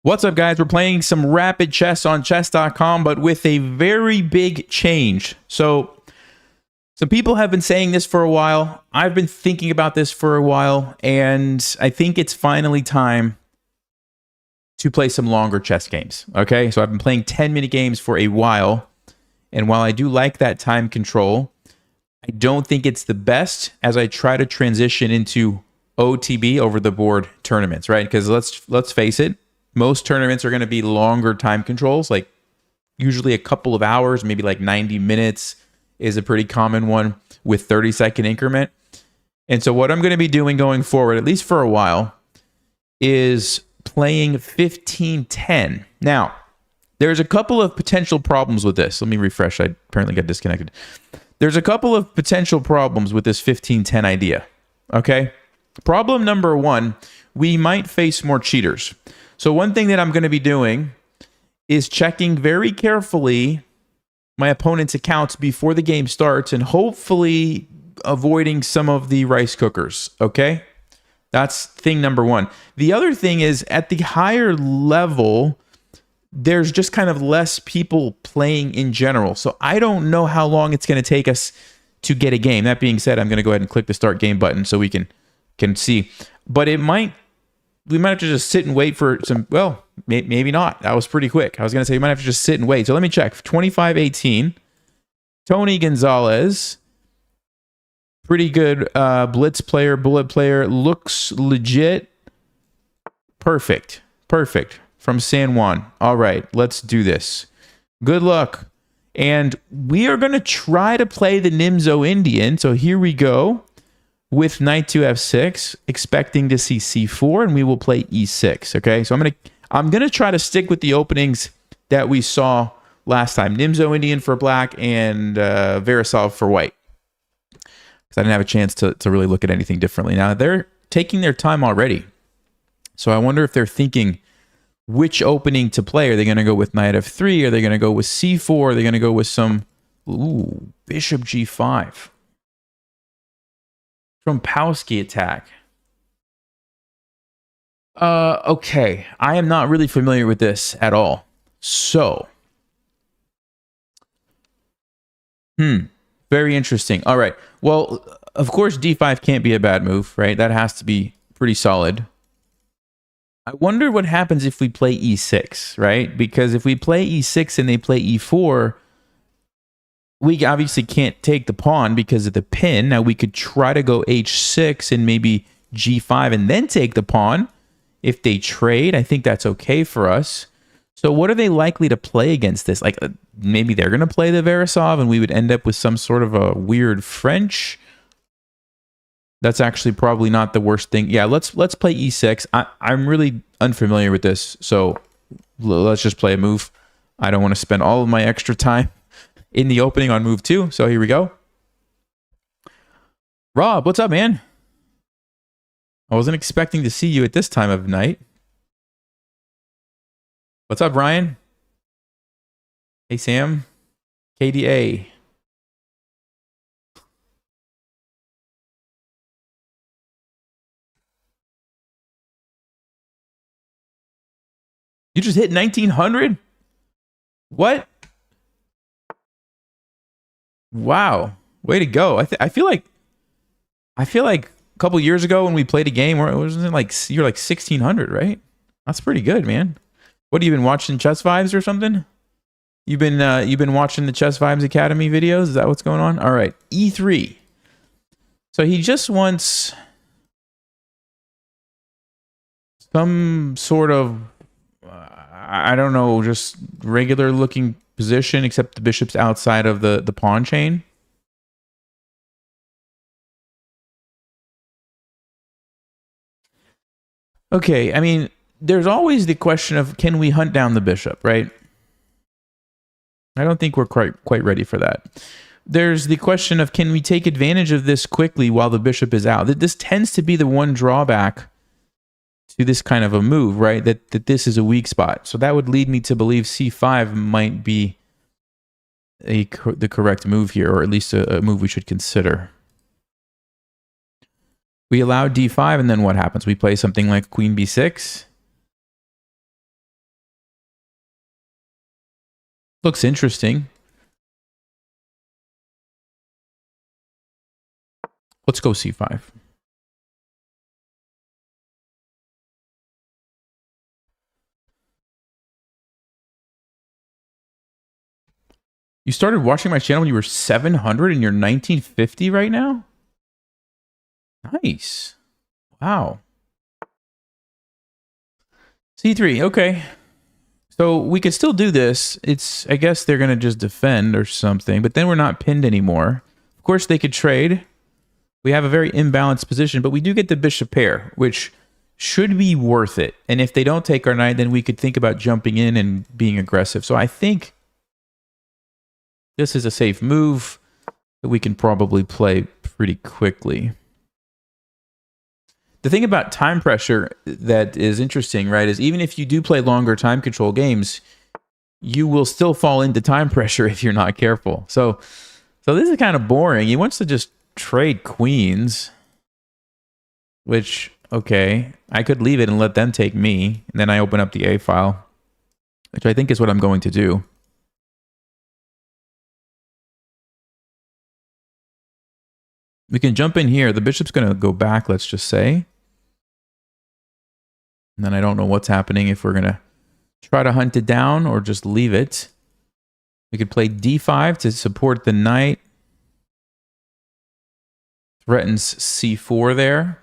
What's up, guys? We're playing some rapid chess on chess.com, but with a very big change. So some people have been saying this for a while. I've been thinking about this for a while, and I think it's finally time to play some longer chess games. Okay, so I've been playing 10-minute games for a while, and while I do like that time control, I don't think it's the best as I try to transition into OTB, over the board tournaments, right? Because let's face it, most tournaments are going to be longer time controls, like usually a couple of hours, maybe like 90 minutes is a pretty common one with 30-second increment. And so what I'm going to be doing going forward, at least for a while, is playing 15-10. Now, there's a couple of potential problems with this. Let me refresh. I apparently got disconnected. There's a couple of potential problems with this 15-10 idea. Okay? Problem number one, we might face more cheaters. So one thing that I'm going to be doing is checking very carefully my opponent's accounts before the game starts and hopefully avoiding some of the rice cookers, okay? That's thing number one. The other thing is, at the higher level, there's just kind of less people playing in general. So I don't know how long it's going to take us to get a game. That being said, I'm going to go ahead and click the start game button so we can see. But we might have to just sit and wait for some, well, maybe not. That was pretty quick. I was going to say we might have to just sit and wait. So let me check. 25-18. Tony Gonzalez. Pretty good blitz player, bullet player. Looks legit. Perfect. Perfect. From San Juan. All right, let's do this. Good luck. And we are going to try to play the Nimzo Indian. So here we go. With knight to f6, expecting to see c4, and we will play e6. Okay, so I'm gonna try to stick with the openings that we saw last time. Nimzo Indian for black and Verasov for white. Because I didn't have a chance to really look at anything differently. Now they're taking their time already, so I wonder if they're thinking which opening to play. Are they gonna go with knight f3? Are they gonna go with c4? Are they gonna go with some bishop g5? Trompowsky attack. Okay. I am not really familiar with this at all. So. Very interesting. All right. Well, of course, d5 can't be a bad move, right? That has to be pretty solid. I wonder what happens if we play e6, right? Because if we play e6 and they play e4, we obviously can't take the pawn because of the pin. Now we could try to go h6 and maybe g5 and then take the pawn. If they trade, I think that's okay for us. So what are they likely to play against this? Like maybe they're going to play the Verasov and we would end up with some sort of a weird French. That's actually probably not the worst thing. Yeah, let's play e6. I'm really unfamiliar with this, so let's just play a move. I don't want to spend all of my extra time in the opening on move 2. So here we go. Rob, what's up, man? I wasn't expecting to see you at this time of night. What's up, Ryan? Hey, Sam. KDA. You just hit 1900? What? Wow, way to go! I feel like a couple years ago when we played a game where it was like you're like 1600, right? That's pretty good, man. What have you been watching, Chess Vibes or something? You've been watching the Chess Vibes Academy videos. Is that what's going on? All right, e3. So he just wants some sort of I don't know, just regular looking position, except the bishop's outside of the pawn chain. Okay, I mean, there's always the question of, can we hunt down the bishop, right? I don't think we're quite ready for that. There's the question of, can we take advantage of this quickly while the bishop is out? This tends to be the one drawback to this kind of a move, right? That this is a weak spot. So that would lead me to believe c5 might be the correct move here, or at least a move we should consider. We allow d5, and then what happens? We play something like queen b6. Looks interesting. Let's go c5. You started watching my channel when you were 700 and you're 1950 right now? Nice. Wow. c3, okay. So we could still do this. I guess they're going to just defend or something, but then we're not pinned anymore. Of course, they could trade. We have a very imbalanced position, but we do get the bishop pair, which should be worth it. And if they don't take our knight, then we could think about jumping in and being aggressive. So I think this is a safe move that we can probably play pretty quickly. The thing about time pressure that is interesting, right, is even if you do play longer time control games, you will still fall into time pressure if you're not careful. So this is kind of boring. He wants to just trade queens, which, okay, I could leave it and let them take me, and then I open up the A file, which I think is what I'm going to do. We can jump in here. The bishop's going to go back, let's just say. And then I don't know what's happening if we're going to try to hunt it down or just leave it. We could play d5 to support the knight. Threatens c4 there.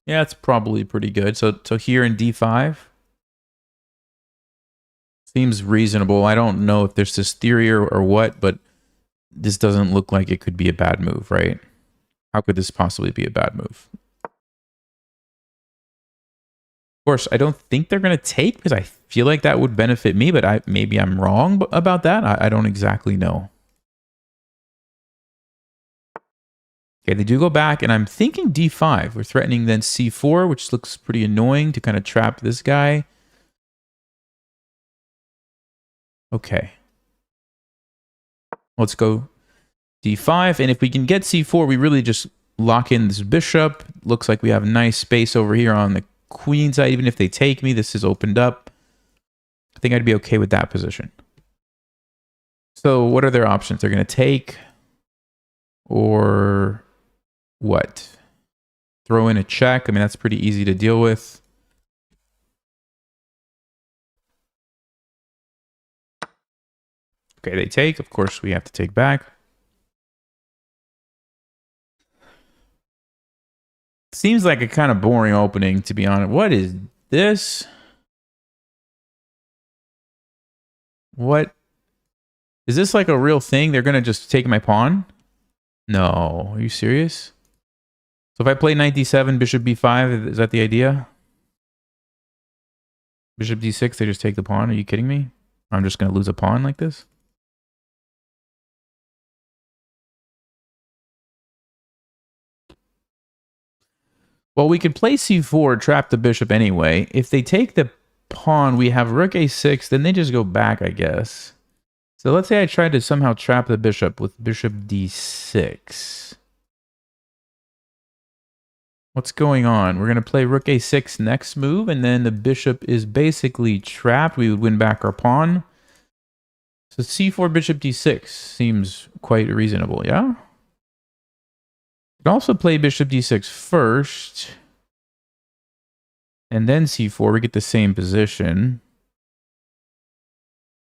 Yeah, it's probably pretty good. So here in d5. Seems reasonable. I don't know if there's this theory or what, but this doesn't look like it could be a bad move, right? How could this possibly be a bad move? Of course, I don't think they're going to take because I feel like that would benefit me, but maybe I'm wrong about that. I don't exactly know. Okay, they do go back, and I'm thinking d5. We're threatening then c4, which looks pretty annoying to kind of trap this guy. Okay. Let's go d5, and if we can get c4, we really just lock in this bishop. Looks like we have nice space over here on the queen side. Even if they take me, this is opened up. I think I'd be okay with that position. So what are their options? They're going to take, or what? Throw in a check. I mean, that's pretty easy to deal with. Okay, they take. Of course, we have to take back. Seems like a kind of boring opening, to be honest. What is this? What? Is this like a real thing? They're going to just take my pawn? No. Are you serious? So if I play knight d7, bishop b5, is that the idea? Bishop d6, they just take the pawn? Are you kidding me? I'm just going to lose a pawn like this? Well, we could play c4, trap the bishop anyway. If they take the pawn, we have rook a6, then they just go back, I guess. So let's say I tried to somehow trap the bishop with bishop d6. What's going on? We're going to play rook a6 next move, and then the bishop is basically trapped. We would win back our pawn. So c4, bishop d6 seems quite reasonable, yeah? We can also play bishop d6 first, and then c4. We get the same position.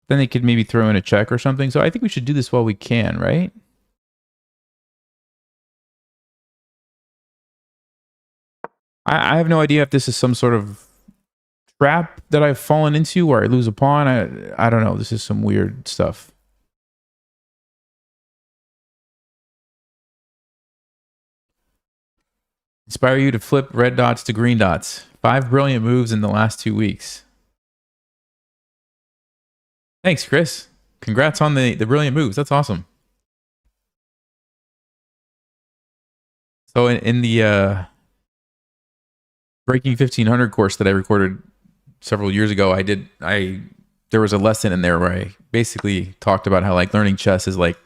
Then they could maybe throw in a check or something. So I think we should do this while we can, right? I have no idea if this is some sort of trap that I've fallen into where I lose a pawn. I don't know. This is some weird stuff. Inspire you to flip red dots to green dots. 5 brilliant moves in the last 2 weeks. Thanks, Chris. Congrats on the brilliant moves. That's awesome. So in the Breaking 1500 course that I recorded several years ago, there was a lesson in there where I basically talked about how like learning chess is like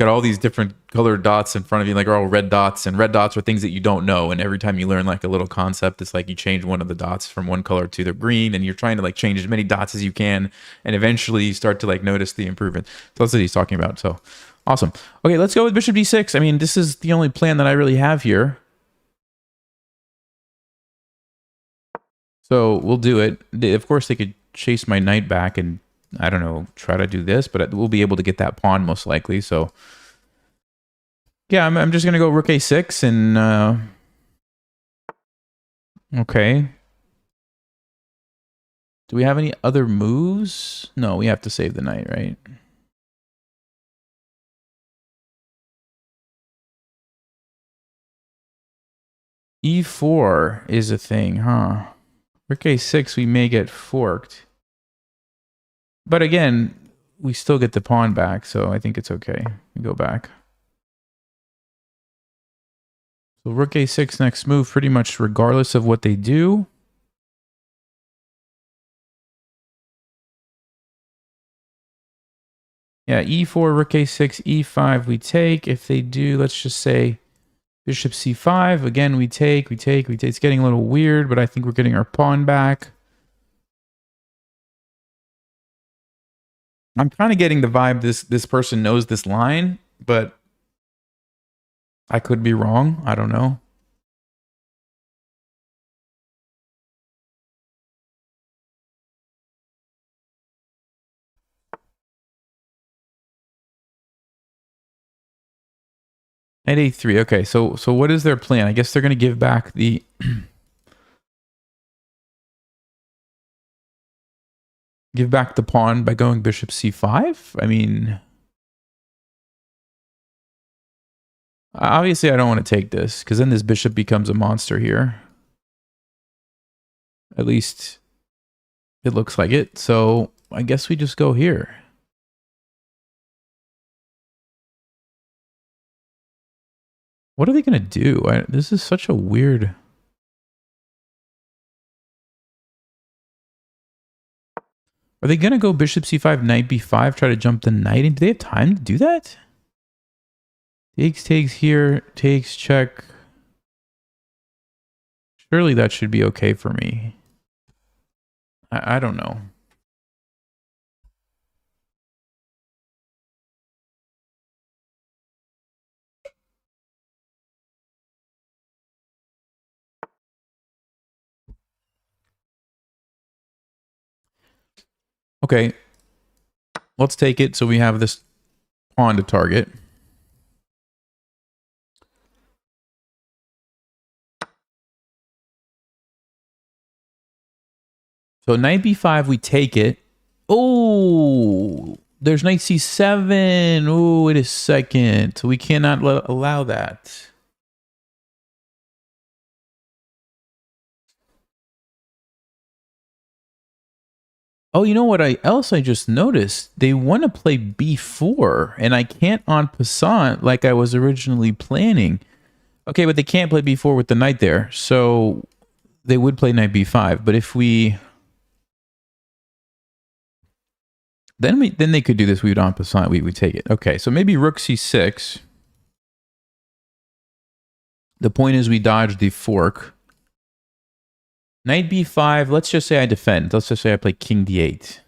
Got all these different colored dots in front of you, like are all red dots, and red dots are things that you don't know. And every time you learn like a little concept, it's like you change one of the dots from one color to the green, and you're trying to like change as many dots as you can, and eventually you start to like notice the improvement. So that's what he's talking about. So awesome. Okay, let's go with bishop d6. I mean, this is the only plan that I really have here. So we'll do it. Of course, they could chase my knight back and, I don't know, try to do this, but we'll be able to get that pawn most likely. So yeah, I'm just going to go rook a6 and... okay. Do we have any other moves? No, we have to save the knight, right? e4 is a thing, huh? Rook a6, we may get forked. But again, we still get the pawn back, so I think it's okay. We go back. So rook a6 next move, pretty much regardless of what they do. Yeah, e4, rook a6, e5, we take. If they do, let's just say bishop c5. Again, we take. It's getting a little weird, but I think we're getting our pawn back. I'm kind of getting the vibe this person knows this line, but I could be wrong. I don't know. At a3. Okay, so what is their plan? I guess they're going to give back the give back the pawn by going bishop c5. I mean, obviously I don't want to take this because then this bishop becomes a monster here. At least it looks like it. So I guess we just go here. What are they going to do? This is such a weird... Are they going to go bishop c5, knight b5, try to jump the knight in? Do they have time to do that? Takes here, takes, check. Surely that should be okay for me. I don't know. Okay, let's take it. So we have this pawn to target. So knight b5, we take it. Oh, there's knight c7. Oh, it is second. So we cannot allow that. Oh, you know what else I just noticed? They want to play b4, and I can't en passant like I was originally planning. Okay, but they can't play b4 with the knight there, so they would play knight b5. But if we... Then they could do this. We would en passant. We would take it. Okay, so maybe rook c6. The point is we dodge the fork. Knight b5, let's just say I defend. Let's just say I play king d8.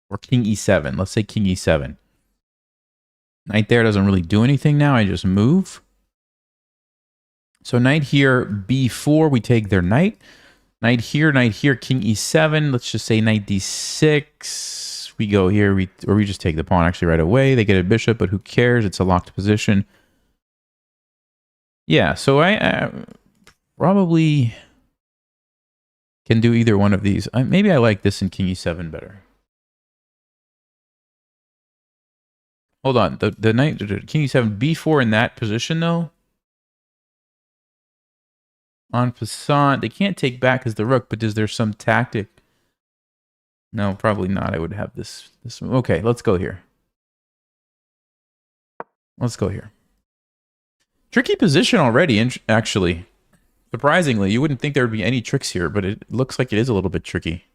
Or king e7. Let's say king e7. Knight there doesn't really do anything now. I just move. So knight here, b4, we take their knight. Knight here, king e7. Let's just say knight d6. We go here, or we just take the pawn actually right away. They get a bishop, but who cares? It's a locked position. Yeah, so I probably... can do either one of these. Maybe I like this in king e7 better. Hold on. The knight, king e7, b4 in that position, though. En passant. They can't take back as the rook, but is there some tactic? No, probably not. I would have this. Okay, let's go here. Let's go here. Tricky position already, actually. Surprisingly, you wouldn't think there would be any tricks here, but it looks like it is a little bit tricky.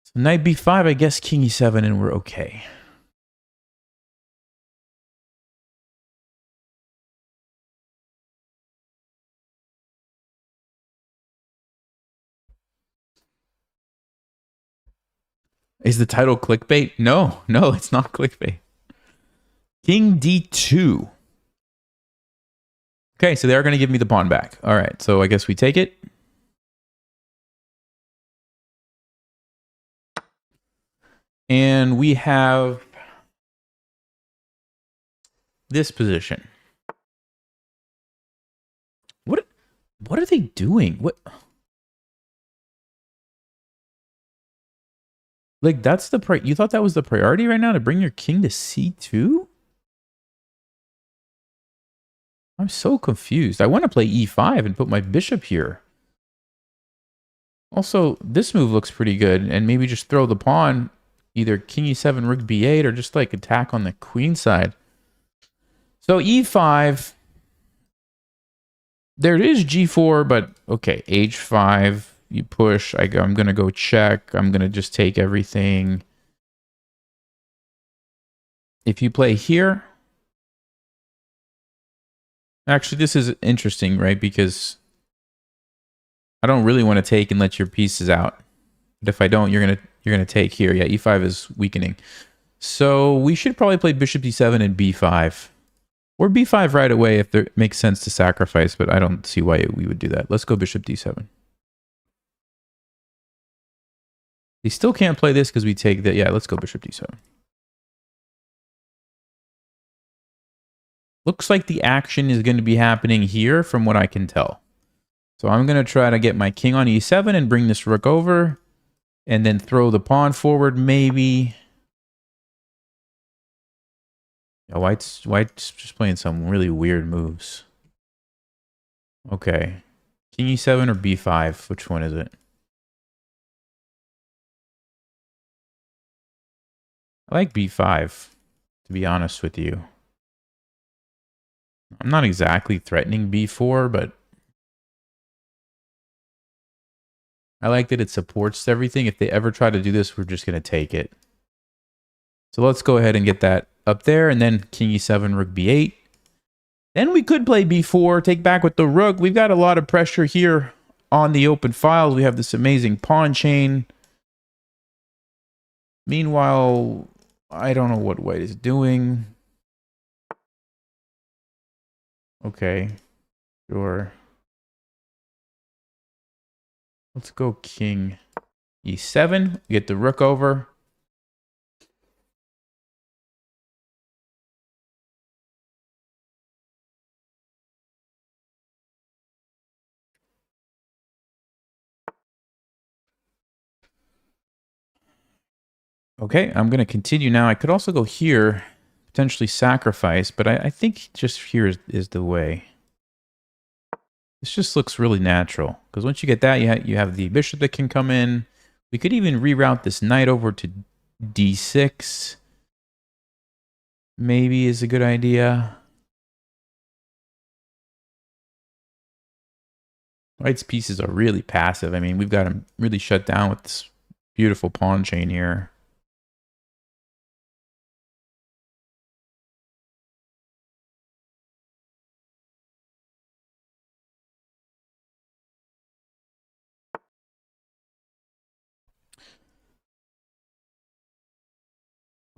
So knight b5, I guess king e7, and we're okay. Is the title clickbait? No, no, it's not clickbait. King D2. Okay, so they're going to give me the pawn back. All right, so I guess we take it. And we have this position. What are they doing? What? Like, that's the you thought that was the priority right now, to bring your king to C2? I'm so confused. I want to play E5 and put my bishop here. Also, this move looks pretty good, and maybe just throw the pawn, either king E7, rook B8, or just like attack on the queen side. So E5, there it is, G4, but okay, H5, you push, I'm going to go check, I'm going to just take everything. If you play here, actually this is interesting, right? Because I don't really want to take and let your pieces out. But if I don't, you're gonna take here. Yeah, E5 is weakening. So we should probably play bishop D7 and B5. Or B5 right away if it makes sense to sacrifice, but I don't see why we would do that. Let's go bishop D7. They still can't play this because we take that. Yeah, let's go bishop D7. Looks like the action is going to be happening here from what I can tell. So I'm going to try to get my king on E7 and bring this rook over. And then throw the pawn forward, maybe. Yeah, White's just playing some really weird moves. Okay. King E7 or B5? Which one is it? I like B5, to be honest with you. I'm not exactly threatening B4, but I like that it supports everything. If they ever try to do this, we're just going to take it. So let's go ahead and get that up there, and then king E7, rook B8. Then we could play B4, take back with the rook. We've got a lot of pressure here on the open files. We have this amazing pawn chain. Meanwhile, I don't know what white is doing. Okay, sure. Let's go king E7. Get the rook over. Okay, I'm going to continue now. I could also go here, potentially sacrifice, but I think just here is the way. This just looks really natural, because once you get that, you have the bishop that can come in. We could even reroute this knight over to D6. Maybe is a good idea. White's pieces are really passive. I mean, we've got him really shut down with this beautiful pawn chain here.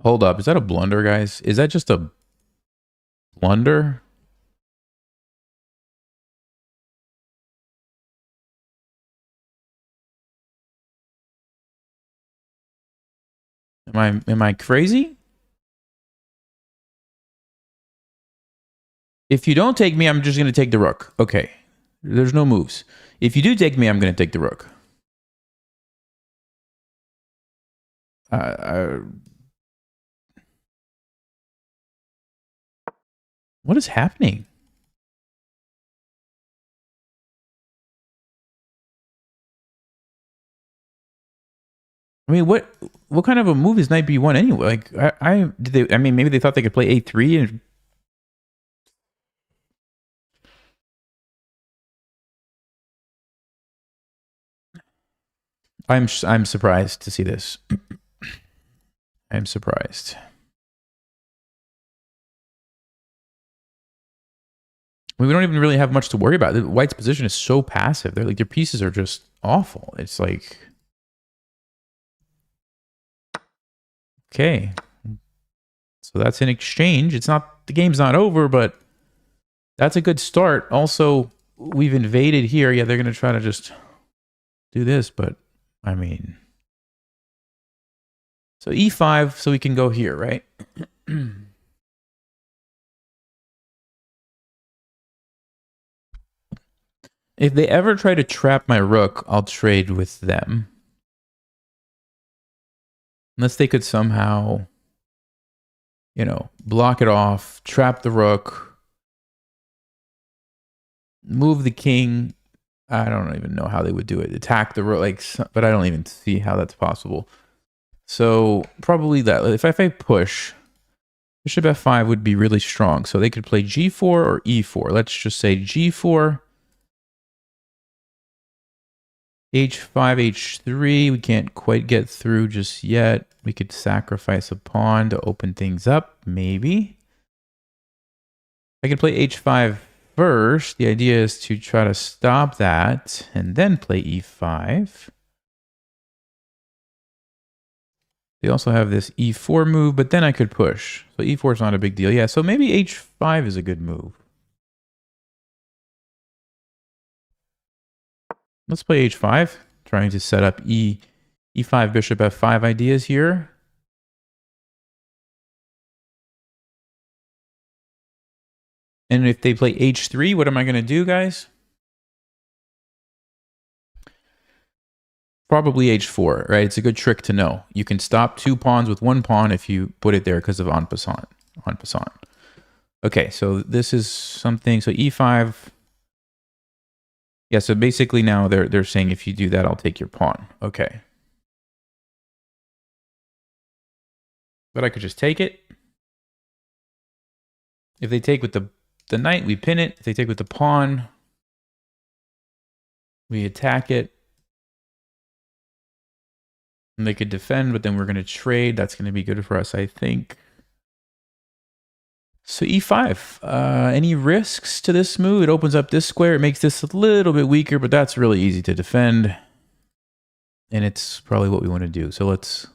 Hold up. Is that a blunder, guys? Is that just a blunder? Am I crazy? If you don't take me, I'm just going to take the rook. Okay. There's no moves. If you do take me, I'm going to take the rook. What is happening? I mean, what kind of a move is knight b1 anyway? Like, I mean, maybe they thought they could play a3 and. I'm surprised to see this. I'm surprised. I mean, we don't even really have much to worry about. White's position is so passive. They're like, their pieces are just awful. It's like. Okay. So that's an exchange. It's not, the game's not over, but that's a good start. Also, we've invaded here. Yeah, they're going to try to just do this, but I mean, so e5, so we can go here, right? If they ever try to trap my rook, I'll trade with them. Unless they could somehow, you know, block it off, trap the rook, move the king. I don't even know how they would do it. Attack the rook, like, but I don't even see how that's possible. So probably that. If I push, bishop f5 would be really strong. So they could play g4 or e4. Let's just say g4. h5, h3, we can't quite get through just yet. We could sacrifice a pawn to open things up, maybe. I could play h5 first. The idea is to try to stop that and then play e5. They also have this e4 move, but then I could push. So e4 is not a big deal. Yeah, so maybe h5 is a good move. Let's play h5, trying to set up e5, bishop f5 ideas here. And if they play h3, what am I going to do, guys? Probably h4, right? It's a good trick to know. You can stop two pawns with one pawn if you put it there because of en passant. En passant. Okay, so this is something. So e5. Yeah, so basically now they're saying if you do that, I'll take your pawn. Okay. But I could just take it. If they take with the knight, we pin it. If they take with the pawn, we attack it. And they could defend, but then we're going to trade. That's going to be good for us, I think. So e5. Any risks to this move? It opens up this square. It makes this a little bit weaker, but that's really easy to defend. And it's probably what we want to do. So let's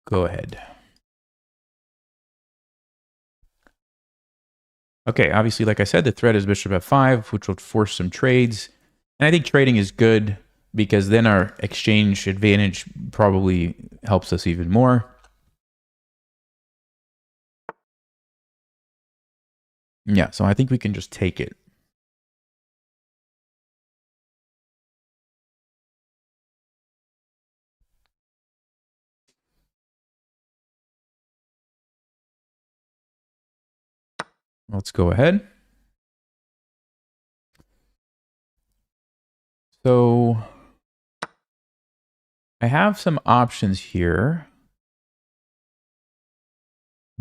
go ahead. Okay, obviously, like I said, the threat is bishop f5, which will force some trades. And I think trading is good because then our exchange advantage probably helps us even more. Yeah, so I think we can just take it. Let's go ahead. So I have some options here.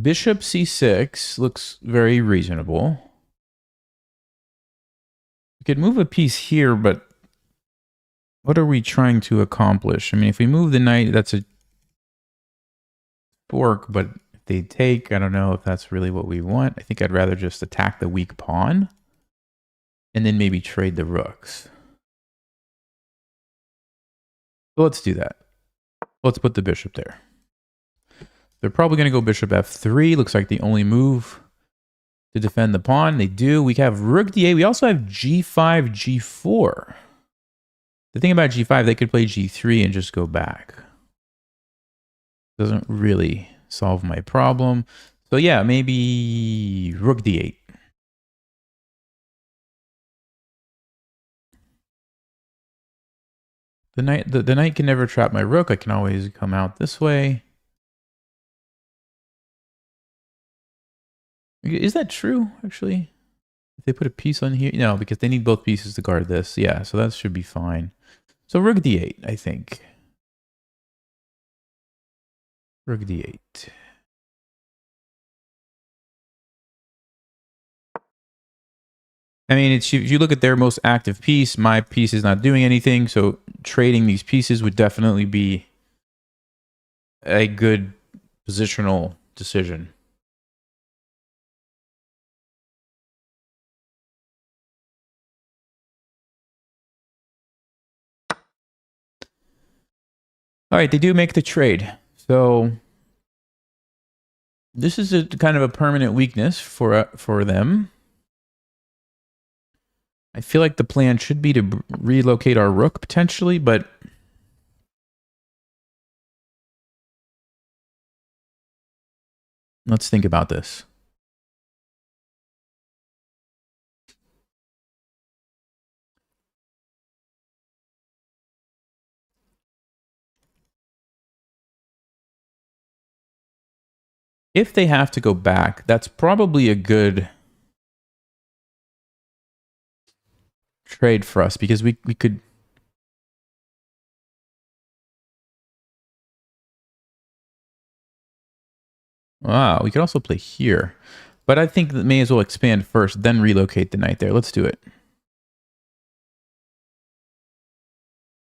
Bishop c6 looks very reasonable. We could move a piece here, but what are we trying to accomplish? I mean, if we move the knight, that's a fork, but if they take, I don't know if that's really what we want. I think I'd rather just attack the weak pawn and then maybe trade the rooks. So let's do that. Let's put the bishop there. They're probably going to go bishop f3. Looks like the only move to defend the pawn. They do. We have rook d8. We also have g5, g4. The thing about g5, they could play g3 and just go back. Doesn't really solve my problem. So yeah, maybe rook d8. The knight can never trap my rook. I can always come out this way. Is that true, actually? If they put a piece on here? No, because they need both pieces to guard this. Yeah, so that should be fine. So rook d8, I think. Rook d8. I mean, if you look at their most active piece, my piece is not doing anything. So trading these pieces would definitely be a good positional decision. All right, they do make the trade. So This is a kind of a permanent weakness for them. I feel like the plan should be to relocate our rook potentially, but let's think about this. If they have to go back, that's probably a good trade for us because we could... Wow, we could also play here. But I think that may as well expand first, then relocate the knight there. Let's do it.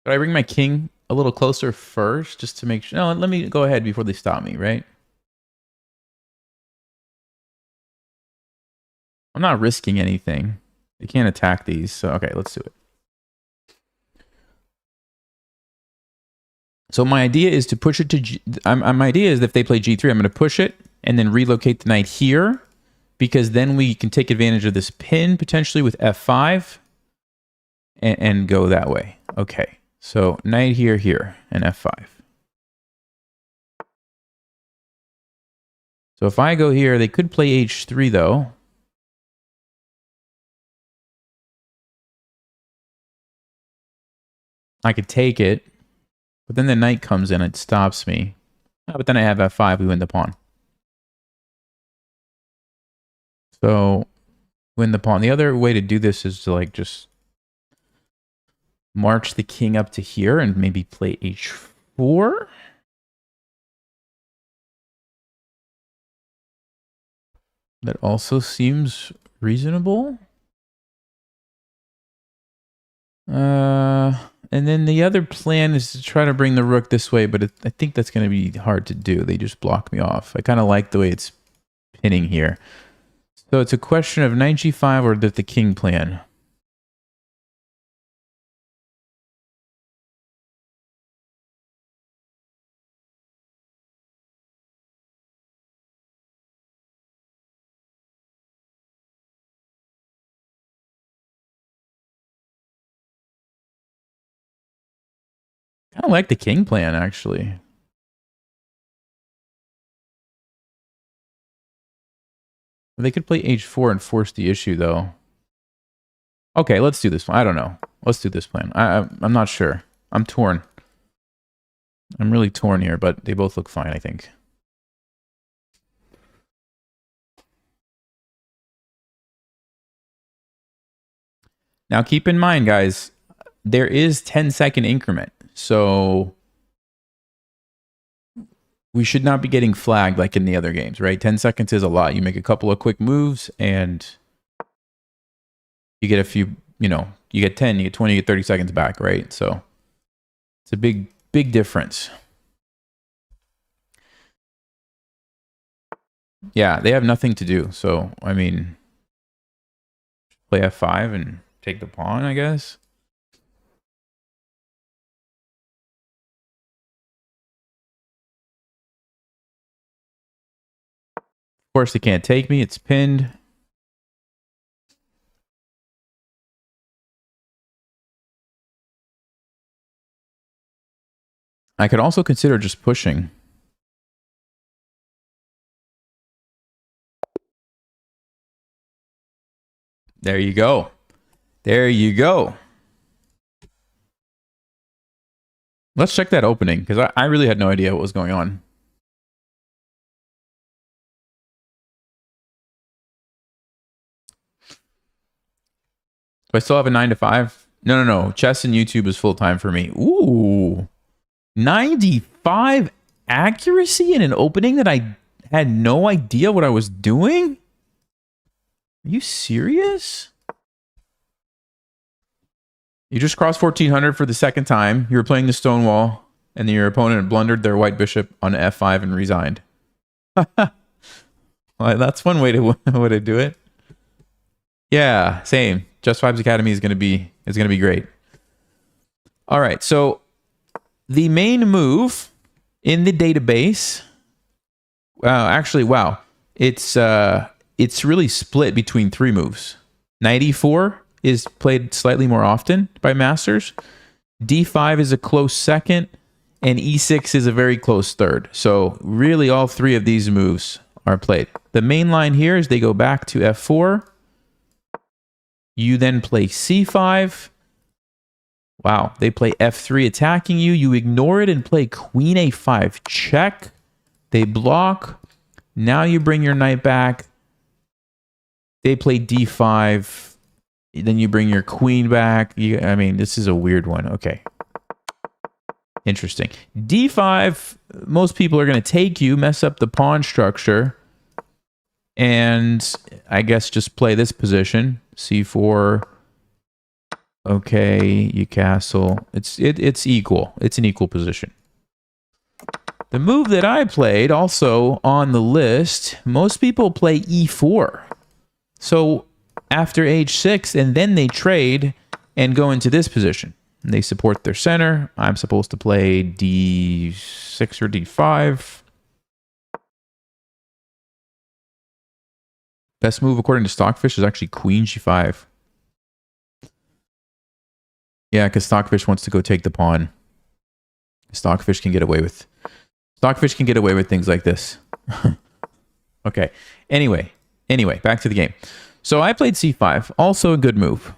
Could I bring my king a little closer first just to make sure? No, let me go ahead before they stop me, right? I'm not risking anything. They can't attack these, so okay, let's do it. So my idea is to push it to my idea is that if they play G3, I'm going to push it and then relocate the knight here, because then we can take advantage of this pin potentially with F5 and go that way. Okay, so knight here, here, and F5. So if I go here, they could play H3 though. I could take it, but then the knight comes in, it stops me. Oh, but then I have F5, we win the pawn. So, win the pawn. The other way to do this is to like just march the king up to here and maybe play H4. That also seems reasonable. And then the other plan is to try to bring the rook this way, but I think that's going to be hard to do. They just block me off. I kind of like the way it's pinning here. So it's a question of knight g5 or the king plan. I kind of like the king plan, actually. They could play h4 and force the issue, though. Okay, let's do this one. I don't know. Let's do this plan. I'm not sure. I'm torn. I'm really torn here, but they both look fine, I think. Now, keep in mind, guys, there is 10-second increment. So we should not be getting flagged like in the other games, right? 10 seconds is a lot. You make a couple of quick moves and you get a few, you know, you get 10, you get 20, you get 30 seconds back, right? So it's a big, big difference. Yeah, they have nothing to do. So, I mean, play F5 and take the pawn, I guess. Of course, they can't take me. It's pinned. I could also consider just pushing. There you go. There you go. Let's check that opening, because I really had no idea what was going on. Do I still have a 9 to 5? No. Chess and YouTube is full time for me. Ooh. 95 accuracy in an opening that I had no idea what I was doing? Are you serious? You just crossed 1400 for the second time. You were playing the Stonewall, and then your opponent blundered their white bishop on F5 and resigned. Well, that's one way to do it. Yeah, same. Just Vibes Academy is gonna be great. All right, so the main move in the database Actually, wow. It's really split between three moves. Knight e4 is played slightly more often by masters. D5 is a close second, and E6 is a very close third. So really all three of these moves are played. The main line here is they go back to F4. You then play C5. Wow, they play F3 attacking you. You ignore it and play Queen A5 check. They block. Now you bring your knight back. They play D5. Then you bring your queen back. I mean, this is a weird one. Okay. Interesting. D5, most people are going to take you, mess up the pawn structure, and I guess just play this position. C4. Okay, you castle. It's equal. It's an equal position. The move that I played, also on the list, most people play E4. So after H6, and then they trade and go into this position. And they support their center. I'm supposed to play D6 or D5. Best move according to Stockfish is actually Queen G5. Yeah, because Stockfish wants to go take the pawn. Stockfish can get away with things like this. Okay. Anyway, back to the game. So I played C5. Also a good move.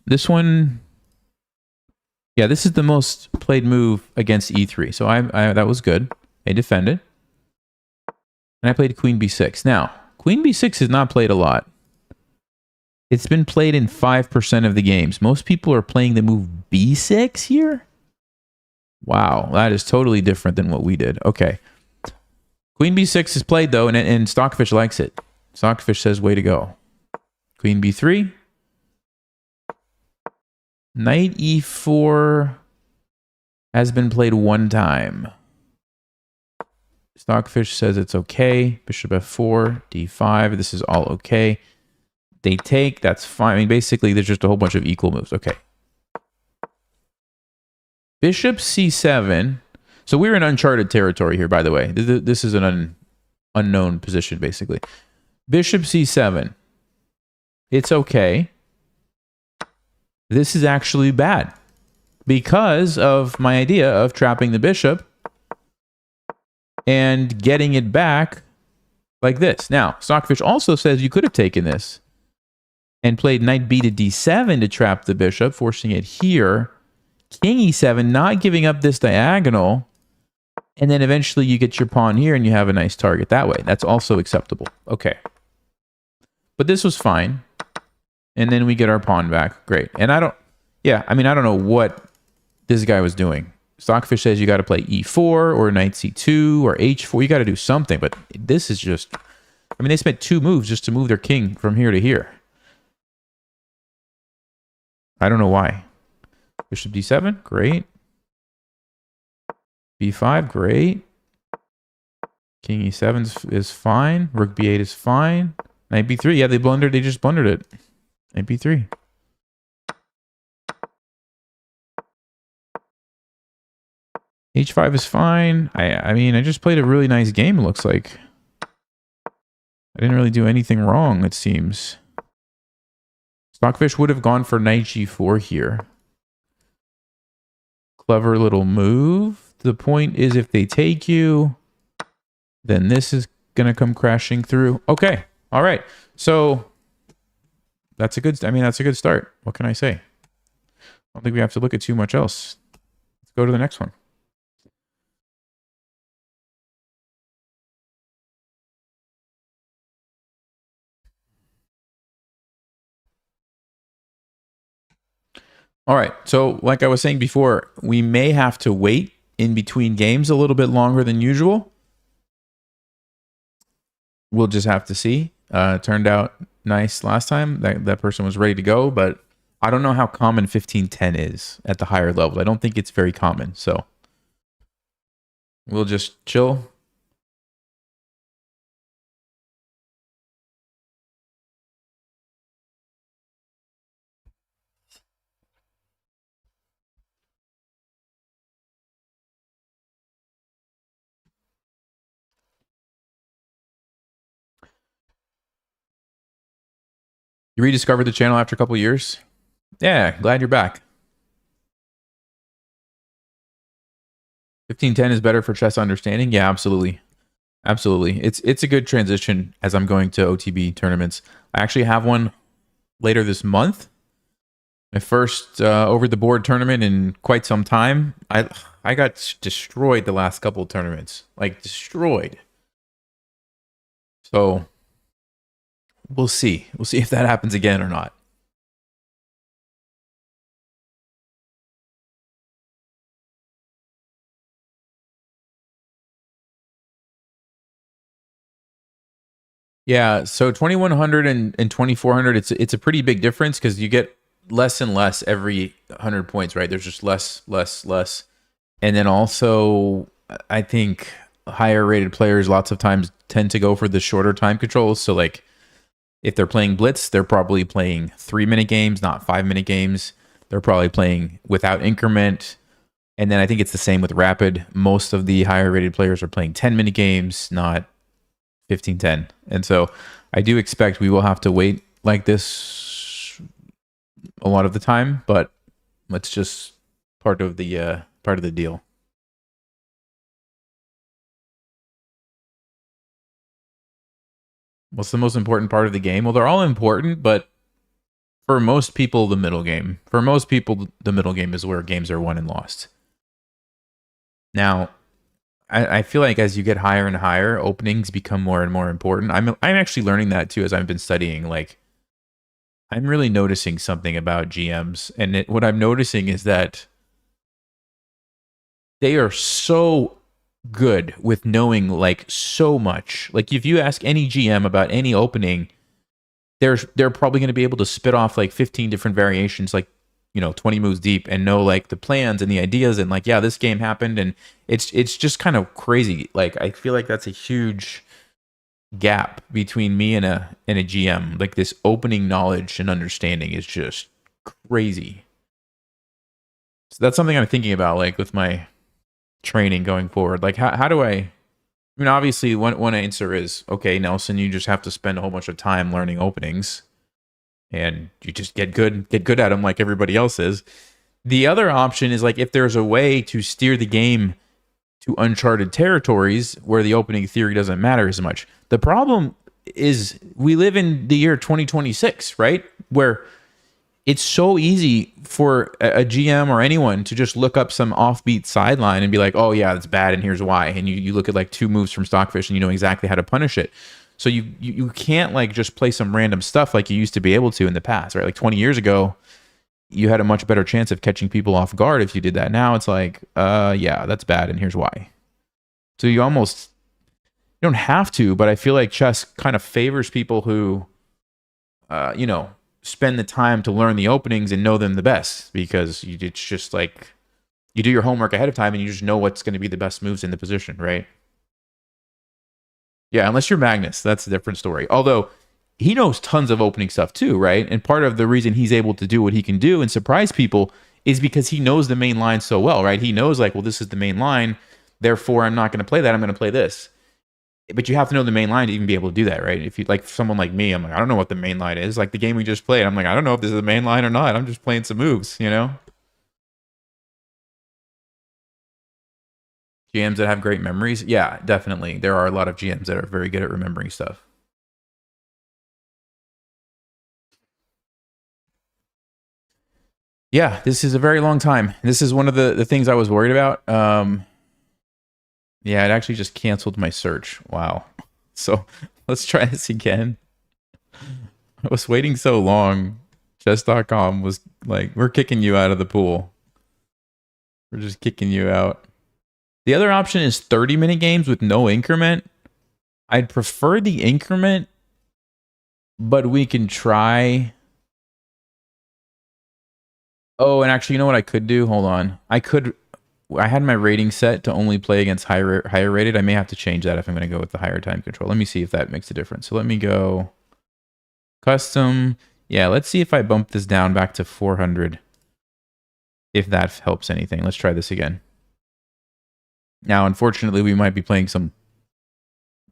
This one, yeah, this is the most played move against E3. So I that was good. I defended. And I played Queen B6. Now, Queen B6 is not played a lot. It's been played in 5% of the games. Most people are playing the move B6 here. Wow, that is totally different than what we did. Okay. Queen B6 is played, though, and Stockfish likes it. Stockfish says, way to go. Queen B3. Knight E4 has been played one time. Stockfish says it's okay. Bishop F4, D5. This is all okay. They take. That's fine. I mean, basically, there's just a whole bunch of equal moves. Okay. Bishop C7. So we're in uncharted territory here, by the way. This is an unknown position, basically. Bishop C7. It's okay. This is actually bad because of my idea of trapping the bishop and getting it back like this. Now, Stockfish also says you could have taken this and played knight b to d7 to trap the bishop, forcing it here. King e7, not giving up this diagonal. And then eventually you get your pawn here and you have a nice target that way. That's also acceptable. Okay. But this was fine. And then we get our pawn back. Great. And I don't know what this guy was doing. Stockfish says you got to play e4 or knight c2 or h4. You got to do something. But this is just... I mean, they spent 2 moves just to move their king from here to here. I don't know why. Bishop d7, great. b5, great. King e7 is fine. Rook b8 is fine. Knight b3, yeah, they just blundered it. Knight b3. h5 is fine. I mean, I just played a really nice game, it looks like. I didn't really do anything wrong, it seems. Stockfish would have gone for knight g4 here. Clever little move. The point is, if they take you, then this is going to come crashing through. Okay. All right. So that's a good start. What can I say? I don't think we have to look at too much else. Let's go to the next one. All right. So like I was saying before, we may have to wait in between games a little bit longer than usual. We'll just have to see. Turned out nice last time. That person was ready to go, but I don't know how common 1510 is at the higher level. I don't think it's very common. So we'll just chill. You rediscovered the channel after a couple years? Yeah, glad you're back. 1510 is better for chess understanding? Yeah, absolutely. Absolutely. It's a good transition as I'm going to OTB tournaments. I actually have one later this month. My first over the board tournament in quite some time. I got destroyed the last couple of tournaments. Like destroyed. So we'll see. We'll see if that happens again or not. Yeah, so 2100 and 2400, it's a pretty big difference because you get less and less every 100 points, right? There's just less. And then also, I think higher rated players lots of times tend to go for the shorter time controls. So like if they're playing Blitz, they're probably playing 3-minute games, not 5-minute games. They're probably playing without increment. And then I think it's the same with Rapid. Most of the higher rated players are playing 10-minute games, not 1510. And so I do expect we will have to wait like this a lot of the time, but it's just part of the deal. What's the most important part of the game? Well, they're all important, but for most people, the middle game. For most people, the middle game is where games are won and lost. Now, I feel like as you get higher and higher, openings become more and more important. I'm actually learning that too as I've been studying. Like, I'm really noticing something about GMs, and what I'm noticing is that they are so good with knowing like so much. Like, if you ask any GM about any opening, they're probably going to be able to spit off like 15 different variations, like 20 moves deep, and know like the plans and the ideas, and like, yeah, this game happened, and it's just kind of crazy. Like, I feel like that's a huge gap between me and a GM. Like, this opening knowledge and understanding is just crazy. So that's something I'm thinking about, like with my training going forward. Like, how do I mean, obviously one answer is, okay, Nelson, you just have to spend a whole bunch of time learning openings, and you just get good at them like everybody else is. The other option is like if there's a way to steer the game to uncharted territories where the opening theory doesn't matter as much. The problem is we live in the year 2026, right? Where it's so easy for a GM or anyone to just look up some offbeat sideline and be like, oh yeah, that's bad and here's why. And you look at like 2 moves from Stockfish and you know exactly how to punish it. So you can't like just play some random stuff like you used to be able to in the past, right? Like 20 years ago, you had a much better chance of catching people off guard if you did that. Now it's like, yeah, that's bad and here's why. So you don't have to, but I feel like chess kind of favors people who, spend the time to learn the openings and know them the best, because it's just like you do your homework ahead of time and you just know what's going to be the best moves in the position, right? Yeah, unless you're Magnus, that's a different story. Although he knows tons of opening stuff too, right? And part of the reason he's able to do what he can do and surprise people is because he knows the main line so well, right? He knows like, well, this is the main line, therefore I'm not going to play that, I'm going to play this. But you have to know the main line to even be able to do that, right? If you like someone like me, I'm like, I don't know what the main line is. Like the game we just played, I'm like, I don't know if this is the main line or not. I'm just playing some moves, GMs that have great memories. Yeah, definitely. There are a lot of GMs that are very good at remembering stuff. Yeah, this is a very long time. This is one of the things I was worried about. Yeah, it actually just canceled my search. Wow. So let's try this again. I was waiting so long. Chess.com was like, we're kicking you out of the pool. We're just kicking you out. The other option is 30-minute games with no increment. I'd prefer the increment, but we can try. Oh, and actually, you know what I could do? Hold on. I had my rating set to only play against higher rated. I may have to change that if I'm going to go with the higher time control. Let me see if that makes a difference. So let me go custom. Yeah, let's see if I bump this down back to 400. If that helps anything. Let's try this again. Now, unfortunately, we might be playing some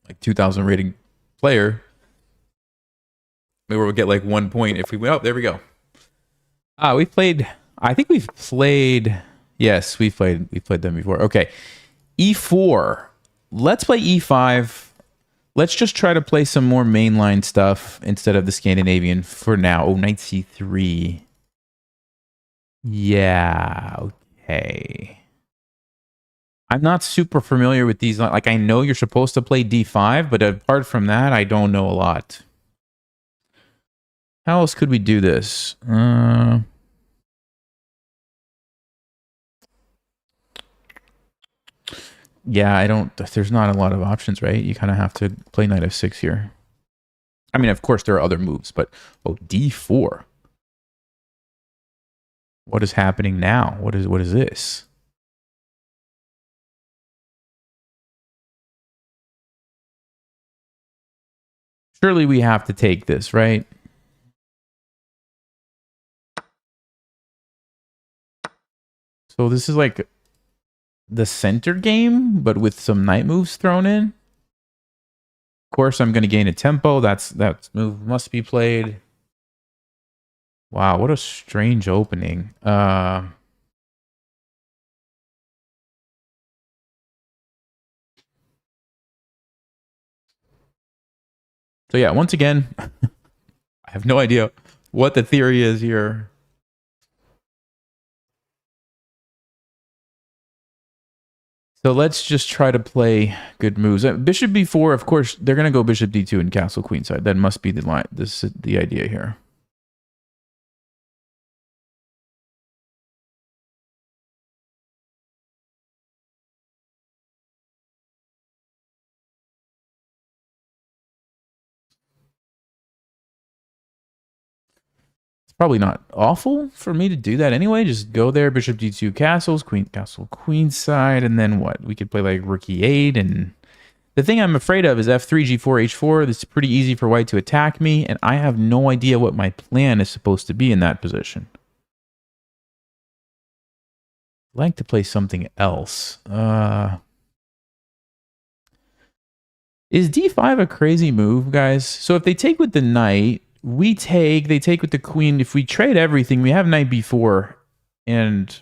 like 2000 rating player. Maybe we'll get like 1 point if we win. Oh, there we go. We've played. I think we've played. Yes, we've played them before. Okay, E4. Let's play E5. Let's just try to play some more mainline stuff instead of the Scandinavian for now. Oh, knight C3. Yeah. Okay. I'm not super familiar with these. Like, I know you're supposed to play D5, but apart from that, I don't know a lot. How else could we do this? Yeah, I don't... There's not a lot of options, right? You kind of have to play knight f6 here. I mean, of course, there are other moves, but... Oh, d4. What is happening now? What is this? Surely we have to take this, right? So this is like the center game, but with some knight moves thrown in. Of course, I'm going to gain a tempo. That move must be played. Wow, what a strange opening. So yeah, once again, I have no idea what the theory is here. So let's just try to play good moves. Bishop b4, of course, they're going to go bishop d2 and castle queenside. That must be the line. This is the idea here. It's probably not awful for me to do that anyway. Just go there, bishop d2 castles, castle queenside, and then what? We could play like rook e8 and... The thing I'm afraid of is f3, g4, h4. This is pretty easy for white to attack me, and I have no idea what my plan is supposed to be in that position. I'd like to play something else. Is d5 a crazy move, guys? So if they take with the knight, they take with the queen. If we trade everything, we have knight b4, and...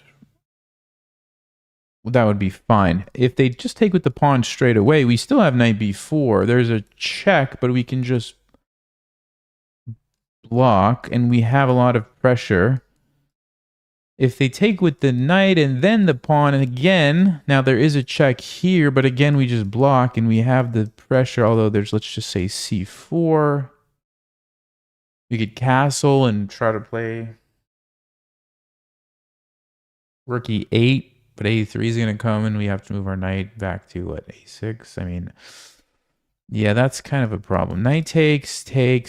that would be fine. If they just take with the pawn straight away, we still have knight b4. There's a check, but we can just block, and we have a lot of pressure. If they take with the knight and then the pawn, and again, now there is a check here, but again, we just block, and we have the pressure, although there's, let's just say, c4. We could castle and try to play rook e8. But a3 is going to come, and we have to move our knight back to, what, a6? I mean, yeah, that's kind of a problem. Knight takes,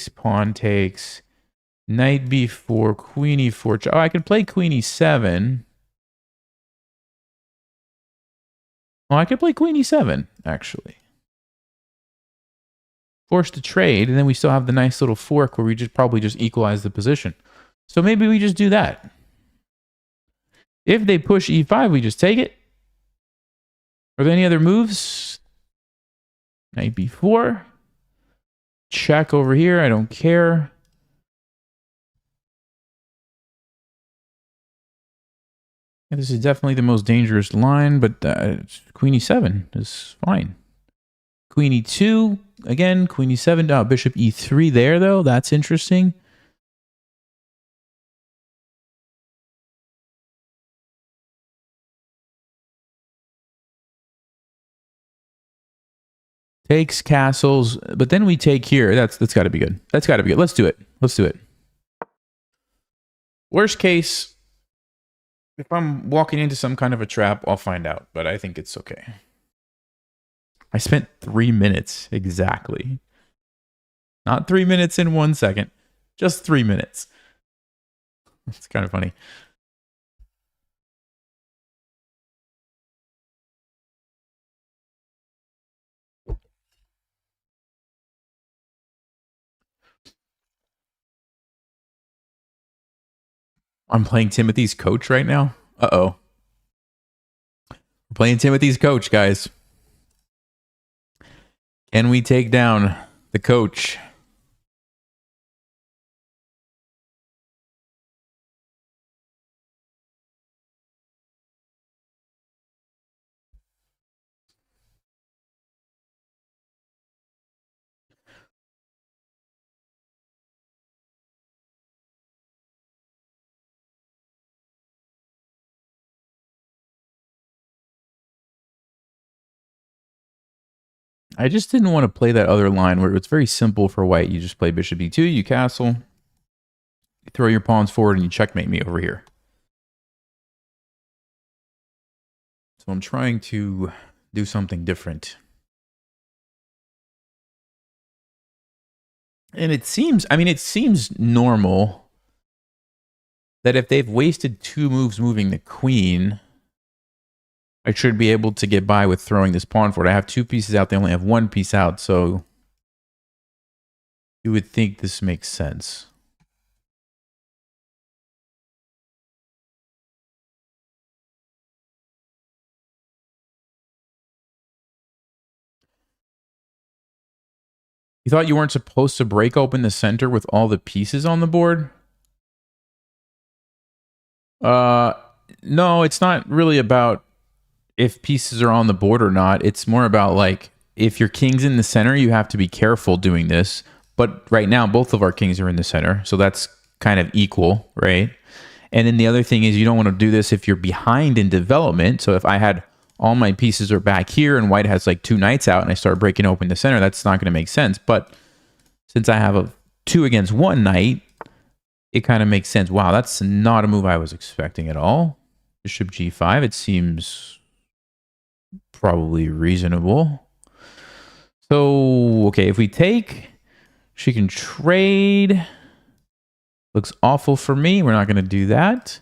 pawn takes, knight b4, queen e4. Oh, I can play queen e7. Oh, I could play queen e7, actually. Force to trade, and then we still have the nice little fork where we just probably just equalize the position. So maybe we just do that. If they push e5, we just take it. Are there any other moves? Knight b4. Check over here. I don't care. Yeah, this is definitely the most dangerous line, but queen e7 is fine. Queen e2. Again, queen e7. Oh, bishop e3 there, though. That's interesting. Takes castles, but then we take here. That's got to be good. That's got to be good. Let's do it. Let's do it. Worst case, if I'm walking into some kind of a trap, I'll find out, but I think it's okay. I spent 3 minutes exactly. Not 3 minutes in 1 second, just 3 minutes. It's kind of funny. I'm playing Timothy's coach right now. Uh-oh. We're playing Timothy's coach, guys. Can we take down the coach? I just didn't want to play that other line where it's very simple for white. You just play bishop e2, you castle, you throw your pawns forward, and you checkmate me over here. So I'm trying to do something different. And it seems, I mean, it seems normal that if they've wasted 2 moves moving the queen, I should be able to get by with throwing this pawn forward. I have 2 pieces out, they only have 1 piece out, so you would think this makes sense. You thought you weren't supposed to break open the center with all the pieces on the board? No, it's not really about if pieces are on the board or not. It's more about like if your king's in the center, you have to be careful doing this. But right now, both of our kings are in the center, so that's kind of equal, right? And then the other thing is you don't want to do this if you're behind in development. So if I had all my pieces are back here and white has like 2 knights out and I start breaking open the center, that's not going to make sense. But since I have a 2 against 1 knight, it kind of makes sense. Wow, that's not a move I was expecting at all. Bishop g5, it seems probably reasonable. So, okay, if we take, she can trade. Looks awful for me. We're not going to do that.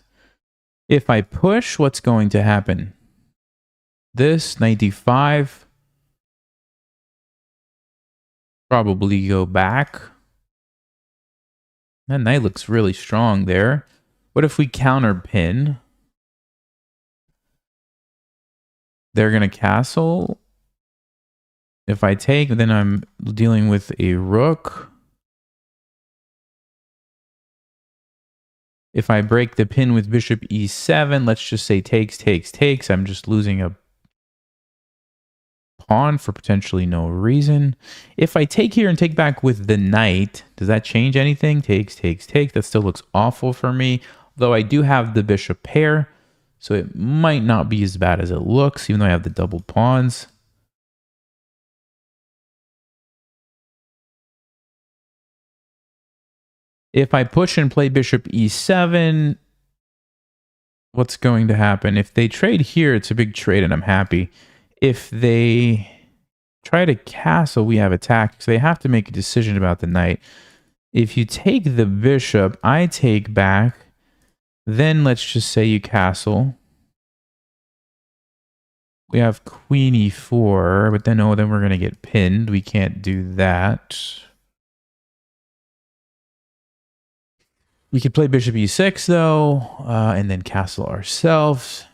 If I push, what's going to happen? This, knight d5. Probably go back. That knight looks really strong there. What if we counter pin? They're going to castle. If I take, then I'm dealing with a rook. If I break the pin with bishop e7, let's just say takes, takes, takes. I'm just losing a pawn for potentially no reason. If I take here and take back with the knight, does that change anything? Takes, takes, takes. That still looks awful for me. Though I do have the bishop pair, so it might not be as bad as it looks, even though I have the double pawns. If I push and play bishop e7, what's going to happen? If they trade here, it's a big trade and I'm happy. If they try to castle, we have attack. So they have to make a decision about the knight. If you take the bishop, I take back. Then let's just say you castle. We have queen e4, but then, oh, then we're going to get pinned. We can't do that. We could play bishop e6, though, and then castle ourselves.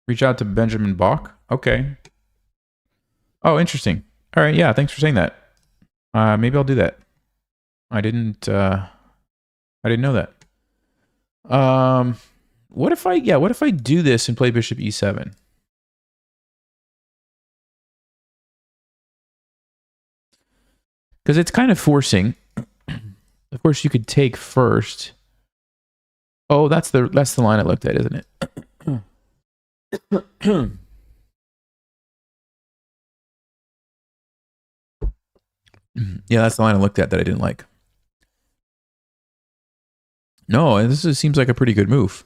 Reach out to Benjamin Bach. Okay. Oh, interesting. All right, yeah, thanks for saying that. Maybe I'll do that. I didn't know that. What if I do this and play bishop e7? Because it's kind of forcing. Of course, you could take first. Oh, that's the line I looked at, isn't it? Yeah, that's the line I looked at that I didn't like. No, this seems like a pretty good move.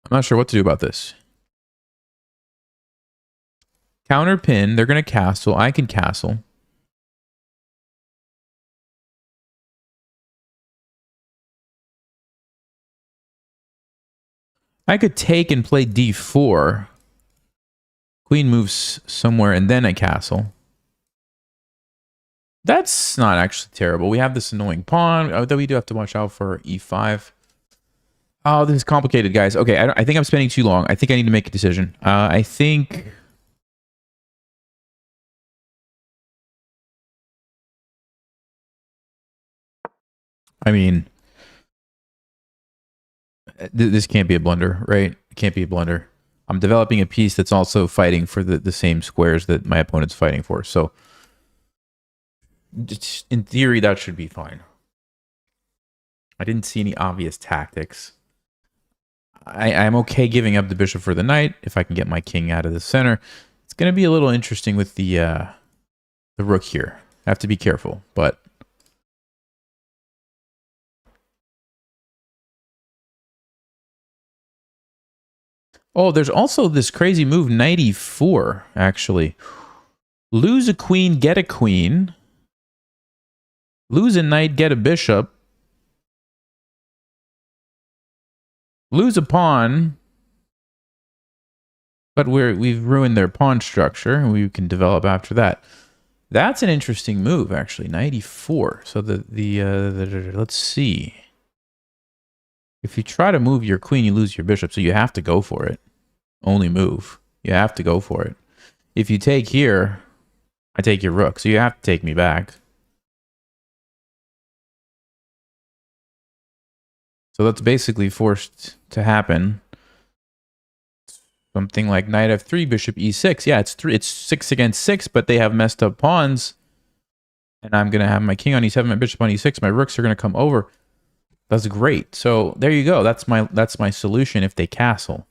I'm not sure what to do about this. Counter pin. They're going to castle. I can castle. I could take and play d4. Queen moves somewhere and then I castle. That's not actually terrible. We have this annoying pawn that we do have to watch out for. E5. Oh, this is complicated, guys. Okay, I think I'm spending too long. I think I need to make a decision. I think... I mean... This can't be a blunder, right? It can't be a blunder. I'm developing a piece that's also fighting for the same squares that my opponent's fighting for. So, in theory, that should be fine. I didn't see any obvious tactics. I'm okay giving up the bishop for the knight if I can get my king out of the center. It's going to be a little interesting with the rook here. I have to be careful, but oh, there's also this crazy move, knight e4, actually. Lose a queen, get a queen. Lose a knight, get a bishop. Lose a pawn. But we've ruined their pawn structure, and we can develop after that. That's an interesting move, actually. Knight e4. So let's see. If you try to move your queen, you lose your bishop, so you have to go for it. Only move. You have to go for it. If you take here, I take your rook, so you have to take me back. So that's basically forced to happen. Something like knight f3, bishop e6. Yeah, it's 6 against 6, but they have messed up pawns. And I'm going to have my king on e7, my bishop on e6. My rooks are going to come over. That's great. So there you go. That's my solution if they castle.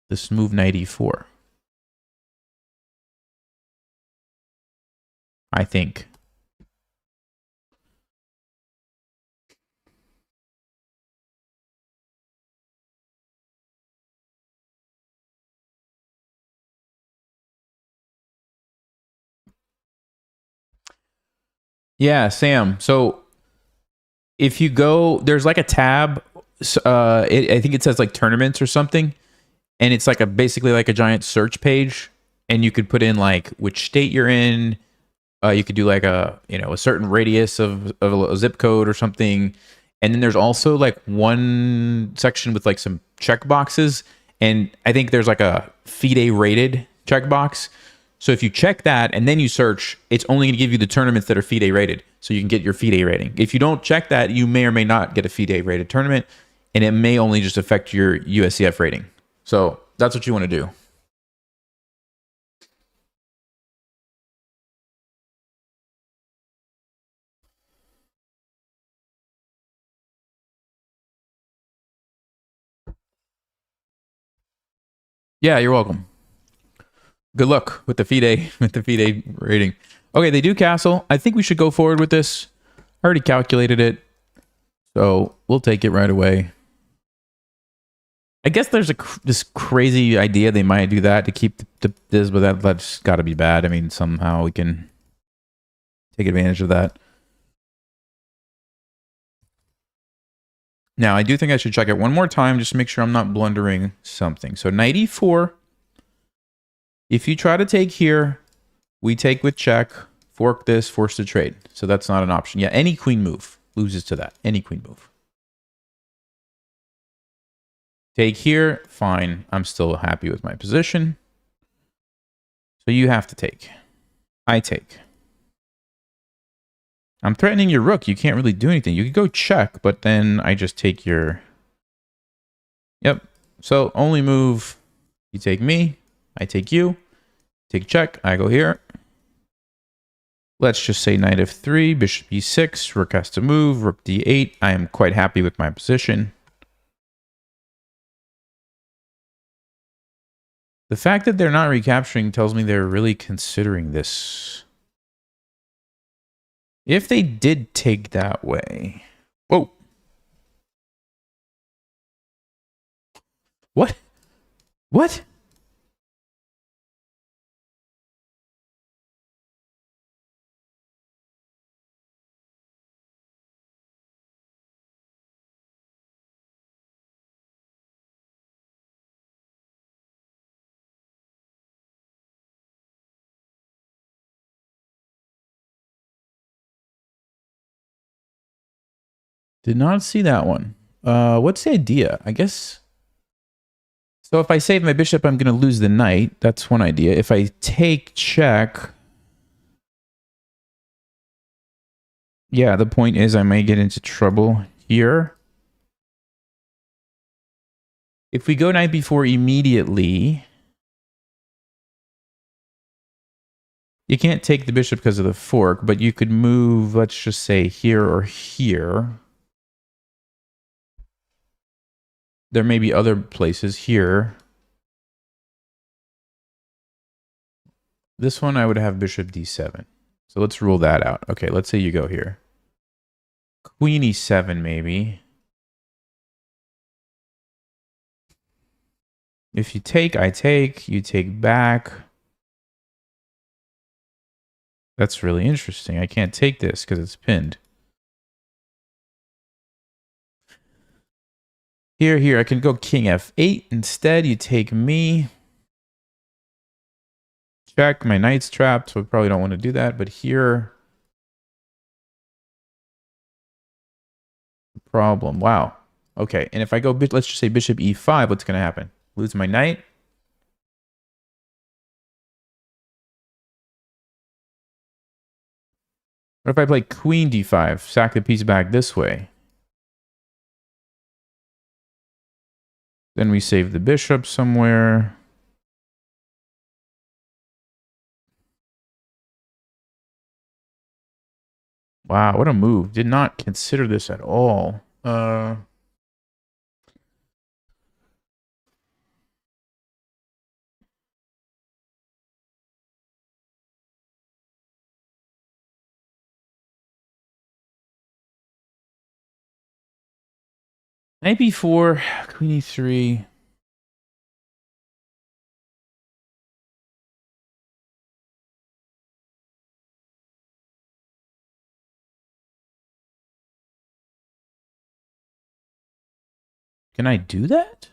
This move knight e4. I think. Yeah, Sam. So if you go, there's like a tab. I think it says like tournaments or something, and it's like basically like a giant search page, and you could put in like which state you're in. You could do like a certain radius of a zip code or something, and then there's also like one section with like some check boxes, and I think there's like a FIDE rated checkbox. So if you check that and then you search, it's only going to give you the tournaments that are FIDE rated, so you can get your FIDE rating. If you don't check that, you may or may not get a FIDE rated tournament, and it may only just affect your USCF rating. So that's what you want to do. Yeah, you're welcome. Good luck with the FIDE rating. Okay, they do castle. I think we should go forward with this. I already calculated it, so we'll take it right away. I guess there's this crazy idea they might do that to keep this, but that's got to be bad. I mean, somehow we can take advantage of that. Now, I do think I should check it one more time just to make sure I'm not blundering something. So knight e4. If you try to take here, we take with check, fork this, force the trade. So that's not an option. Yeah, any queen move loses to that. Any queen move. Take here, fine. I'm still happy with my position. So you have to take. I take. I'm threatening your rook. You can't really do anything. You could go check, but then I just take your... Yep. So only move, you take me, I take you, take check, I go here. Let's just say knight f3, bishop e6, rook has to move, rook d8. I am quite happy with my position. The fact that they're not recapturing tells me they're really considering this. If they did take that way... Whoa! What? What? Did not see that one. What's the idea? I guess... So if I save my bishop, I'm going to lose the knight. That's one idea. If I take check... Yeah, the point is I may get into trouble here. If we go knight b4 immediately... You can't take the bishop because of the fork, but you could move, let's just say, here or here. there may be other places here. This one I would have bishop d7. So let's rule that out. Okay, let's say you go here. Queen e7 maybe. If you take, I take. You take back. That's really interesting. I can't take this because it's pinned. Here, I can go king f8. Instead, you take me. Check. My knight's trapped, so I probably don't want to do that. But here... problem. Wow. Okay, and if I go, let's just say bishop e5, what's going to happen? Lose my knight. What if I play queen d5, sack the piece back this way? Then we save the bishop somewhere. Wow, what a move. Did not consider this at all. Knight b4, queen e3. Can I do that?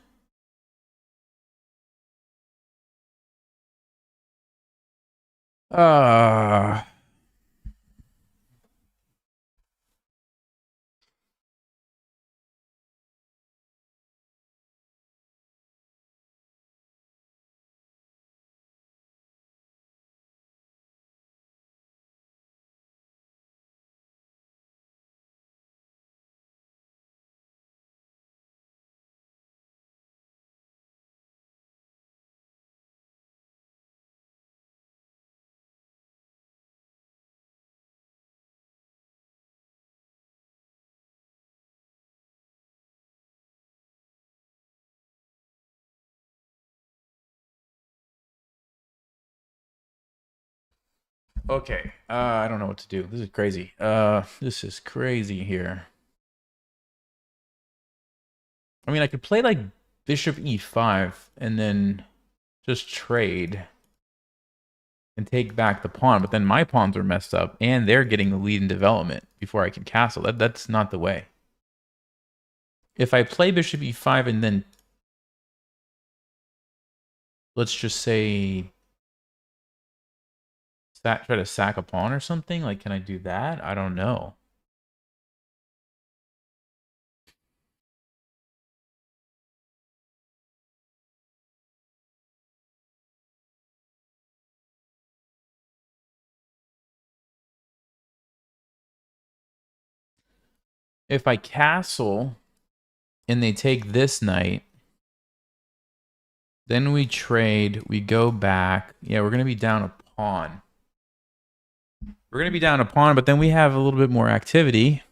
Okay, I don't know what to do. This is crazy. This is crazy here. I mean, I could play like bishop e5 and then just trade and take back the pawn, but then my pawns are messed up and they're getting the lead in development before I can castle. That's not the way. If I play bishop e5 and then let's just say try to sack a pawn or something, like can I do that? I don't know. If I castle and they take this knight, then we trade, we go back. Yeah, we're going to be down a pawn. We're going to be down a pawn, but then we have a little bit more activity.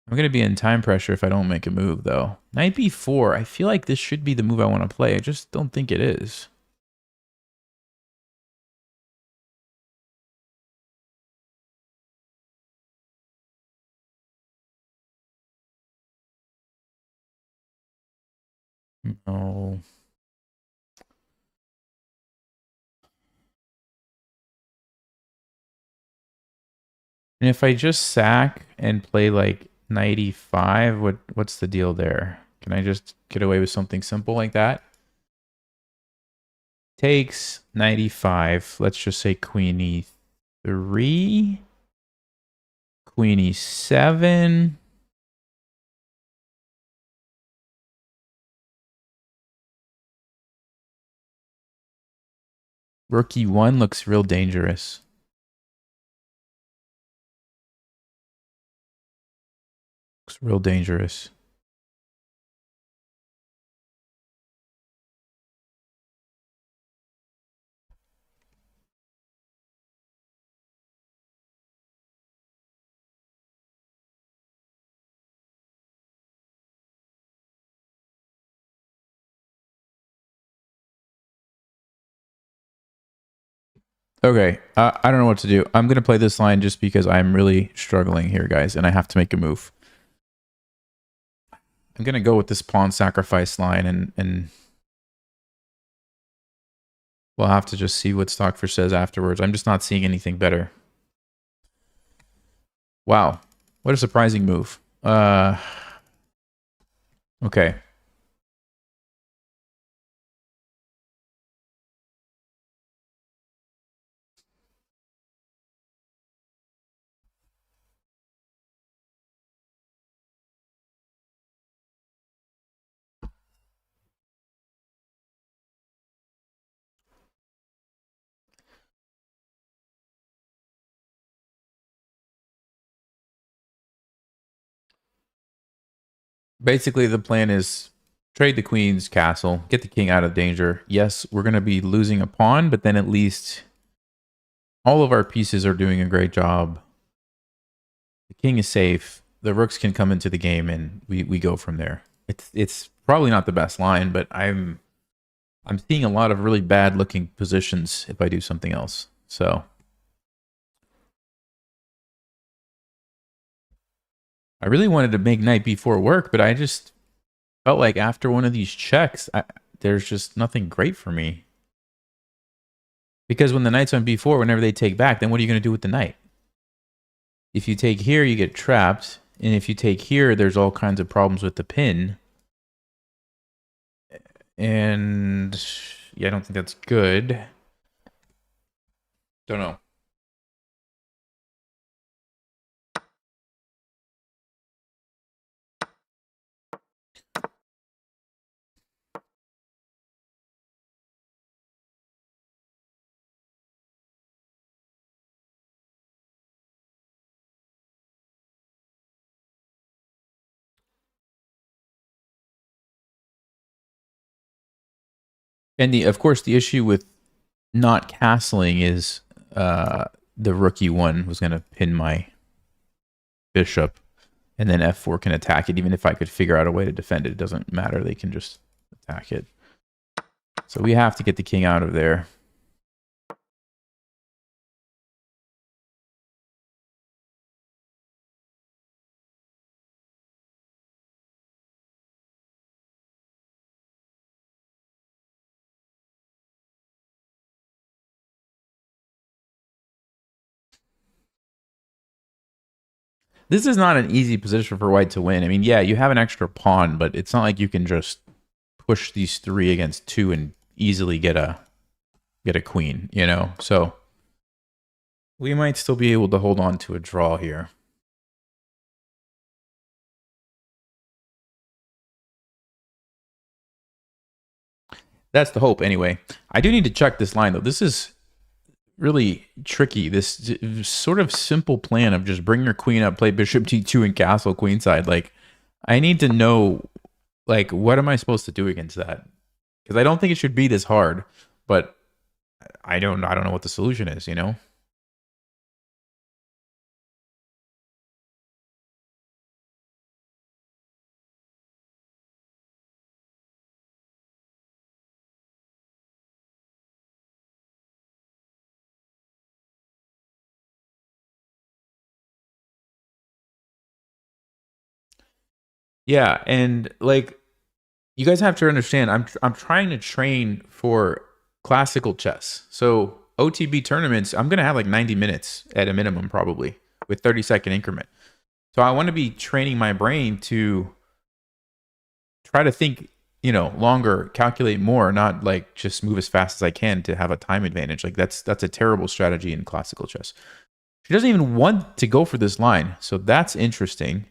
I'm going to be in time pressure if I don't make a move, though. Knight b4, I feel like this should be the move I want to play. I just don't think it is. No. And if I just sack and play like knight e5, what's the deal there? Can I just get away with something simple like that? Takes knight e5. Let's just say queen e3. Queen e7. Rook e1 looks real dangerous. Looks real dangerous. Okay, I don't know what to do. I'm going to play this line just because I'm really struggling here, guys, and I have to make a move. I'm going to go with this pawn sacrifice line, and we'll have to just see what Stockfish says afterwards. I'm just not seeing anything better. Wow, what a surprising move. Okay. Basically, the plan is trade the queen's castle, get the king out of danger. Yes, we're going to be losing a pawn, but then at least all of our pieces are doing a great job. The king is safe. The rooks can come into the game, and we go from there. It's probably not the best line, but I'm seeing a lot of really bad looking positions if I do something else. So I really wanted to make knight b4 work, but I just felt like after one of these checks, there's just nothing great for me. Because when the knight's on b4, whenever they take back, then what are you going to do with the knight? If you take here, you get trapped. And if you take here, there's all kinds of problems with the pin. And yeah, I don't think that's good. Don't know. And of course, the issue with not castling is the rookie one was going to pin my bishop, and then f4 can attack it. Even if I could figure out a way to defend it, it doesn't matter. They can just attack it. So we have to get the king out of there. This is not an easy position for white to win. I mean, yeah, you have an extra pawn, but it's not like you can just push these 3 against 2 and easily get a queen, you know? So we might still be able to hold on to a draw here. That's the hope anyway. I do need to check this line though. This is really tricky. This sort of simple plan of just bring your queen up, play bishop d2 and castle queenside. Like, I need to know, like, what am I supposed to do against that? Because I don't think it should be this hard, but I don't know what the solution is, you know? Yeah, and like, you guys have to understand, I'm trying to train for classical chess. So OTB tournaments, I'm gonna have like 90 minutes at a minimum, probably with 30-second increment. So I want to be training my brain to try to think, you know, longer, calculate more, not like just move as fast as I can to have a time advantage. Like that's a terrible strategy in classical chess. She doesn't even want to go for this line, so that's interesting.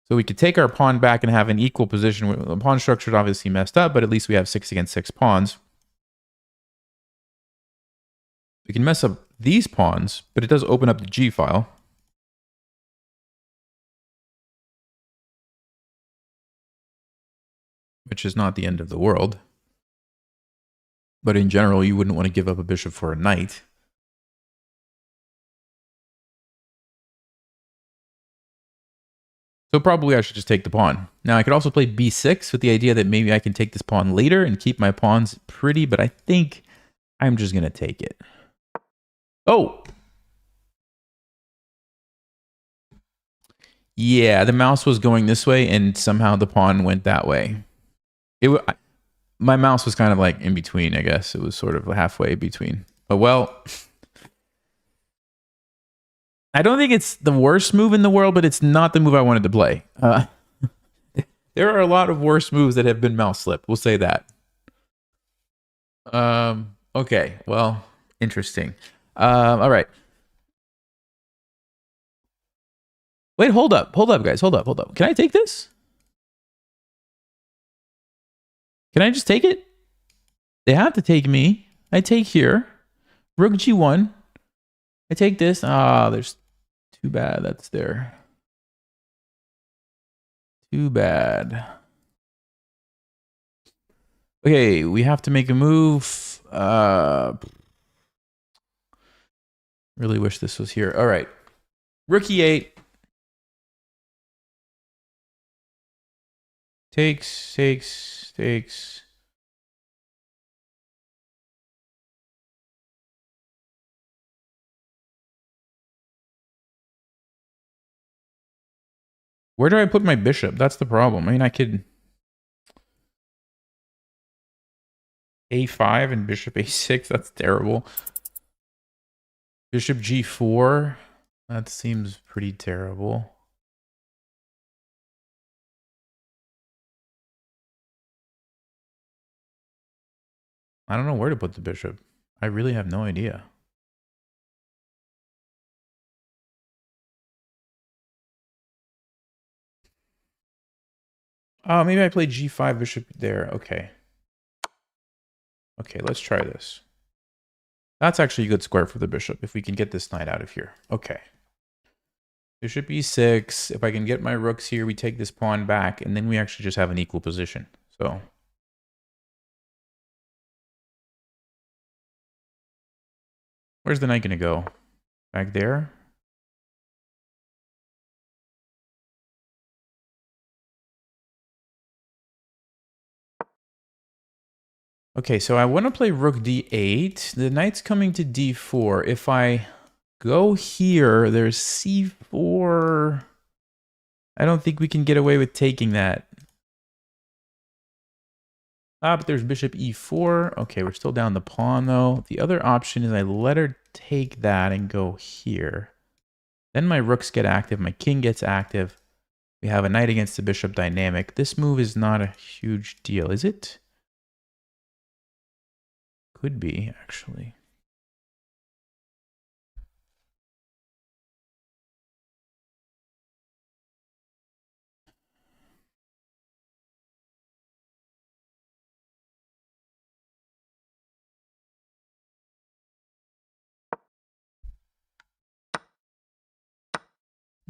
So we could take our pawn back and have an equal position. The pawn structure is obviously messed up, but at least we have 6 against 6 pawns. We can mess up these pawns, but it does open up the G file. Which is not the end of the world. But in general, you wouldn't want to give up a bishop for a knight. So probably I should just take the pawn. Now I could also play b6 with the idea that maybe I can take this pawn later and keep my pawns pretty, but I think I'm just going to take it. Oh! Yeah, the mouse was going this way, and somehow the pawn went that way. My mouse was kind of like in between, I guess. It was sort of halfway between. But well, I don't think it's the worst move in the world, but it's not the move I wanted to play. There are a lot of worse moves that have been mouse slip. We'll say that. Okay. Well, interesting. All right. Wait, hold up, guys. Hold up. Can I take this? Can I just take it? They have to take me. I take here. Rook G1. I take this. Ah, there's too bad. That's there. Too bad. Okay, we have to make a move. Really wish this was here. All right. Rook E8. Takes. Where do I put my bishop? That's the problem. I mean, I could A5 and bishop A6. That's terrible. Bishop G4. That seems pretty terrible. I don't know where to put the bishop. I really have no idea. Oh, maybe I played G5 bishop there. Okay. Okay, let's try this. That's actually a good square for the bishop if we can get this knight out of here. Okay. Bishop E6. If I can get my rooks here, we take this pawn back, and then we actually just have an equal position. So where's the knight going to go? Back there? Okay, so I want to play rook d8. The knight's coming to d4. If I go here, there's c4. I don't think we can get away with taking that. Ah, but there's bishop e4. Okay, we're still down the pawn, though. The other option is I let her take that and go here. Then my rooks get active. My king gets active. We have a knight against the bishop dynamic. This move is not a huge deal, is it? Could be, actually.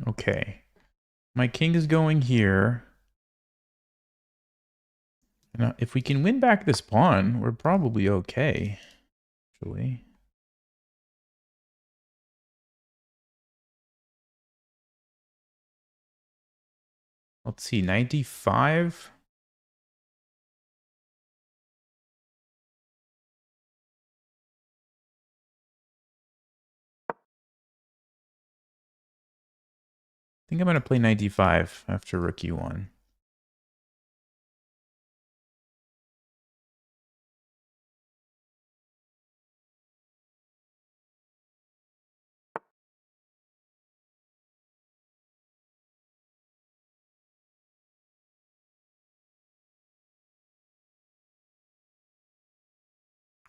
Okay. My king is going here. Now, if we can win back this pawn, we're probably okay, actually. Let's see, 95? I think I'm going to play 95 after rook e1.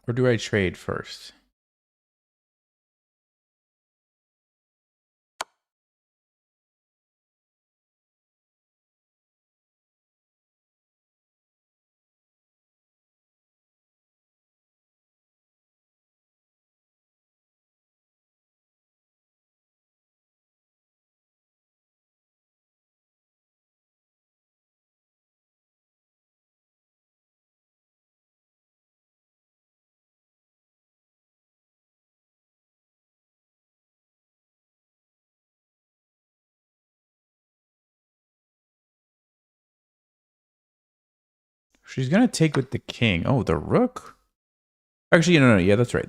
Or do I trade first? She's going to take with the king. Oh, the rook? Actually, no. Yeah, that's right.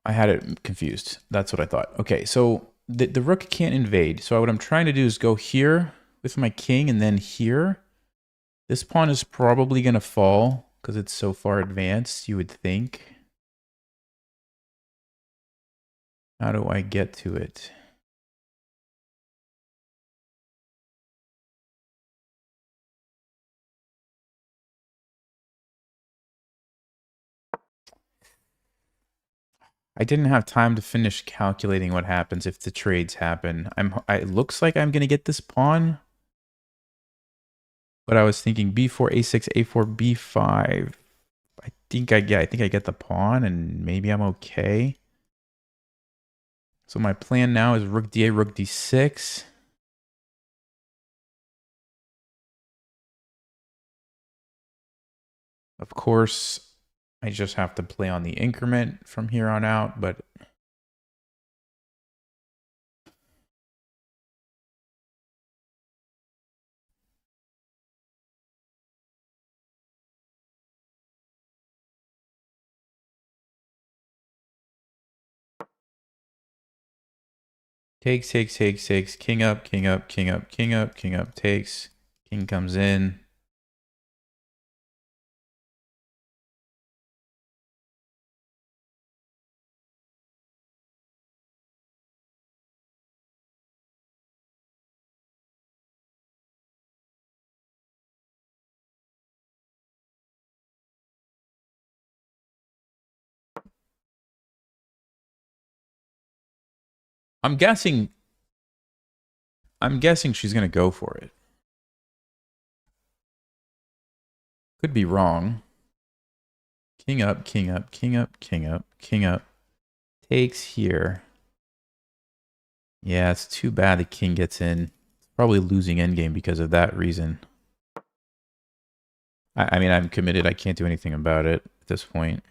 I had it confused. That's what I thought. Okay, so the rook can't invade. So what I'm trying to do is go here with my king and then here. This pawn is probably going to fall because it's so far advanced, you would think. How do I get to it? I didn't have time to finish calculating what happens if the trades happen. It looks like I'm going to get this pawn. But I was thinking b4, a6, a4, b5. I think I get the pawn and maybe I'm okay. So my plan now is rook d8, rook d6. Of course, I just have to play on the increment from here on out, but takes, king up, king up, king up, king up, king up, takes, king comes in. I'm guessing she's going to go for it. Could be wrong. King up, king up, king up, king up, king up. Takes here. Yeah, it's too bad the king gets in. Probably losing endgame because of that reason. I mean, I'm committed. I can't do anything about it at this point.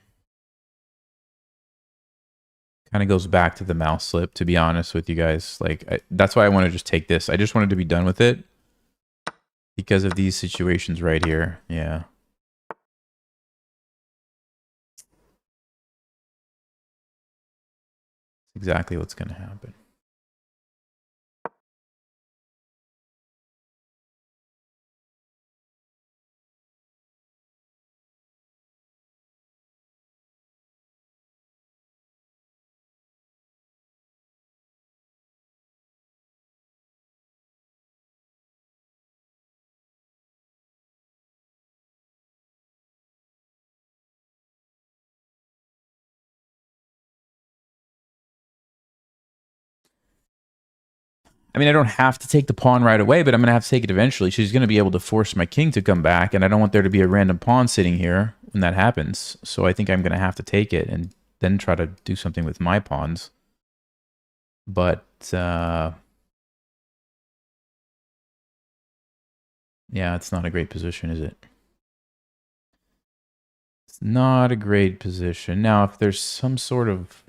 Kind of goes back to the mouse slip, to be honest with you guys. Like, that's why I want to just take this. I just wanted to be done with it because of these situations right here. Yeah. Exactly what's going to happen. I mean, I don't have to take the pawn right away, but I'm going to have to take it eventually. She's going to be able to force my king to come back, and I don't want there to be a random pawn sitting here when that happens. So I think I'm going to have to take it and then try to do something with my pawns. But, yeah, it's not a great position, is it? It's not a great position. Now, if there's some sort of...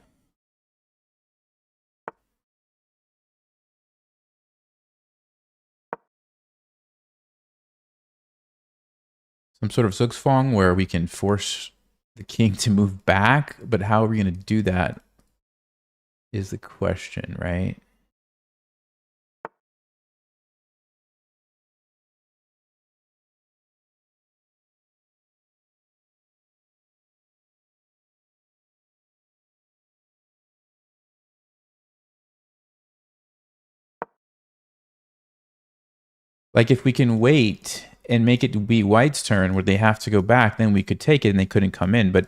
Zugzwang where we can force the king to move back, but how are we going to do that is the question, right? Like if we can wait and make it be white's turn where they have to go back, then we could take it and they couldn't come in. But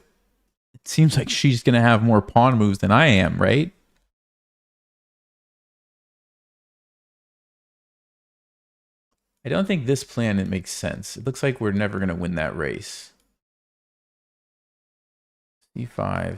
it seems like she's going to have more pawn moves than I am, right? I don't think this plan, it makes sense. It looks like we're never going to win that race. C5.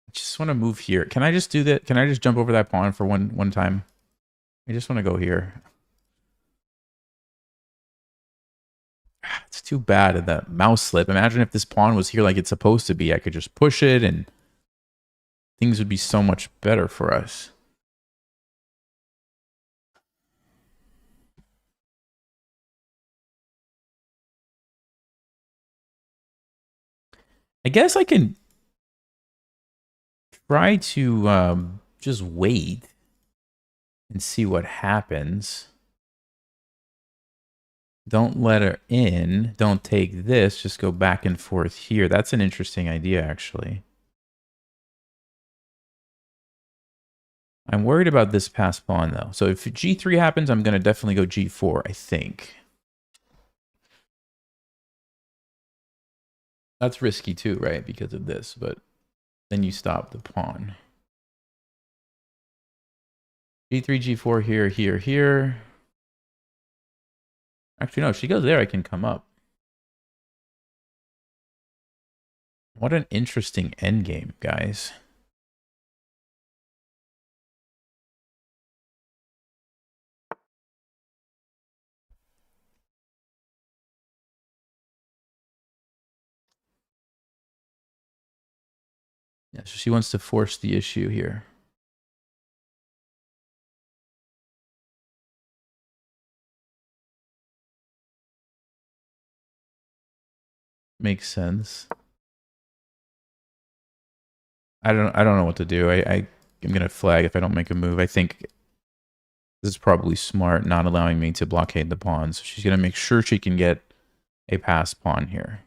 I just want to move here. Can I just do that? Can I just jump over that pawn for one time? I just want to go here. It's too bad at that mouse slip. Imagine if this pawn was here like it's supposed to be. I could just push it and things would be so much better for us. I guess I can try to just wait and see what happens. Don't let her in. Don't take this. Just go back and forth here. That's an interesting idea, actually. I'm worried about this pass pawn, though. So if g3 happens, I'm going to definitely go g4, I think. That's risky too, right? Because of this, but then you stop the pawn. g3, g4, here, here, here. Actually, no, if she goes there, I can come up. What an interesting endgame, guys. Yeah, so she wants to force the issue here. Makes sense. I don't know what to do. I'm gonna flag if I don't make a move. I think this is probably smart, not allowing me to blockade the pawn. So she's gonna make sure she can get a pass pawn here.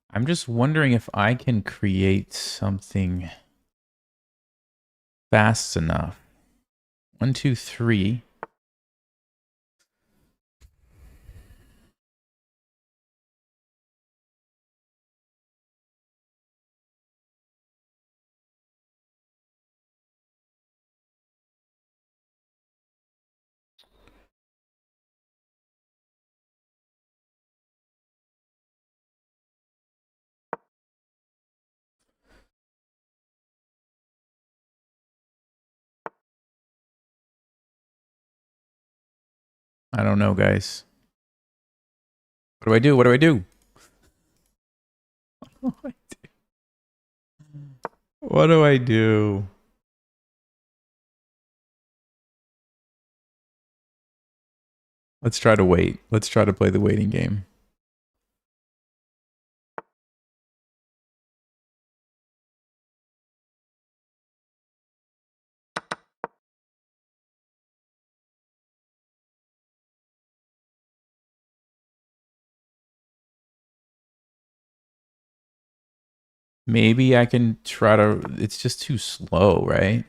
I'm just wondering if I can create something fast enough. 1, 2, 3. I don't know, guys. What do I do? What do I do? What do I do? Let's try to wait. Let's try to play the waiting game. Maybe I can try to... It's just too slow, right?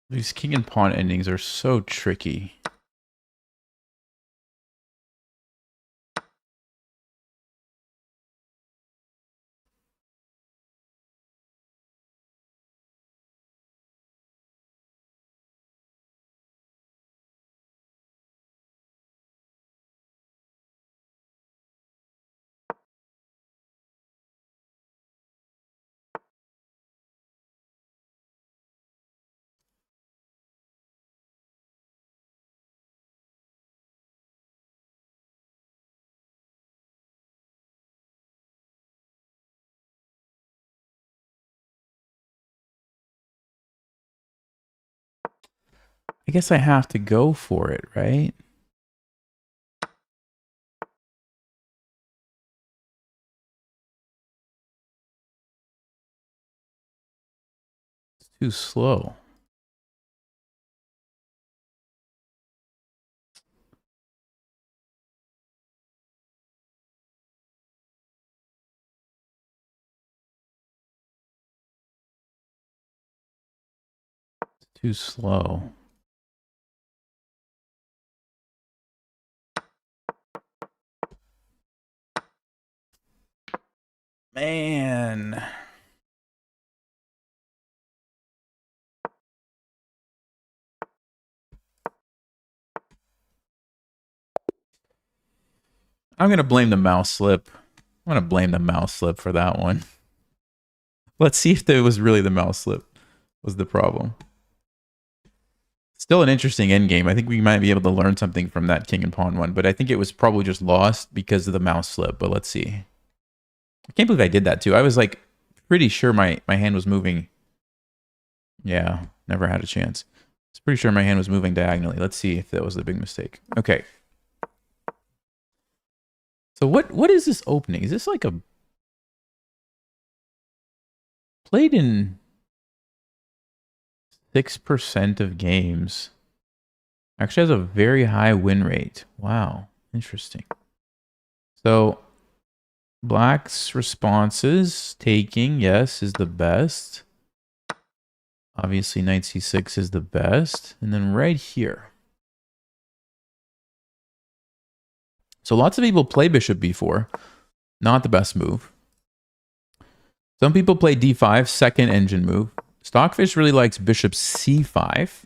These king and pawn endings are so tricky. I guess I have to go for it, right? It's too slow. It's too slow. Man. I'm going to blame the mouse slip. I'm going to blame the mouse slip for that one. Let's see if it was really the mouse slip was the problem. Still an interesting endgame. I think we might be able to learn something from that king and pawn one, but I think it was probably just lost because of the mouse slip. But let's see. I can't believe I did that too. I was like pretty sure my hand was moving. Yeah, never had a chance. I was pretty sure my hand was moving diagonally. Let's see if that was the big mistake. Okay. So what is this opening? Is this like a played in 6% of games? Actually has a very high win rate. Wow, interesting. So Black's responses, taking, yes, is the best. Obviously, knight c6 is the best. And then right here. So lots of people play bishop b4. Not the best move. Some people play d5, second engine move. Stockfish really likes bishop c5.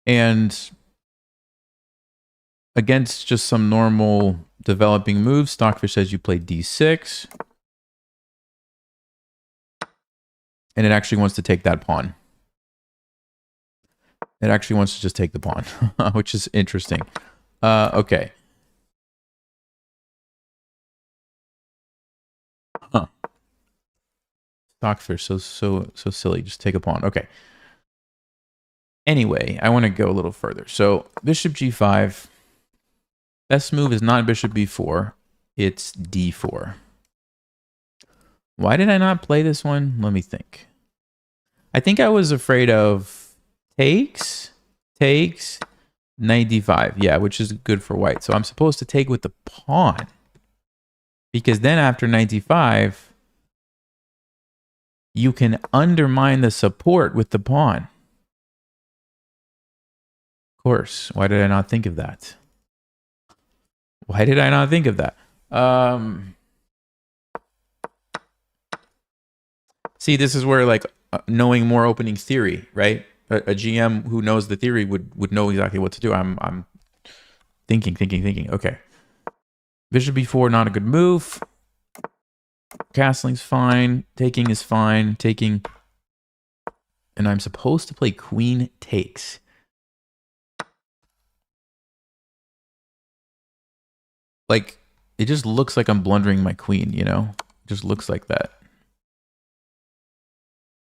And against just some normal developing moves, Stockfish says you play d6. And it actually wants to take that pawn. It actually wants to just take the pawn, which is interesting. Okay. Huh. Stockfish, so silly. Just take a pawn. Okay. Anyway, I want to go a little further. So bishop g5. Best move is not bishop b4. It's d4. Why did I not play this one? Let me think. I think I was afraid of takes, knight d5. Yeah, which is good for white. So I'm supposed to take with the pawn. Because then after knight d5, you can undermine the support with the pawn. Of course. Why did I not think of that? Why did I not think of that? See, this is where like knowing more opening theory, right? A GM who knows the theory would know exactly what to do. I'm thinking. Okay. Bishop b4, not a good move. Castling's fine. Taking is fine. Taking. And I'm supposed to play queen takes. Like, it just looks like I'm blundering my queen, you know? It just looks like that.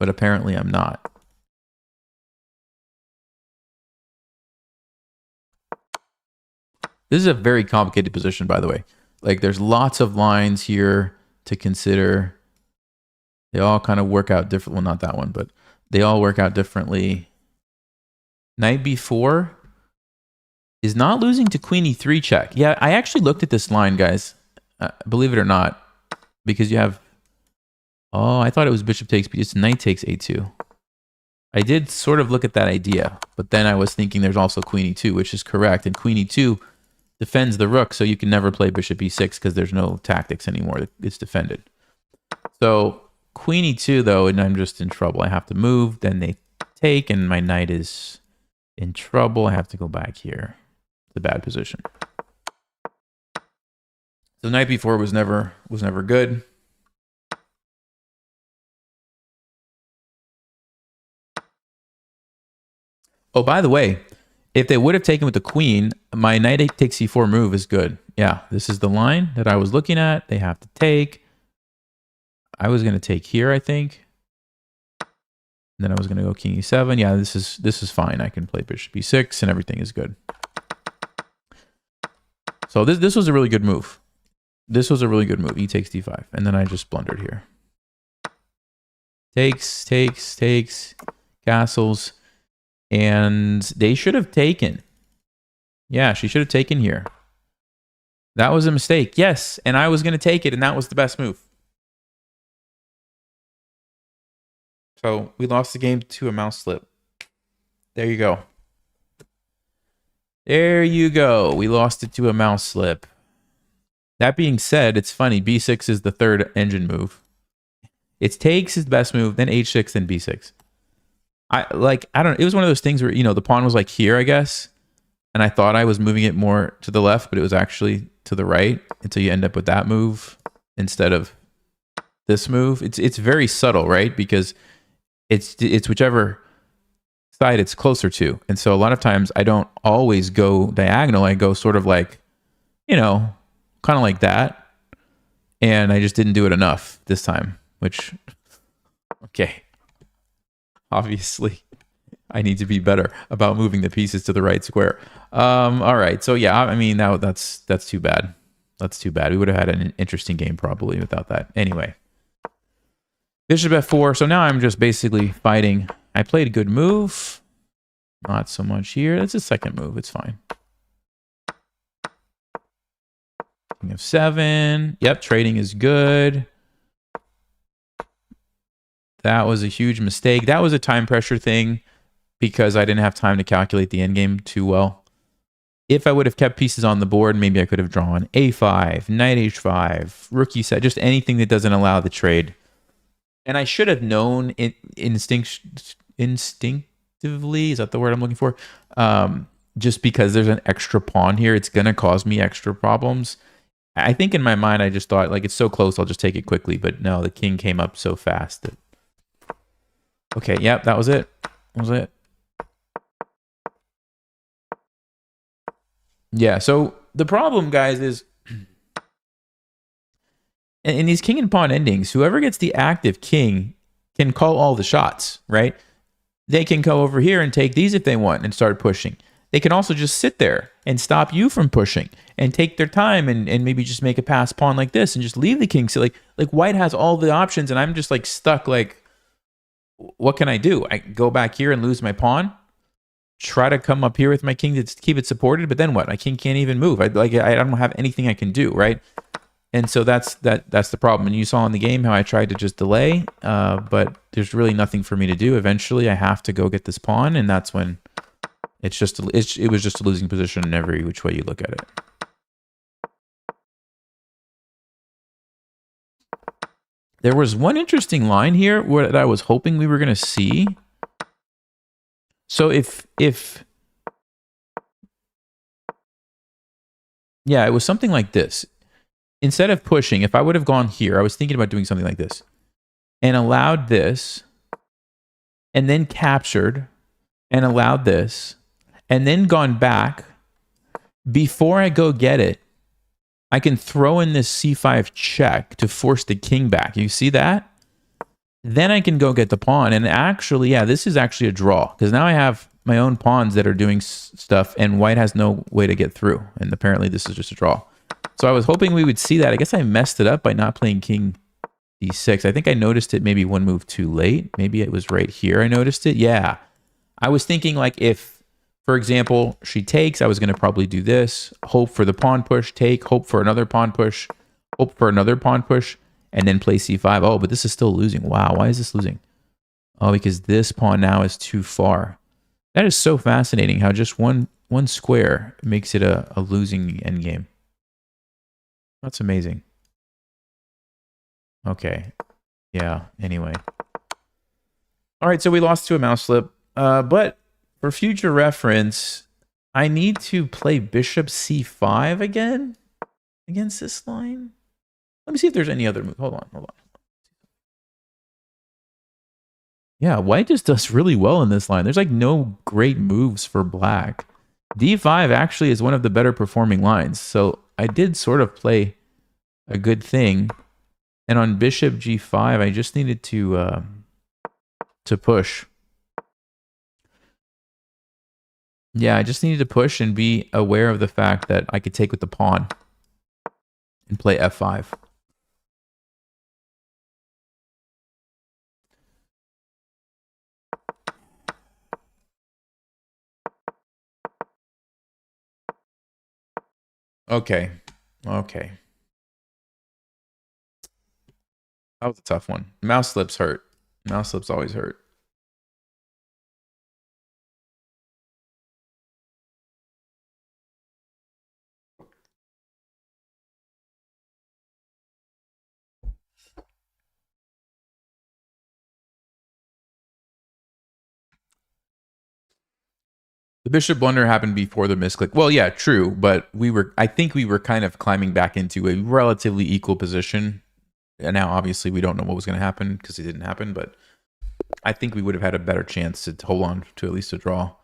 But apparently I'm not. This is a very complicated position, by the way. Like, there's lots of lines here to consider. They all kind of work out different. Well, not that one, but they all work out differently. Knight b4 is not losing to queen e3 check. Yeah, I actually looked at this line, guys. Believe it or not. Because you have... Oh, I thought it was bishop takes, but it's knight takes a2. I did sort of look at that idea, but then I was thinking there's also queen e2, which is correct. And queen e2 defends the rook, so you can never play bishop e6 because there's no tactics anymore. It's defended. So queen e2, though, and I'm just in trouble. I have to move, then they take, and my knight is in trouble. I have to go back here. It's a bad position. So knight b4 was never good. Oh, by the way, if they would have taken with the queen, my knight takes c4 move is good. Yeah, this is the line that I was looking at. They have to take. I was going to take here, I think. And then I was going to go king e7. Yeah, this is fine. I can play bishop e6 and everything is good. So this was a really good move. This was a really good move. E takes d5. And then I just blundered here. Takes, castles. And they should have taken. Yeah, she should have taken here. That was a mistake. Yes, and I was going to take it, and that was the best move. So we lost the game to a mouse slip. There you go. There you go. We lost it to a mouse slip. That being said, it's funny. B6 is the third engine move. It's takes is the best move, then h6, then b6. I don't. It was one of those things where, you know, the pawn was like here, I guess, and I thought I was moving it more to the left, but it was actually to the right until you end up with that move instead of this move. It's very subtle, right? Because it's whichever side it's closer to, and so a lot of times I don't always go diagonal. I go sort of like, you know, kind of like that, and I just didn't do it enough this time. Which, okay. Obviously, I need to be better about moving the pieces to the right square. All right. So, yeah, I mean, now that's too bad. That's too bad. We would have had an interesting game probably without that. Anyway, bishop f4. So now I'm just basically fighting. I played a good move. Not so much here. That's a second move. It's fine. King f7. Yep, trading is good. That was a huge mistake. That was a time pressure thing because I didn't have time to calculate the endgame too well. If I would have kept pieces on the board, maybe I could have drawn a5, knight h5, rook e7, just anything that doesn't allow the trade. And I should have known instinctively, is that the word I'm looking for? Just because there's an extra pawn here, it's going to cause me extra problems. I think in my mind, I just thought, like, it's so close, I'll just take it quickly. But no, the king came up so fast that... Okay, yep, that was it. That was it. Yeah, so the problem, guys, is in these king and pawn endings, whoever gets the active king can call all the shots, right? They can go over here and take these if they want and start pushing. They can also just sit there and stop you from pushing and take their time and maybe just make a pass pawn like this and just leave the king. So like white has all the options and I'm just like stuck like, what can I do? I go back here and lose my pawn, try to come up here with my king to keep it supported, but then what? My king can't even move. I don't have anything I can do, right? And so that's the problem. And you saw in the game how I tried to just delay, but there's really nothing for me to do. Eventually, I have to go get this pawn, and that's when it was just a losing position in every which way you look at it. There was one interesting line here that I was hoping we were going to see. So yeah, it was something like this. Instead of pushing, if I would have gone here, I was thinking about doing something like this and allowed this and then captured and allowed this and then gone back. Before I go get it, I can throw in this c5 check to force the king back. You see that? Then I can go get the pawn. And actually, yeah, this is actually a draw because now I have my own pawns that are doing stuff and white has no way to get through. And apparently this is just a draw. So I was hoping we would see that. I guess I messed it up by not playing king d6. I think I noticed it maybe one move too late. Maybe it was right here I noticed it. Yeah. I was thinking like if, for example, she takes, I was going to probably do this. Hope for the pawn push, take, hope for another pawn push, hope for another pawn push, and then play c5. Oh, but this is still losing. Wow, why is this losing? Oh, because this pawn now is too far. That is so fascinating how just one square makes it a losing endgame. That's amazing. Okay. Yeah, anyway. All right, so we lost to a mouse slip. But for future reference, I need to play bishop c5 again against this line. Let me see if there's any other move. Hold on. Yeah, white just does really well in this line. There's like no great moves for black. d5 actually is one of the better performing lines. So I did sort of play a good thing. And on bishop g5, I just needed to push. Yeah, I just needed to push and be aware of the fact that I could take with the pawn and play f5. Okay. Okay. That was a tough one. Mouse slips hurt. Mouse slips always hurt. The bishop blunder happened before the misclick. Well, yeah, true, but I think we were kind of climbing back into a relatively equal position. And now obviously we don't know what was going to happen because it didn't happen, but I think we would have had a better chance to hold on to at least a draw.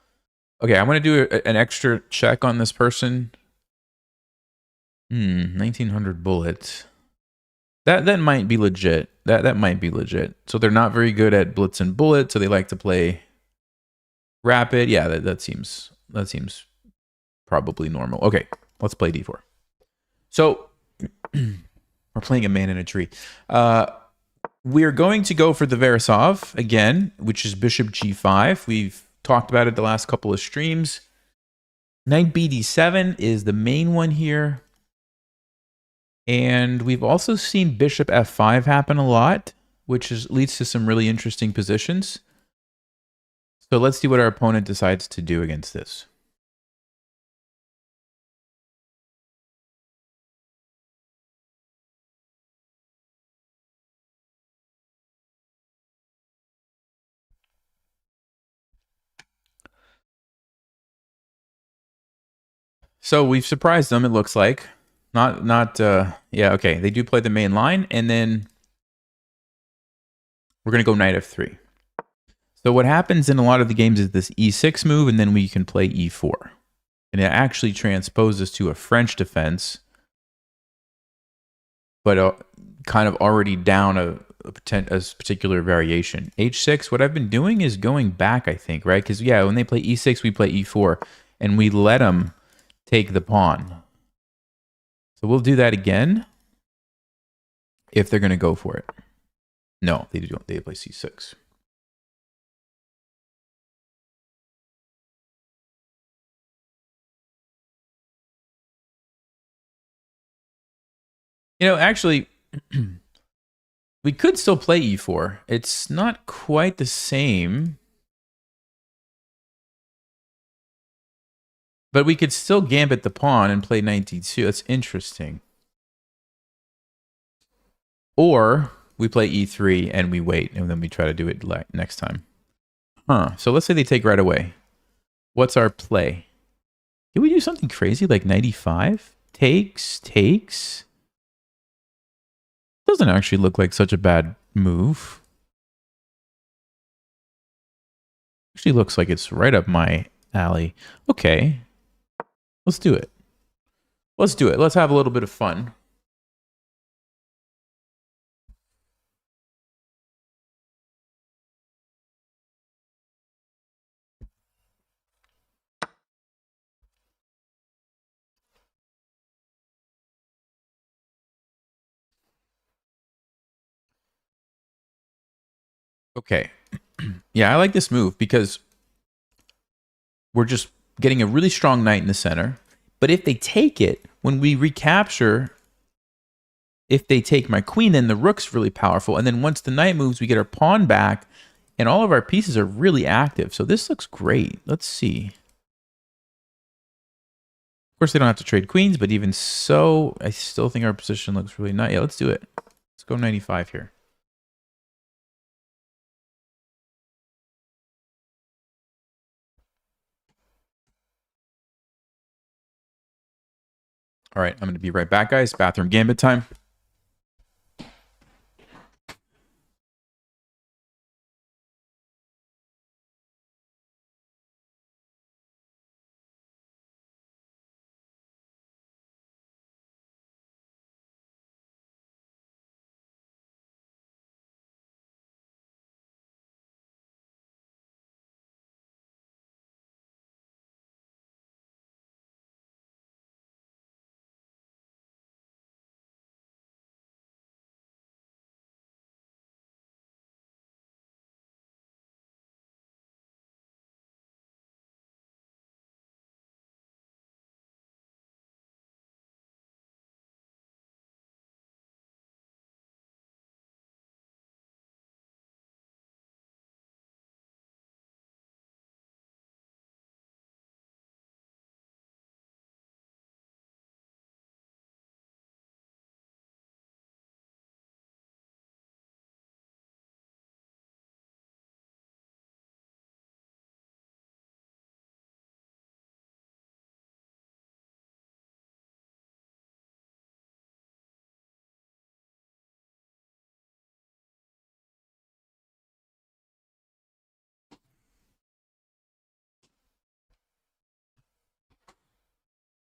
Okay, I'm going to do an extra check on this person. 1900 bullets. That might be legit. That might be legit. So they're not very good at blitz and bullet, so they like to play rapid. Yeah, that seems probably normal. Okay, let's play d4. So we're playing a man in a tree. We're going to go for the Verasov again, which is bishop g5. We've talked about it the last couple of streams. Knight bd7 is the main one here. And we've also seen bishop f5 happen a lot, which leads to some really interesting positions. So let's see what our opponent decides to do against this. So we've surprised them, it looks like. Yeah, okay. They do play the main line, and then we're going to go knight f3. So what happens in a lot of the games is this e6 move, and then we can play e4. And it actually transposes to a French defense, but kind of already down a particular variation. h6, what I've been doing is going back, I think, right? Because, yeah, when they play e6, we play e4, and we let them take the pawn. So we'll do that again if they're going to go for it. No, they don't. They play c6. You know, actually, we could still play e4. It's not quite the same. But we could still gambit the pawn and play knight d2. That's interesting. Or we play e3 and we wait, and then we try to do it next time. Huh. So let's say they take right away. What's our play? Can we do something crazy like knight e5? Takes. Doesn't actually look like such a bad move. Actually looks like it's right up my alley. Okay. Let's do it. Let's do it. Let's have a little bit of fun. Okay. Yeah, I like this move because we're just getting a really strong knight in the center. But if they take it, when we recapture, if they take my queen, then the rook's really powerful. And then once the knight moves, we get our pawn back, and all of our pieces are really active. So this looks great. Let's see. Of course, they don't have to trade queens, but even so, I still think our position looks really nice. Yeah, let's do it. Let's go 95 here. All right, I'm going to be right back, guys. Bathroom gambit time.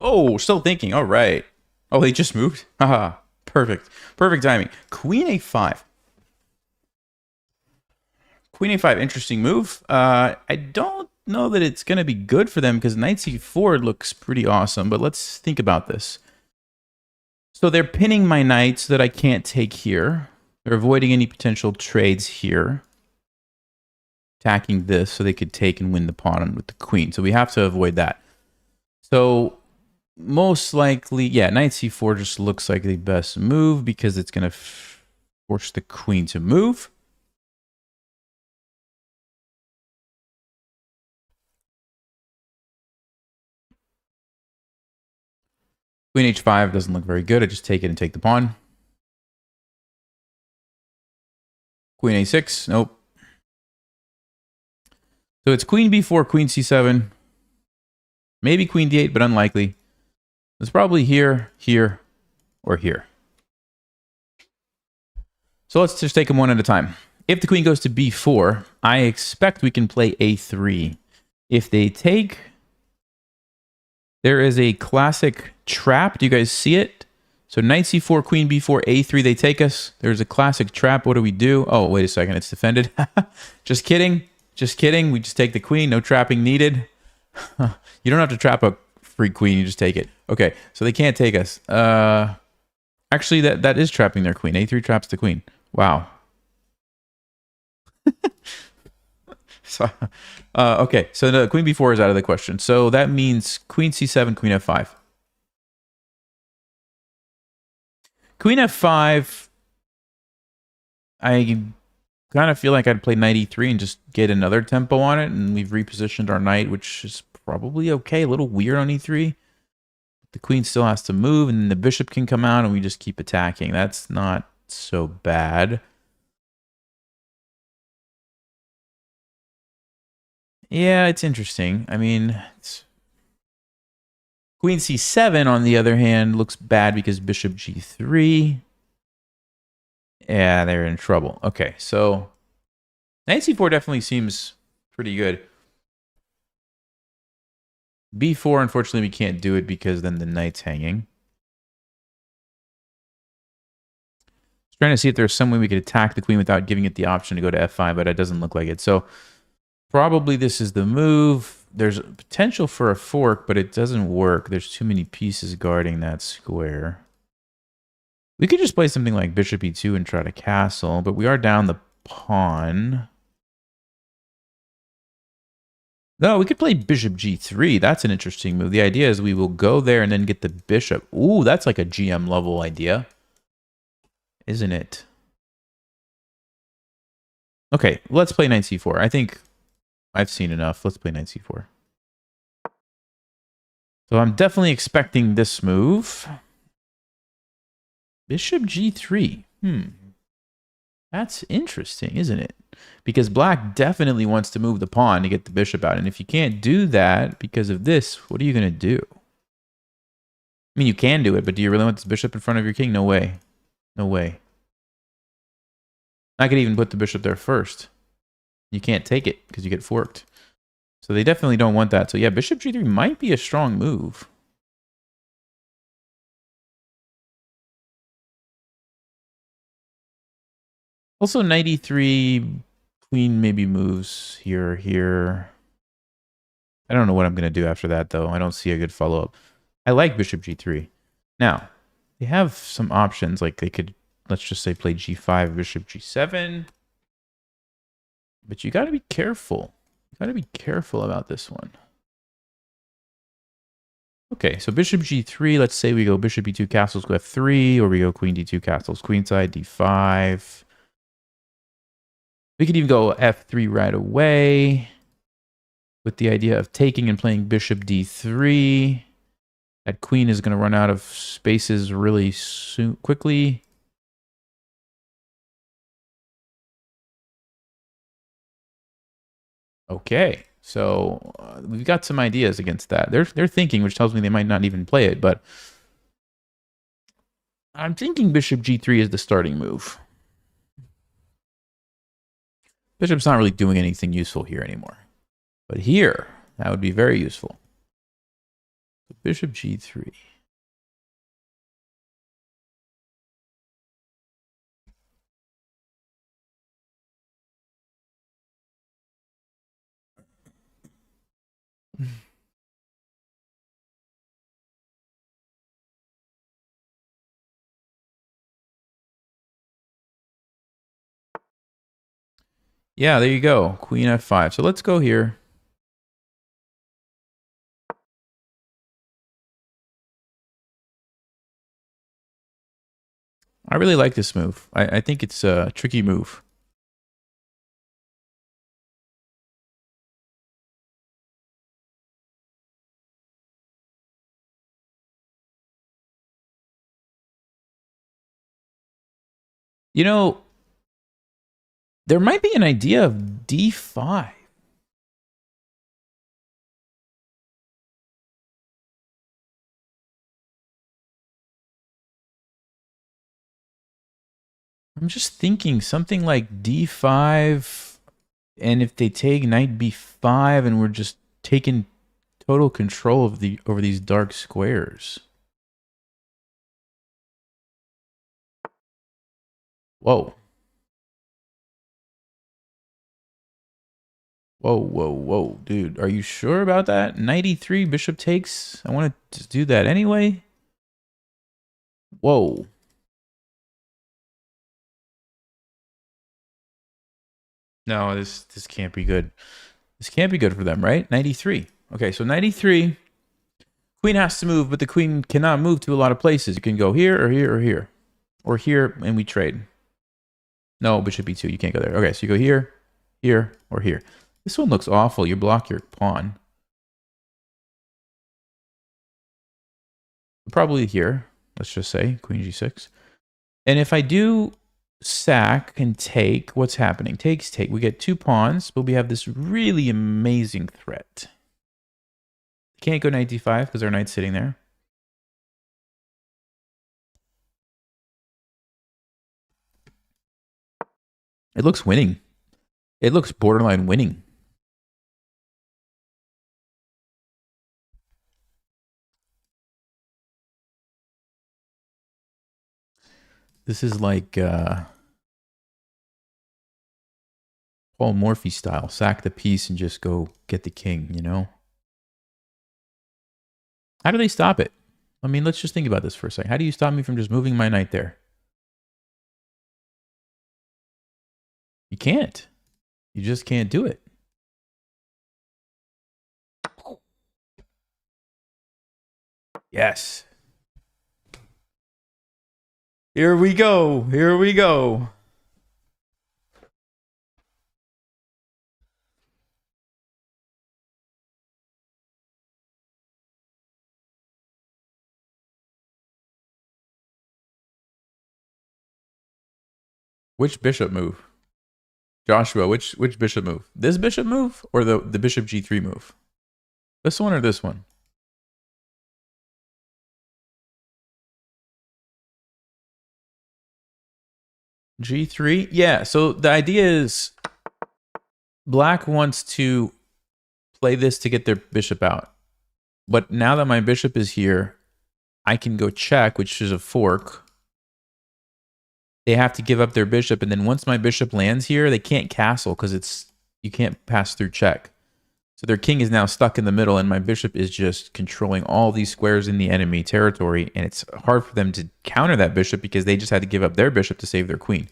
Oh, still thinking. All right. Oh, they just moved? Haha. Perfect. Perfect timing. Queen a5. Queen a5, interesting move. I don't know that it's going to be good for them because knight c4 looks pretty awesome, but let's think about this. So they're pinning my knight so that I can't take here. They're avoiding any potential trades here. Attacking this so they could take and win the pawn with the queen. So we have to avoid that. So most likely, yeah, knight c4 just looks like the best move because it's going to force the queen to move. Queen h5 doesn't look very good. I just take it and take the pawn. Queen a6, nope. So it's queen b4, queen c7. Maybe queen d8, but unlikely. It's probably here, here, or here. So let's just take them one at a time. If the queen goes to b4, I expect we can play a3. If they take, there is a classic trap. Do you guys see it? So knight c4, queen b4, a3, they take us. There's a classic trap. What do we do? Oh, wait a second. It's defended. Just kidding. Just kidding. We just take the queen. No trapping needed. You don't have to trap a free queen. You just take it. Okay, so they can't take us. Actually, that is trapping their queen. A3 traps the queen. Wow. So, okay, so the queen b4 is out of the question. So that means queen c7, queen f5. Queen f5, I kind of feel like I'd play knight e3 and just get another tempo on it, and we've repositioned our knight, which is probably okay. A little weird on e3. The queen still has to move, and then the bishop can come out, and we just keep attacking. That's not so bad. Yeah, it's interesting. I mean, queen c7, on the other hand, looks bad because bishop g3. Yeah, they're in trouble. Okay, so knight c4 definitely seems pretty good. b4, unfortunately, we can't do it because then the knight's hanging. Trying to see if there's some way we could attack the queen without giving it the option to go to f5, but it doesn't look like it. So probably this is the move. There's potential for a fork, but it doesn't work. There's too many pieces guarding that square. We could just play something like bishop e2 and try to castle, but we are down the pawn. No, we could play bishop g3. That's an interesting move. The idea is we will go there and then get the bishop. Ooh, that's like a GM level idea, isn't it? Okay, let's play knight c4. I think I've seen enough. Let's play knight c4. So I'm definitely expecting this move. Bishop g3. That's interesting, isn't it? Because black definitely wants to move the pawn to get the bishop out. And if you can't do that because of this, what are you going to do? I mean, you can do it, but do you really want this bishop in front of your king? No way. No way. I could even put the bishop there first. You can't take it because you get forked. So they definitely don't want that. So yeah, bishop g3 might be a strong move. Also, knight e3, queen maybe moves here or here. I don't know what I'm going to do after that, though. I don't see a good follow-up. I like bishop g3. Now, they have some options. Like they could, let's just say, play g5, bishop g7. But you got to be careful. You got to be careful about this one. Okay, so bishop g3. Let's say we go bishop e2 castles, go f3, or we go queen d2 castles, queenside, d5. We could even go f3 right away with the idea of taking and playing bishop d3. That queen is going to run out of spaces really soon, quickly. Okay, so we've got some ideas against that. They're thinking, which tells me they might not even play it, but I'm thinking bishop g3 is the starting move. Bishop's not really doing anything useful here anymore. But here, that would be very useful. Bishop g3. Yeah, there you go. Queen f5. So let's go here. I really like this move. I think it's a tricky move. You know, there might be an idea of d5. I'm just thinking something like d5, and if they take knight b5, and we're just taking total control of over these dark squares. Whoa. Whoa, whoa, whoa, dude. Are you sure about that? Knight e3, bishop takes. I want to do that anyway. Whoa. No, this can't be good. This can't be good for them, right? Knight e3. Okay, so knight e3. Queen has to move, but the queen cannot move to a lot of places. You can go here or here or here. Or here, and we trade. No, bishop e2. You can't go there. Okay, so you go here, here, or here. This one looks awful. You block your pawn. Probably here. Let's just say queen g6. And if I do sack and take, what's happening? Takes, take. We get 2 pawns, but we have this really amazing threat. Can't go knight d5 because our knight's sitting there. It looks winning. It looks borderline winning. This is like Paul Morphy style. Sack the piece and just go get the king, you know? How do they stop it? I mean, let's just think about this for a second. How do you stop me from just moving my knight there? You can't. You just can't do it. Yes. Here we go. Here we go. Which bishop move? Joshua, which bishop move? This bishop move or the bishop g3 move? This one or this one? G3? Yeah, so the idea is black wants to play this to get their bishop out. But now that my bishop is here, I can go check, which is a fork. They have to give up their bishop, and then once my bishop lands here, they can't castle because you can't pass through check. So their king is now stuck in the middle, and my bishop is just controlling all these squares in the enemy territory, and it's hard for them to counter that bishop because they just had to give up their bishop to save their queen.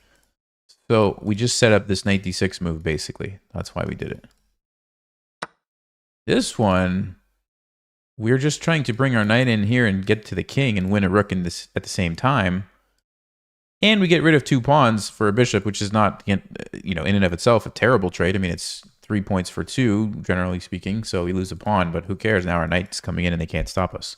So we just set up this knight d6 move, basically. That's why we did it. This one, we're just trying to bring our knight in here and get to the king and win a rook in this at the same time. And we get rid of 2 pawns for a bishop, which is not, you know, in and of itself a terrible trade. I mean, it's 3 points for 2, generally speaking. So we lose a pawn, but who cares? Now our knight's coming in and they can't stop us.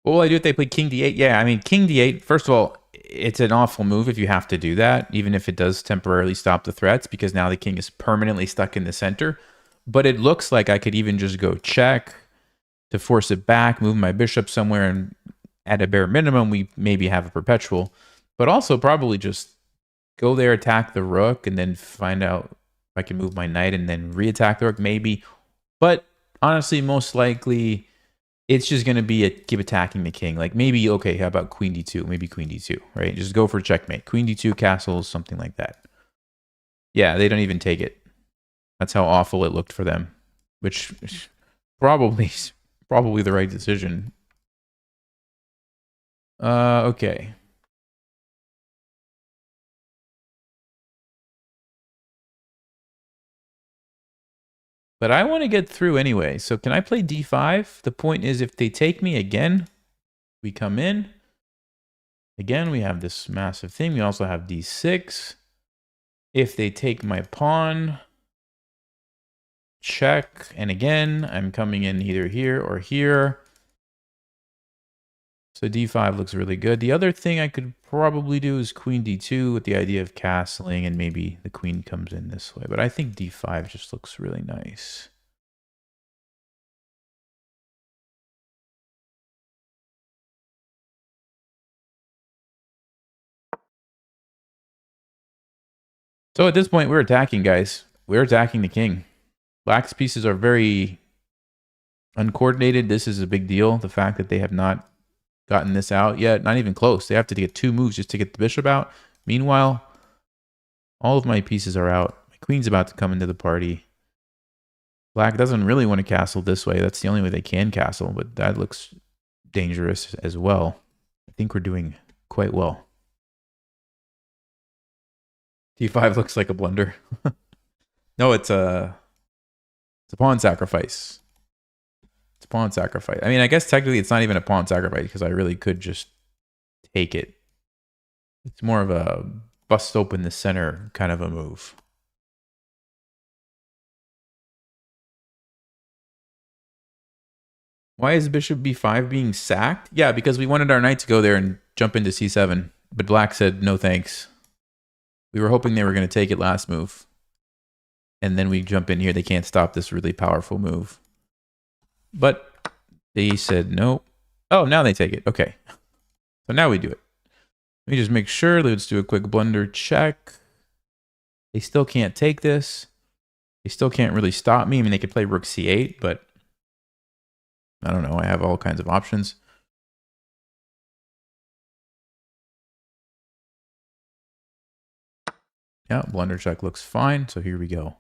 What will I do if they play king d8? Yeah, I mean, king d8, first of all, it's an awful move if you have to do that, even if it does temporarily stop the threats, because now the king is permanently stuck in the center. But it looks like I could even just go check to force it back, move my bishop somewhere, and at a bare minimum, we maybe have a perpetual, but also probably just go there, attack the rook, and then find out if I can move my knight and then re-attack the rook, maybe. But honestly, most likely, it's just going to be keep attacking the king. Like maybe, okay, how about queen d2? Maybe queen d2, right? Just go for checkmate. Queen d2, castles, something like that. Yeah, they don't even take it. That's how awful it looked for them, which probably the right decision. Okay. But I want to get through anyway. So can I play d5? The point is if they take me again, we come in. Again, we have this massive thing. We also have d6. If they take my pawn, check. And again, I'm coming in either here or here. So d5 looks really good. The other thing I could probably do is queen d2 with the idea of castling, and maybe the queen comes in this way. But I think d5 just looks really nice. So at this point, we're attacking, guys. We're attacking the king. Black's pieces are very uncoordinated. This is a big deal. The fact that they have not gotten this out yet, not even close. They have to get 2 moves just to get the bishop out. Meanwhile, all of my pieces are out. My queen's about to come into the party. Black doesn't really want to castle this way. That's the only way they can castle, but that looks dangerous as well. I think we're doing quite well. d5 looks like a blunder. No, it's a pawn sacrifice. It's a pawn sacrifice. I mean, I guess technically it's not even a pawn sacrifice because I really could just take it. It's more of a bust open the center kind of a move. Why is bishop b5 being sacked? Yeah, because we wanted our knight to go there and jump into c7. But black said, no thanks. We were hoping they were going to take it last move. And then we jump in here. They can't stop this really powerful move. But they said no. Oh, now they take it. Okay. So now we do it. Let me just make sure. Let's do a quick blunder check. They still can't take this. They still can't really stop me. I mean, they could play rook c8, but I don't know. I have all kinds of options. Yeah, blunder check looks fine. So here we go.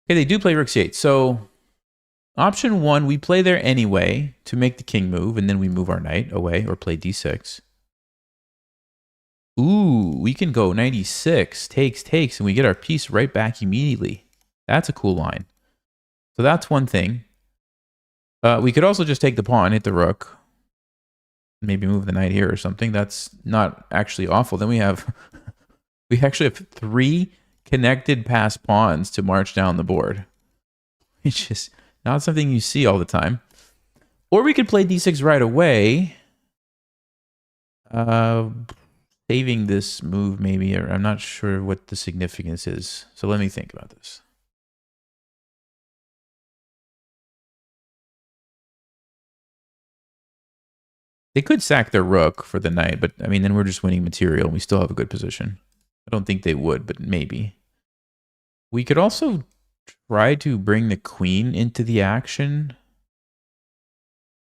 Okay, they do play rook c8. So option 1, we play there anyway to make the king move, and then we move our knight away or play d6. Ooh, we can go 96, takes, and we get our piece right back immediately. That's a cool line. So that's one thing. We could also just take the pawn, hit the rook, maybe move the knight here or something. That's not actually awful. Then we have, we actually have 3 connected pass pawns to march down the board, which is not something you see all the time. Or we could play d6 right away. Saving this move maybe, or I'm not sure what the significance is. So let me think about this. They could sack their rook for the knight, but I mean, then we're just winning material. We still have a good position. I don't think they would, but maybe. We could also try to bring the queen into the action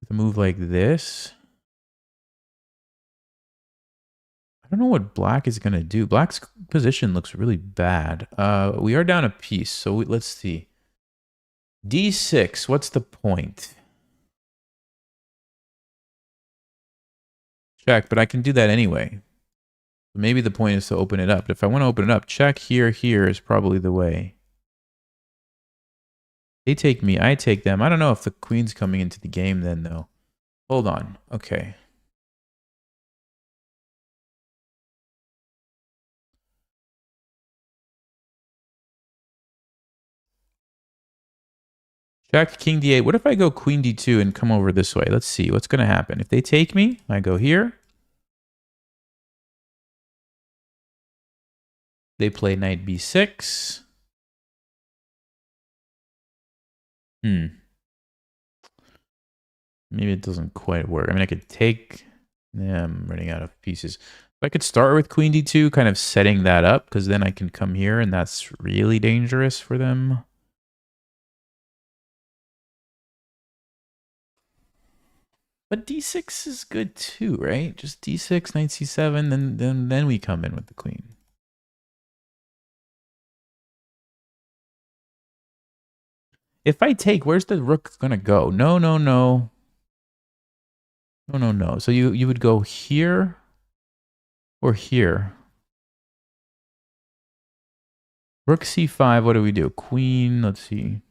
with a move like this. I don't know what black is going to do. Black's position looks really bad. We are down a piece, so let's see. D6, what's the point? Check, but I can do that anyway. Maybe the point is to open it up. If I want to open it up, check here is probably the way. They take me, I take them. I don't know if the queen's coming into the game then, though. Hold on. Okay. Check king d8. What if I go queen d2 and come over this way? Let's see what's going to happen. If they take me, I go here. They play knight b6. maybe it doesn't quite work. I mean, I could take... Yeah, I'm running out of pieces. But I could start with queen d2, kind of setting that up, because then I can come here, and that's really dangerous for them. But d6 is good too, right? Just d6, knight c7, then we come in with the queen. If I take, where's the rook gonna go? No, no, no. No, no, no. So you would go here or here. Rook c5, what do we do? Queen, let's see.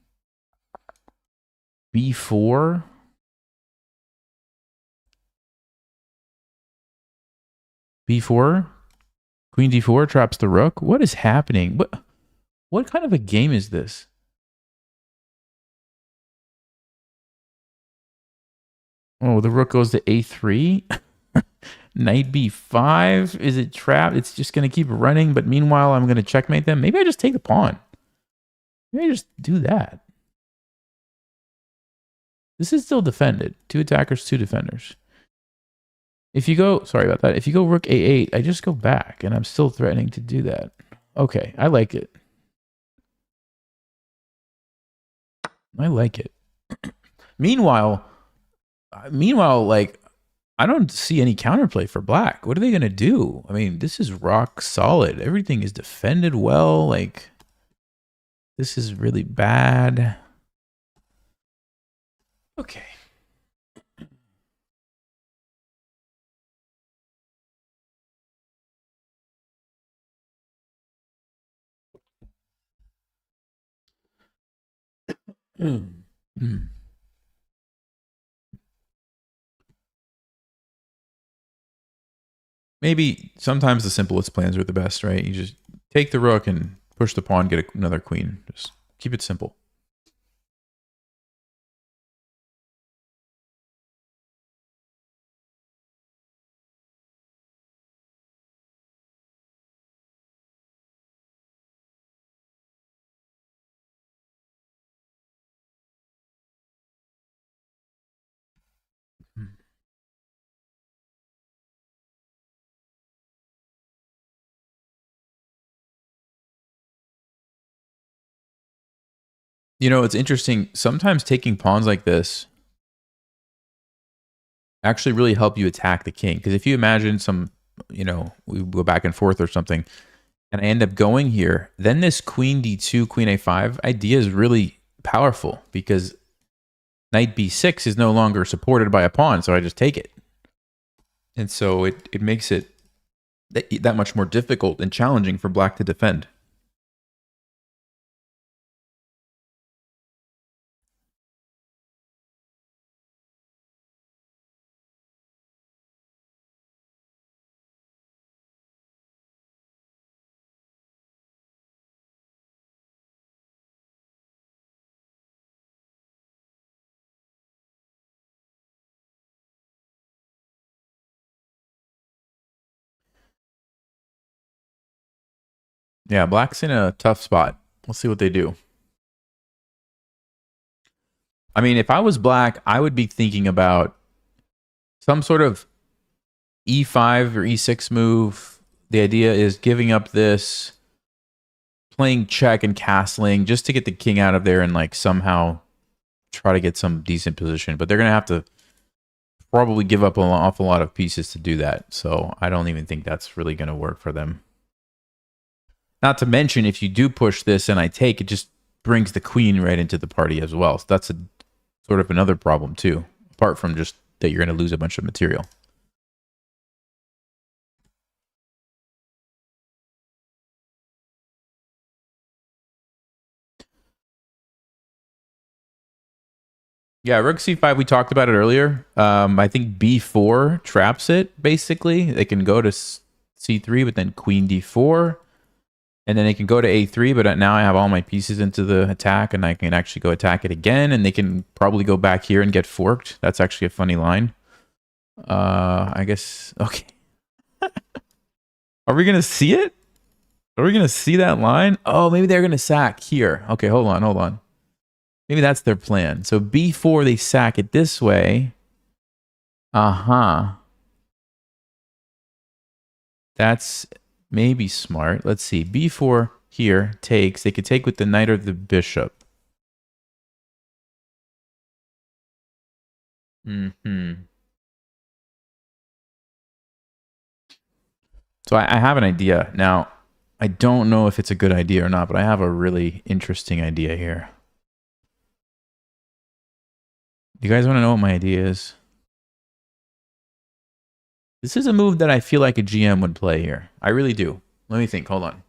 b4. b4. Queen d4 traps the rook. What is happening? What kind of a game is this? Oh, the rook goes to a3. Knight b5. Is it trapped? It's just going to keep running, but meanwhile, I'm going to checkmate them. Maybe I just take the pawn. Maybe I just do that. This is still defended. 2 attackers, 2 defenders. If you go, sorry about that. If you go rook a8, I just go back, and I'm still threatening to do that. Okay, I like it. I like it. Meanwhile, like, I don't see any counterplay for black. What are they going to do? I mean, this is rock solid. Everything is defended well. Like, this is really bad. Okay. Maybe sometimes the simplest plans are the best, right? You just take the rook and push the pawn, get another queen. Just keep it simple. You know, it's interesting. Sometimes taking pawns like this actually really help you attack the king. Because if you imagine some, you know, we go back and forth or something, and I end up going here, then this queen d2, queen a5 idea is really powerful because knight b6 is no longer supported by a pawn, so I just take it. And so it makes it that much more difficult and challenging for black to defend. Yeah, black's in a tough spot. We'll see what they do. I mean, if I was black, I would be thinking about some sort of e5 or e6 move. The idea is giving up this, playing check and castling just to get the king out of there and like somehow try to get some decent position. But they're going to have to probably give up an awful lot of pieces to do that. So I don't even think that's really going to work for them. Not to mention, if you do push this and I take, it just brings the queen right into the party as well. So that's a sort of another problem too, apart from just that you're going to lose a bunch of material. Yeah, rook c5, we talked about it earlier. I think b4 traps it, basically. They can go to c3, but then queen d4. And then they can go to a3, but now I have all my pieces into the attack, and I can actually go attack it again, and they can probably go back here and get forked. That's actually a funny line. I guess, okay. Are we going to see it? Are we going to see that line? Oh, maybe they're going to sack here. Okay, hold on. Maybe that's their plan. So b4, they sack it this way. Uh-huh. That's maybe smart. Let's see. B4 here takes. They could take with the knight or the bishop. Mm-hmm. So I have an idea. Now, I don't know if it's a good idea or not, but I have a really interesting idea here. You guys want to know what my idea is? This is a move that I feel like a GM would play here. I really do. Let me think. Hold on.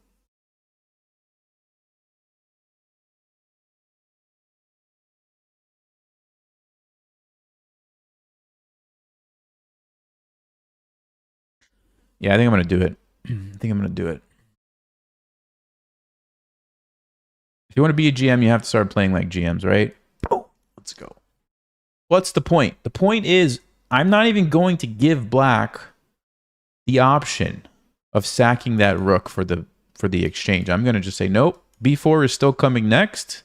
Yeah, I think I'm going to do it. I think I'm going to do it. If you want to be a GM, you have to start playing like GMs, right? Oh, let's go. What's the point? The point is, I'm not even going to give black the option of sacking that rook for the exchange. I'm going to just say, nope, b4 is still coming next.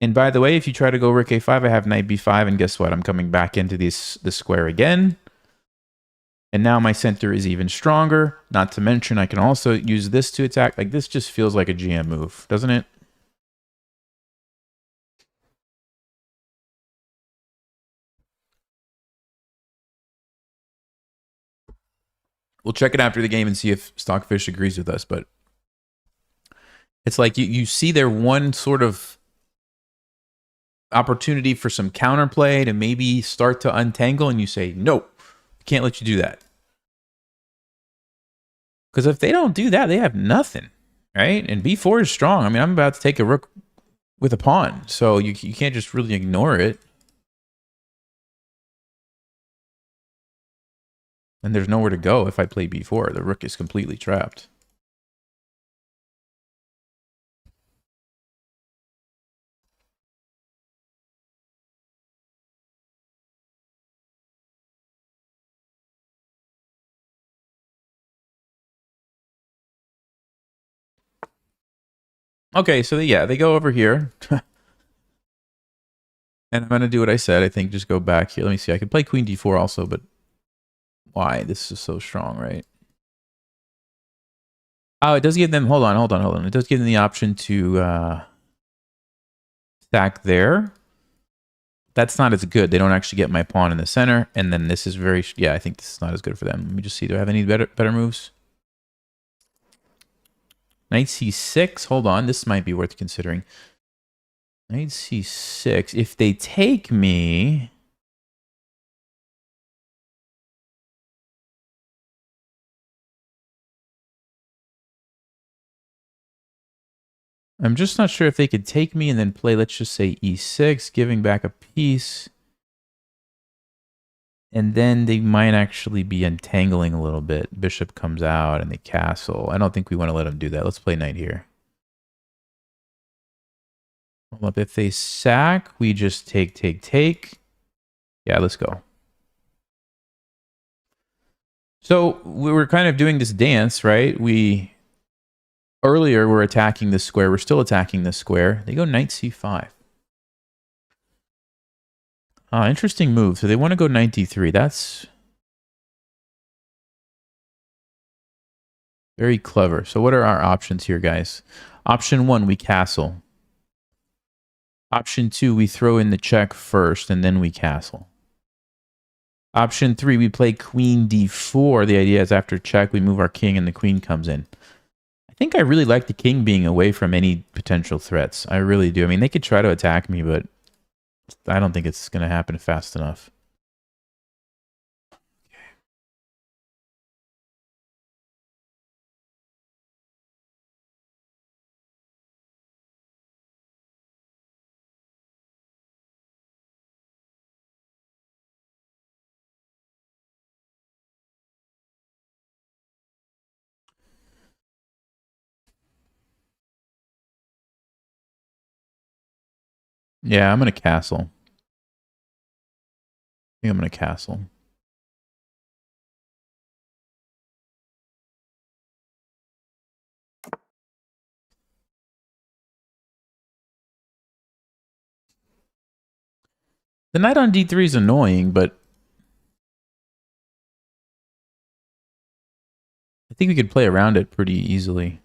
And by the way, if you try to go rook a5, I have knight b5, and guess what? I'm coming back into this square again. And now my center is even stronger. Not to mention, I can also use this to attack. Like, this just feels like a GM move, doesn't it? We'll check it after the game and see if Stockfish agrees with us. But it's like you see their one sort of opportunity for some counterplay to maybe start to untangle, and you say, nope, can't let you do that. Because if they don't do that, they have nothing, right? And b4 is strong. I mean, I'm about to take a rook with a pawn, so you can't just really ignore it. And there's nowhere to go if I play b4. The rook is completely trapped. Okay, so yeah, they go over here. And I'm going to do what I said. I think just go back here. Let me see. I could play queen d4 also, but why? This is so strong, right? Oh, it does give them... Hold on. It does give them the option to stack there. That's not as good. They don't actually get my pawn in the center. And then this is very... Yeah, I think this is not as good for them. Let me just see. Do I have any better moves? Knight c6. Hold on. This might be worth considering. Knight c6. If they take me... I'm just not sure if they could take me and then play, let's just say e6, giving back a piece. And then they might actually be untangling a little bit. Bishop comes out and they castle. I don't think we want to let them do that. Let's play knight here. Hold up. If they sack, we just take. Yeah, let's go. So we were kind of doing this dance, right? Earlier we're attacking this square. We're still attacking this square. They go knight c5. Interesting move. So they want to go knight d3. That's very clever. So what are our options here, guys? Option 1, we castle. Option 2, we throw in the check first, and then we castle. Option 3, we play queen d4. The idea is after check, we move our king, and the queen comes in. I think I really like the king being away from any potential threats. I really do. I mean, they could try to attack me, but I don't think it's going to happen fast enough. Yeah, I'm going to castle. I think I'm going to castle. The knight on d3 is annoying, but I think we could play around it pretty easily.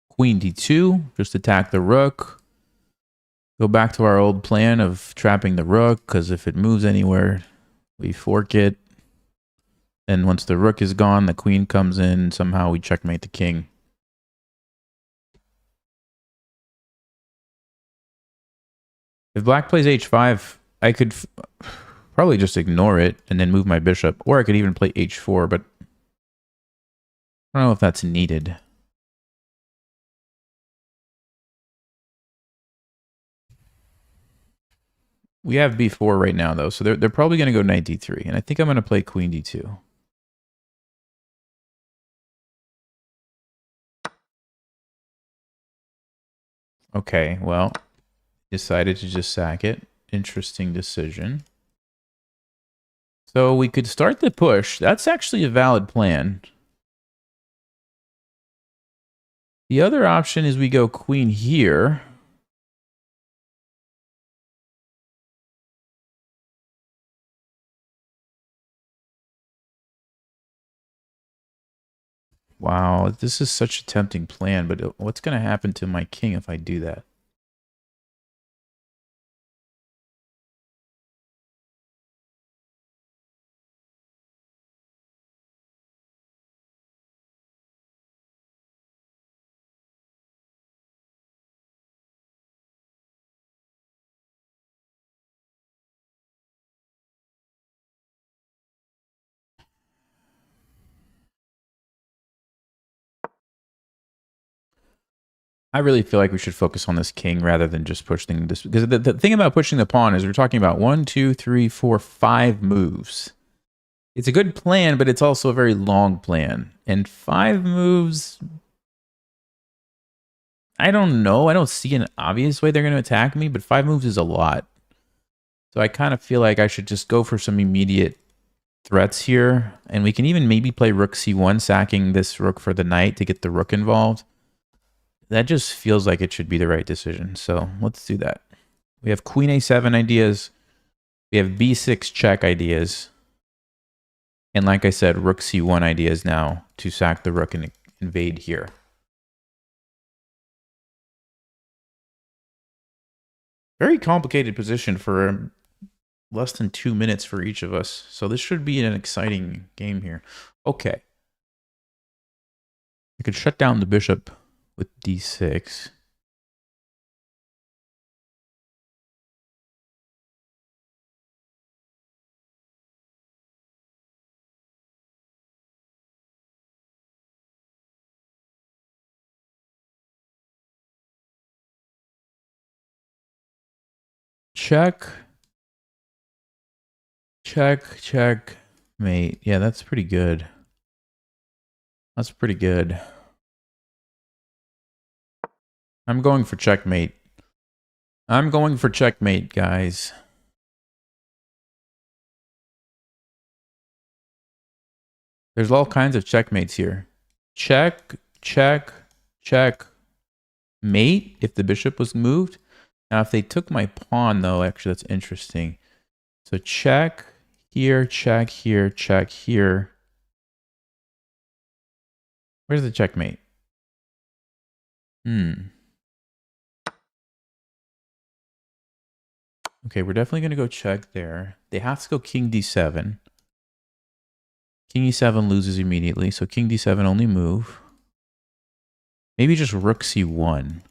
Queen d2, just attack the rook. Go back to our old plan of trapping the rook, because if it moves anywhere, we fork it. And once the rook is gone, the queen comes in. Somehow we checkmate the king. If black plays h5, I could probably just ignore it and then move my bishop. Or I could even play h4, but I don't know if that's needed. We have b4 right now, though, so they're probably going to go knight d3. And I think I'm going to play queen d2. Okay, well, decided to just sack it. Interesting decision. So we could start the push. That's actually a valid plan. The other option is we go queen here. Wow, this is such a tempting plan, but what's going to happen to my king if I do that? I really feel like we should focus on this king rather than just pushing this. Because the thing about pushing the pawn is we're talking about 1, 2, 3, 4, 5 moves. It's a good plan, but it's also a very long plan. And 5 moves, I don't know. I don't see an obvious way they're going to attack me, but 5 moves is a lot. So I kind of feel like I should just go for some immediate threats here. And we can even maybe play rook c1, sacking this rook for the knight to get the rook involved. That just feels like it should be the right decision. So let's do that. We have queen a7 ideas. We have b6 check ideas. And like I said, rook c1 ideas now to sack the rook and invade here. Very complicated position for less than 2 minutes for each of us. So this should be an exciting game here. Okay. I could shut down the bishop with d6. Check. Check, check, mate. Yeah, that's pretty good. That's pretty good. I'm going for checkmate. I'm going for checkmate, guys. There's all kinds of checkmates here. Check, check, check, mate, if the bishop was moved. Now, if they took my pawn, though, actually, that's interesting. So check here, check here, check here. Where's the checkmate? Okay, we're definitely going to go check there. They have to go king d7. King e7 loses immediately, so king d7 only move. Maybe just rook c1.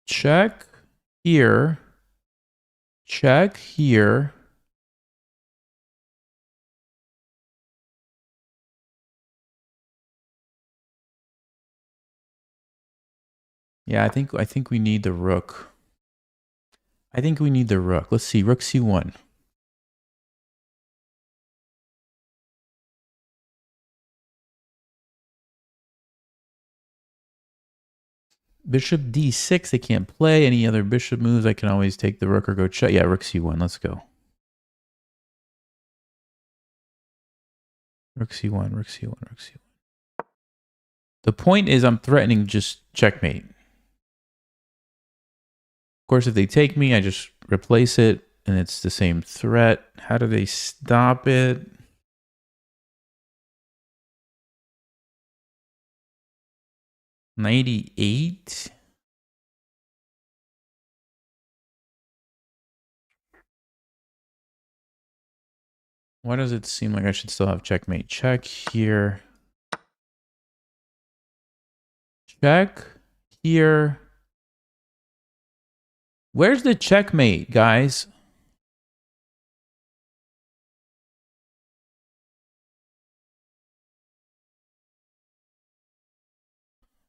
Check here. Check here. Yeah, I think we need the rook. I think we need the rook. Let's see, rook c1. Bishop d6, they can't play any other bishop moves. I can always take the rook or go check. Yeah, rook c1, let's go. Rook c1, rook c1, rook c1. The point is I'm threatening just checkmate. Of course, if they take me, I just replace it, and it's the same threat. How do they stop it? $98. Why does it seem like I should still have checkmate? Check here. Check here. Where's the checkmate, guys?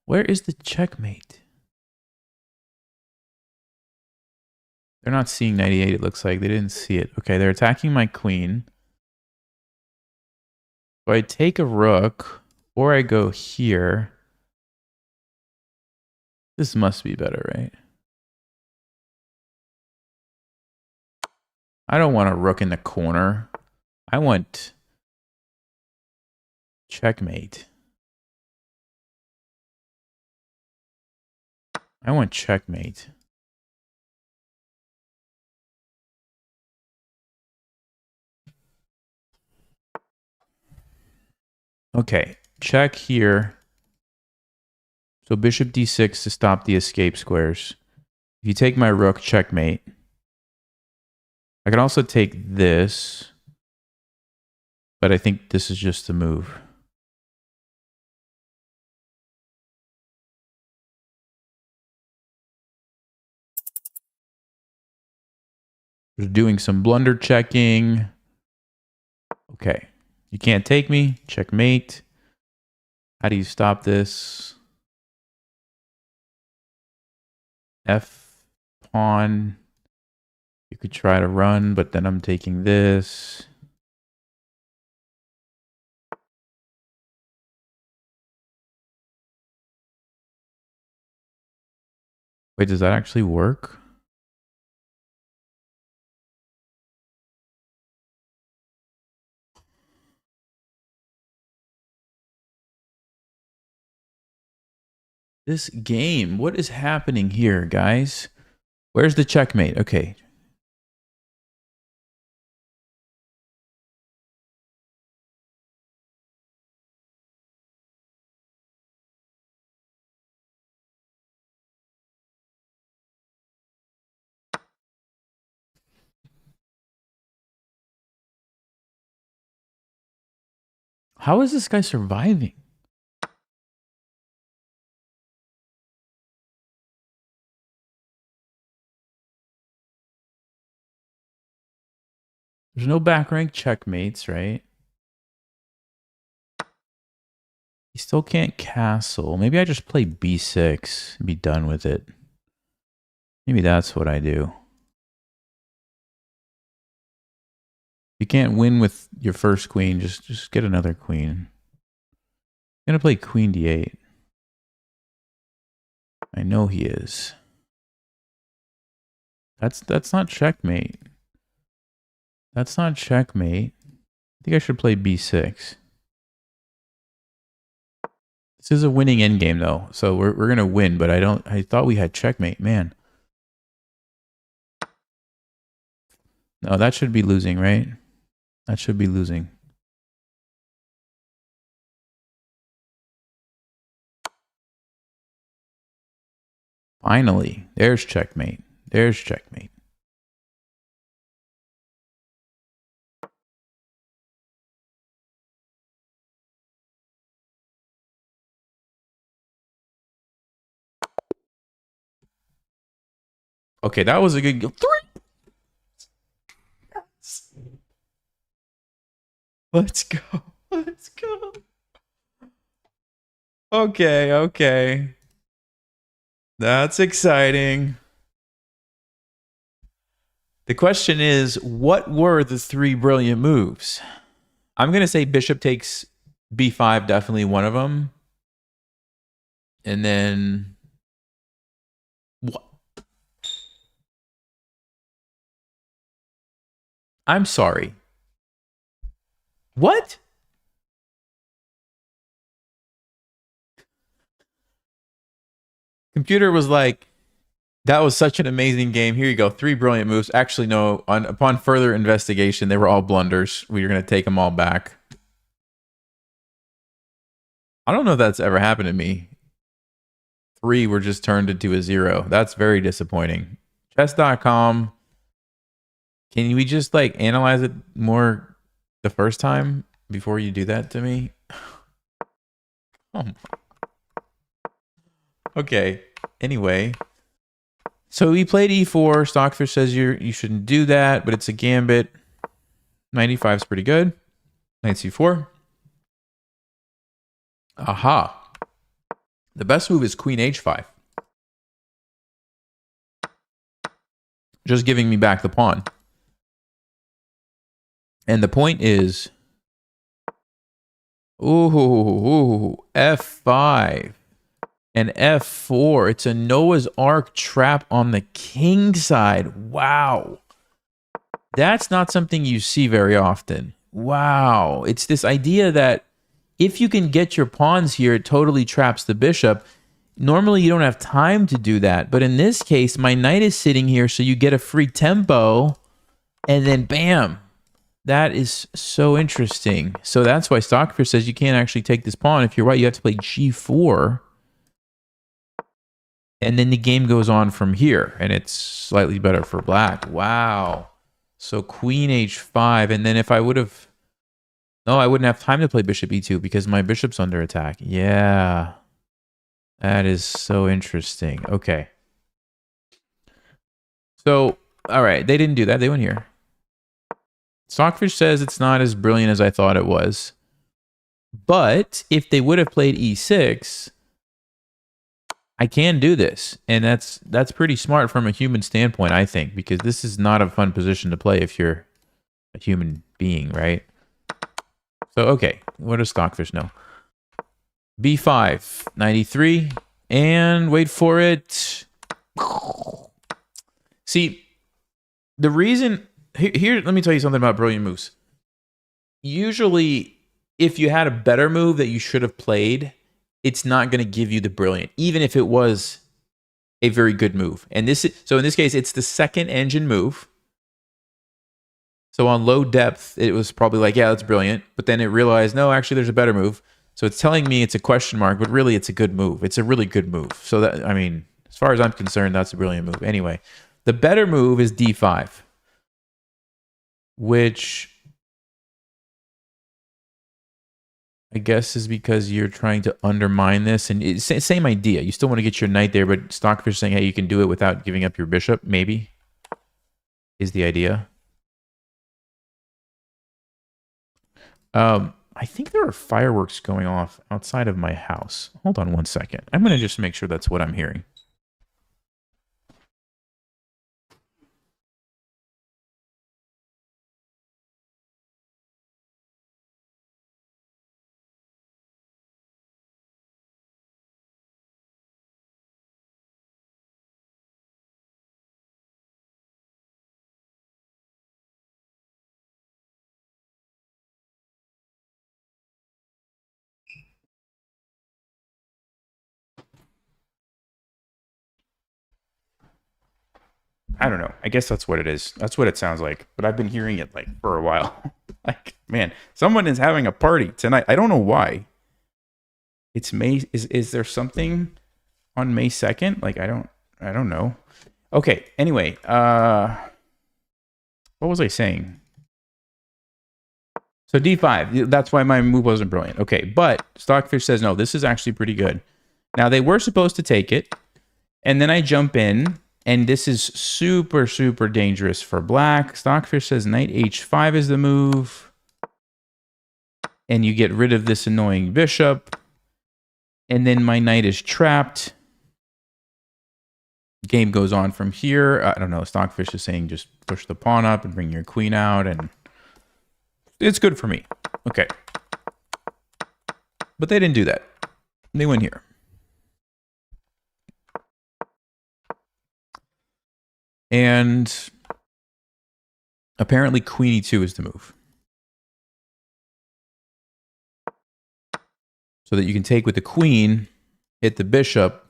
Where is the checkmate? They're not seeing 98, it looks like. They didn't see it. Okay, they're attacking my queen. So I take a rook, or I go here. This must be better, right? I don't want a rook in the corner. I want checkmate. I want checkmate. Okay, check here. So bishop d6 to stop the escape squares. If you take my rook, checkmate. I can also take this, but I think this is just the move. We're doing some blunder checking. Okay, you can't take me, checkmate. How do you stop this? F pawn. You could try to run, but then I'm taking this. Wait, does that actually work? This game, what is happening here, guys? Where's the checkmate? Okay. How is this guy surviving? There's no back rank checkmates, right? He still can't castle. Maybe I just play b6 and be done with it. Maybe that's what I do. You can't win with your first queen. Just get another queen. I'm gonna play queen d8. I know he is. That's not checkmate. That's not checkmate. I think I should play b6. This is a winning endgame though, so we're gonna win. But I thought we had checkmate, man. No, that should be losing, right? That should be losing. Finally, there's checkmate. There's checkmate. Okay, that was a good 3. Yes. Let's go. Let's go. Okay, okay. That's exciting. The question is, what were the 3 brilliant moves? I'm going to say bishop takes b5, definitely one of them. And then what? I'm sorry. What? Computer was like, that was such an amazing game. Here you go. 3 brilliant moves. Actually, no. Upon further investigation, they were all blunders. We were going to take them all back. I don't know if that's ever happened to me. 3 were just turned into a 0. That's very disappointing. Chess.com. Can we just like analyze it more the first time before you do that to me? Oh. Okay. Anyway. So we played e4. Stockfish says you shouldn't do that, but it's a gambit. 95 is pretty good. Knight c4. Aha. The best move is queen h5. Just giving me back the pawn. And the point is, ooh, f5 and f4. It's a Noah's Ark trap on the king side. Wow. That's not something you see very often. Wow. It's this idea that if you can get your pawns here, it totally traps the bishop. Normally, you don't have time to do that. But in this case, my knight is sitting here, so you get a free tempo, and then bam. That is so interesting. So that's why Stockfish says you can't actually take this pawn. If you're right, you have to play g4. And then the game goes on from here, and it's slightly better for black. Wow. So queen h5, and then if I would have... No, I wouldn't have time to play bishop e2 because my bishop's under attack. Yeah. That is so interesting. Okay. So, all right. They didn't do that. They went here. Stockfish says it's not as brilliant as I thought it was. But if they would have played e6, I can do this. And that's pretty smart from a human standpoint, I think, because this is not a fun position to play if you're a human being, right? So, okay. What does Stockfish know? b5, 93, and wait for it. See, the reason... Here, let me tell you something about brilliant moves. Usually, if you had a better move that you should have played, it's not going to give you the brilliant, even if it was a very good move. And so in this case, it's the second engine move. So on low depth, it was probably like, yeah, that's brilliant. But then it realized, no, actually, there's a better move. So it's telling me it's a question mark, but really it's a good move. It's a really good move. So that, I mean, as far as I'm concerned, that's a brilliant move. Anyway, the better move is d5. Which I guess is because you're trying to undermine this. And it's same idea. You still want to get your knight there, but Stockfish saying, hey, you can do it without giving up your bishop, maybe, is the idea. I think there are fireworks going off outside of my house. Hold on one second. I'm going to just make sure that's what I'm hearing. I don't know. I guess that's what it is. That's what it sounds like. But I've been hearing it like for a while. Like, man, someone is having a party tonight. I don't know why. It's May. Is there something on May 2nd? Like, I don't know. Okay. Anyway, what was I saying? So d5. That's why my move wasn't brilliant. Okay, but Stockfish says no. This is actually pretty good. Now they were supposed to take it, and then I jump in. And this is super, super dangerous for black. Stockfish says knight h5 is the move. And you get rid of this annoying bishop. And then my knight is trapped. Game goes on from here. I don't know. Stockfish is saying just push the pawn up and bring your queen out. And it's good for me. Okay. But they didn't do that. They went here. And apparently queen e2 is the move. So that you can take with the queen, hit the bishop,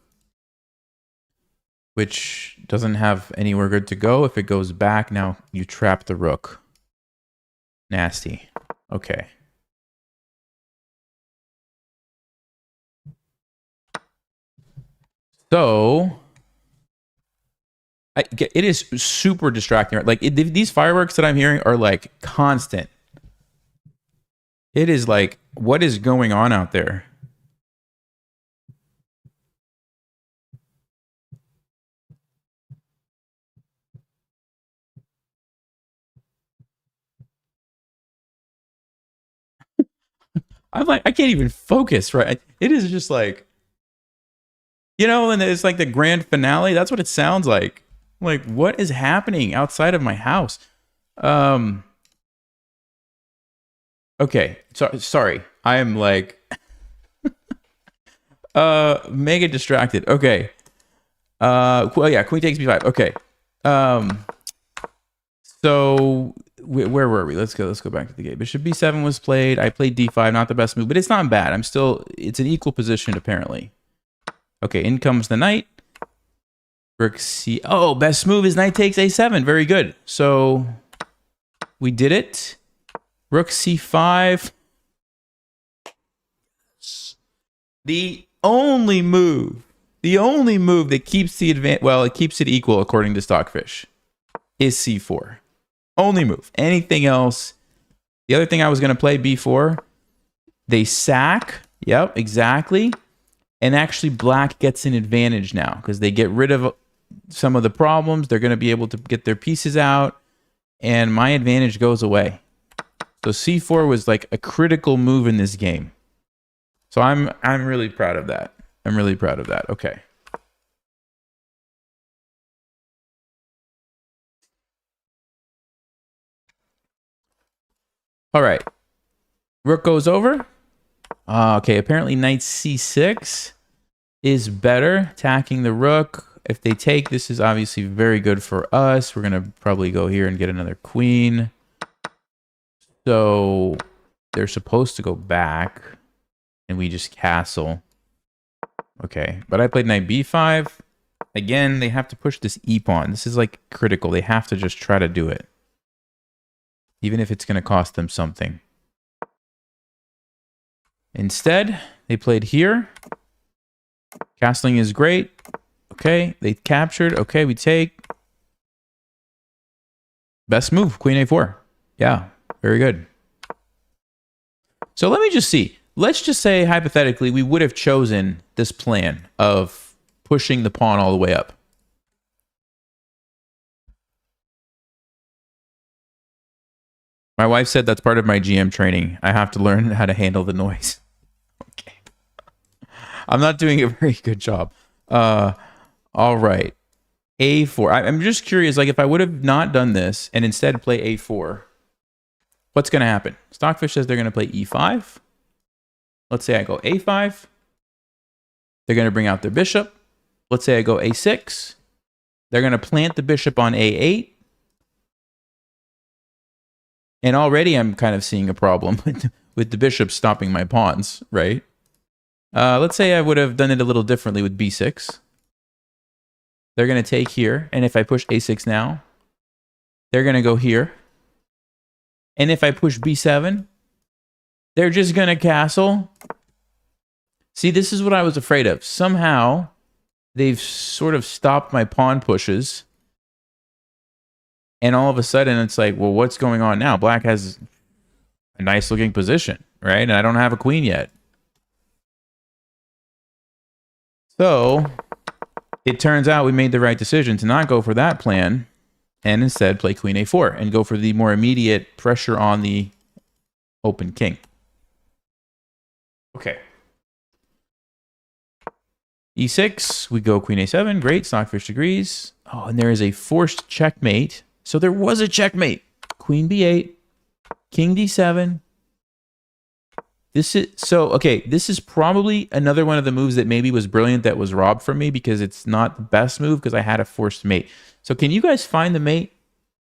which doesn't have anywhere good to go. If it goes back, now you trap the rook. Nasty. Okay. So it is super distracting. Like these fireworks that I'm hearing are like constant. It is like, what is going on out there? I'm like, I can't even focus, right? It is just like, you know, and it's like the grand finale. That's what it sounds like. Like, what is happening outside of my house? Okay. Sorry. I am like mega distracted. Okay. Well, yeah, queen takes b5. Okay. So where were we? Let's go back to the game. Bishop b7 was played. I played d5, not the best move, but it's not bad. It's an equal position apparently. Okay, in comes the knight. Rook c. Oh, best move is knight takes a7. Very good. So we did it. Rook c5. The only move that keeps the advantage, well, it keeps it equal according to Stockfish, is c4. Only move. Anything else? The other thing I was going to play b4. They sack. Yep, exactly. And actually, black gets an advantage now because they get rid of some of the problems. They're going to be able to get their pieces out, and my advantage goes away. So c4 was like a critical move in this game. So I'm really proud of that. I'm really proud of that. Okay. All right. Rook goes over. Okay, apparently knight c6 is better, attacking the rook. If they take, this is obviously very good for us. We're going to probably go here and get another queen. So they're supposed to go back, and we just castle. Okay, but I played knight b5. Again, they have to push this e-pawn. This is like critical. They have to just try to do it, even if it's going to cost them something. Instead, they played here. Castling is great. Okay, they captured. Okay, we take. Best move, queen a4. Yeah, very good. So let me just see. Let's just say, hypothetically, we would have chosen this plan of pushing the pawn all the way up. My wife said that's part of my GM training. I have to learn how to handle the noise. Okay. I'm not doing a very good job. All right. A4. I'm just curious, like if I would have not done this and instead play A4, what's going to happen? Stockfish says they're going to play E5. Let's say I go A5. They're going to bring out their bishop. Let's say I go A6. They're going to plant the bishop on A8. And already I'm kind of seeing a problem with the bishop stopping my pawns, right? Let's say I would have done it a little differently with B6. They're going to take here. And if I push A6 now, they're going to go here. And if I push B7, they're just going to castle. See, this is what I was afraid of. Somehow, they've sort of stopped my pawn pushes. And all of a sudden, it's like, well, what's going on now? Black has a nice looking position, right? And I don't have a queen yet. So it turns out we made the right decision to not go for that plan and instead play queen a4 and go for the more immediate pressure on the open king. Okay. E6, we go queen a7. Great, Stockfish agrees. Oh, and there is a forced checkmate. So there was a checkmate. Queen b8, king d7. This is probably another one of the moves that maybe was brilliant that was robbed from me because it's not the best move because I had a forced mate. So can you guys find the mate?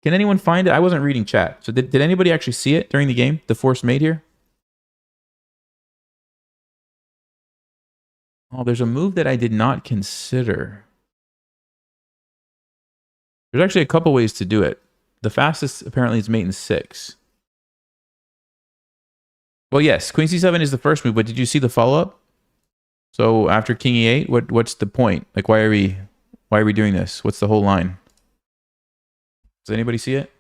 Can anyone find it? I wasn't reading chat. So did anybody actually see it during the game? The forced mate here? Oh, there's a move that I did not consider. There's actually a couple ways to do it. The fastest apparently is mate in 6. Well, yes, queen c7 is the first move, but did you see the follow-up? So after king e8, what's the point? Like, why are we doing this? What's the whole line? Does anybody see it?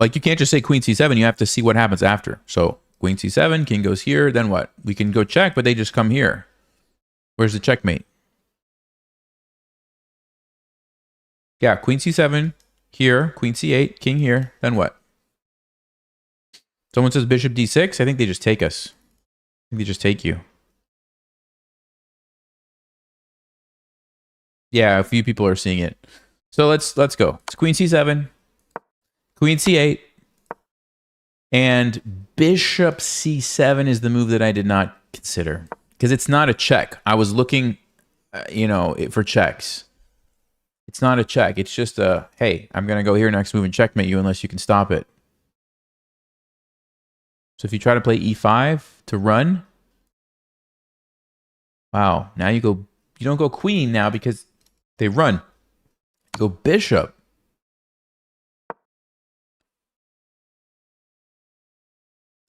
Like, you can't just say queen c7. You have to see what happens after. So queen c7, king goes here. Then what? We can go check, but they just come here. Where's the checkmate? Yeah, queen c7 here, queen c8, king here. Then what? Someone says bishop d6. I think they just take us. I think they just take you. Yeah, a few people are seeing it. So let's go. It's queen c7, queen c8, and bishop c7 is the move that I did not consider because it's not a check. I was looking, for checks. It's not a check. It's just a, hey, I'm going to go here next move and checkmate you unless you can stop it. So if you try to play e5 to run, wow, now you don't go queen now because they run. You go bishop.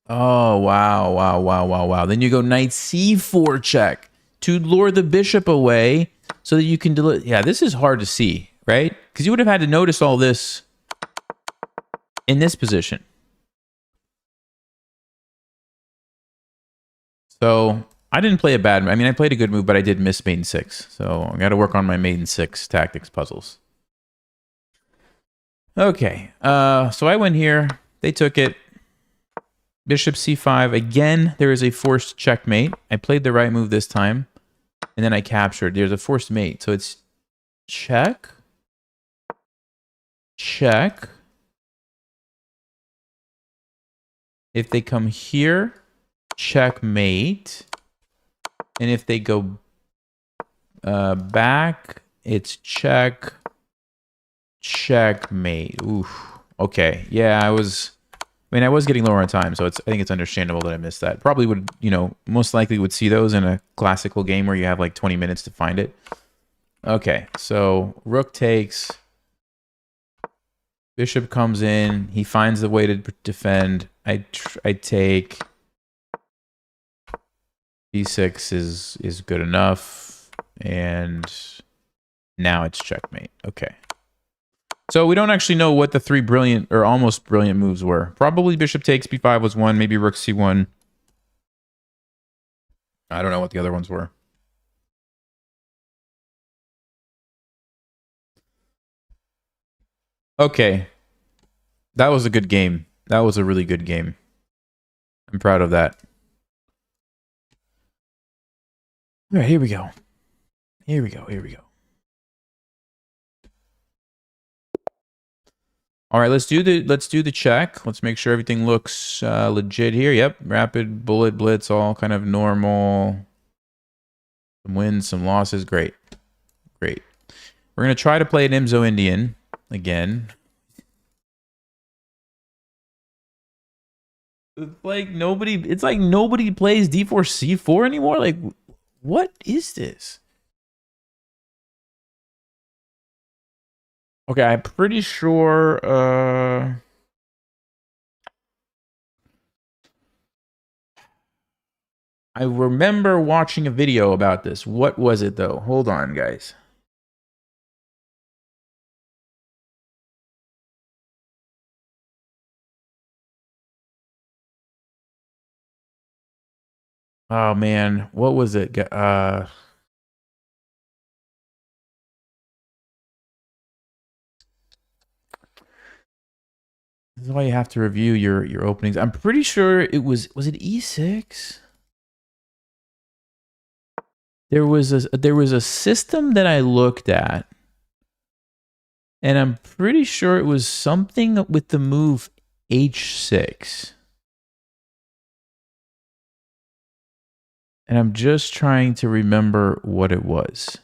Oh, wow. Then you go knight c4 check to lure the bishop away so that you can deliver. Yeah, this is hard to see, right? Because you would have had to notice all this in this position. So I didn't play a bad. I mean, I played a good move, but I did miss mate in 6. So I got to work on my mate in 6 tactics puzzles. Okay, so I went here. They took it. Bishop c5. Again, there is a forced checkmate. I played the right move this time. And then I captured. There's a forced mate. So it's check. Check. If they come here, checkmate. And if they go back, it's check. Checkmate. Oof. Okay. Yeah, I was getting lower on time, so I think it's understandable that I missed that. Probably would, most likely would see those in a classical game where you have like 20 minutes to find it. Okay, so rook takes. Bishop comes in. He finds the way to defend. I take. d6 is good enough, and now it's checkmate. Okay. So we don't actually know what the 3 brilliant or almost brilliant moves were. Probably bishop takes, b5 was one, maybe rook c1. I don't know what the other ones were. Okay. That was a good game. That was a really good game. I'm proud of that. All right, here we go. Here we go. All right, let's do the check. Let's make sure everything looks legit here. Yep, rapid bullet blitz, all kind of normal. Some wins, some losses. Great. We're gonna try to play an Nimzo Indian again. It's like nobody plays d4 c4 anymore. Like, what is this? Okay, I'm pretty sure I remember watching a video about this. What was it though? Hold on, guys. Oh man, what was it? This is why you have to review your openings. I'm pretty sure it was it E6? There was a system that I looked at, and I'm pretty sure it was something with the move H6. And I'm just trying to remember what it was.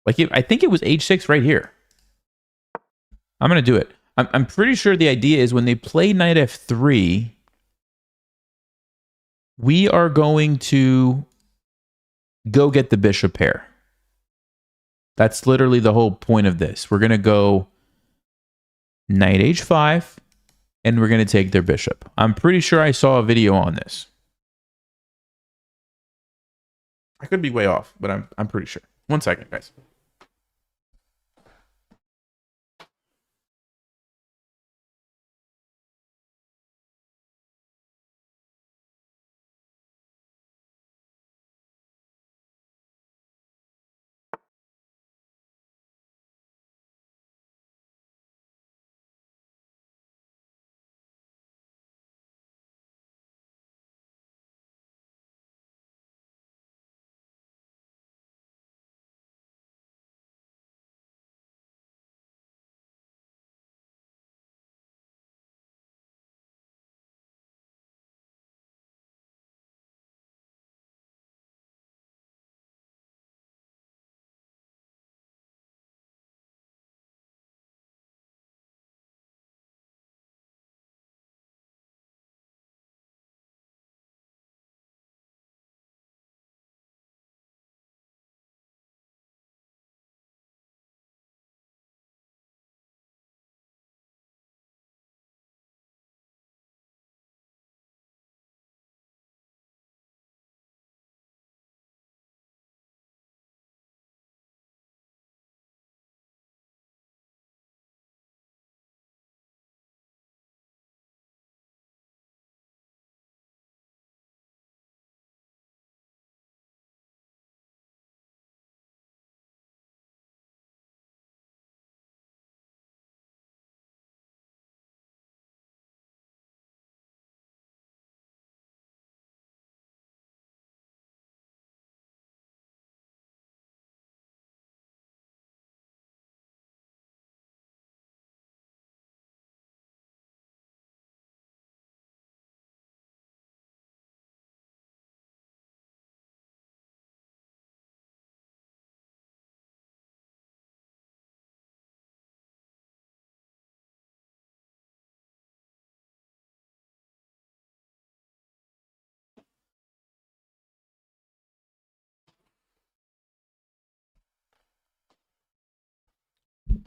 Like, I think it was H6 right here. I'm going to do it. I'm pretty sure the idea is when they play knight f3, we are going to go get the bishop pair. That's literally the whole point of this. We're going to go knight h5, and we're going to take their bishop. I'm pretty sure I saw a video on this. I could be way off, but I'm pretty sure. 1 second, guys.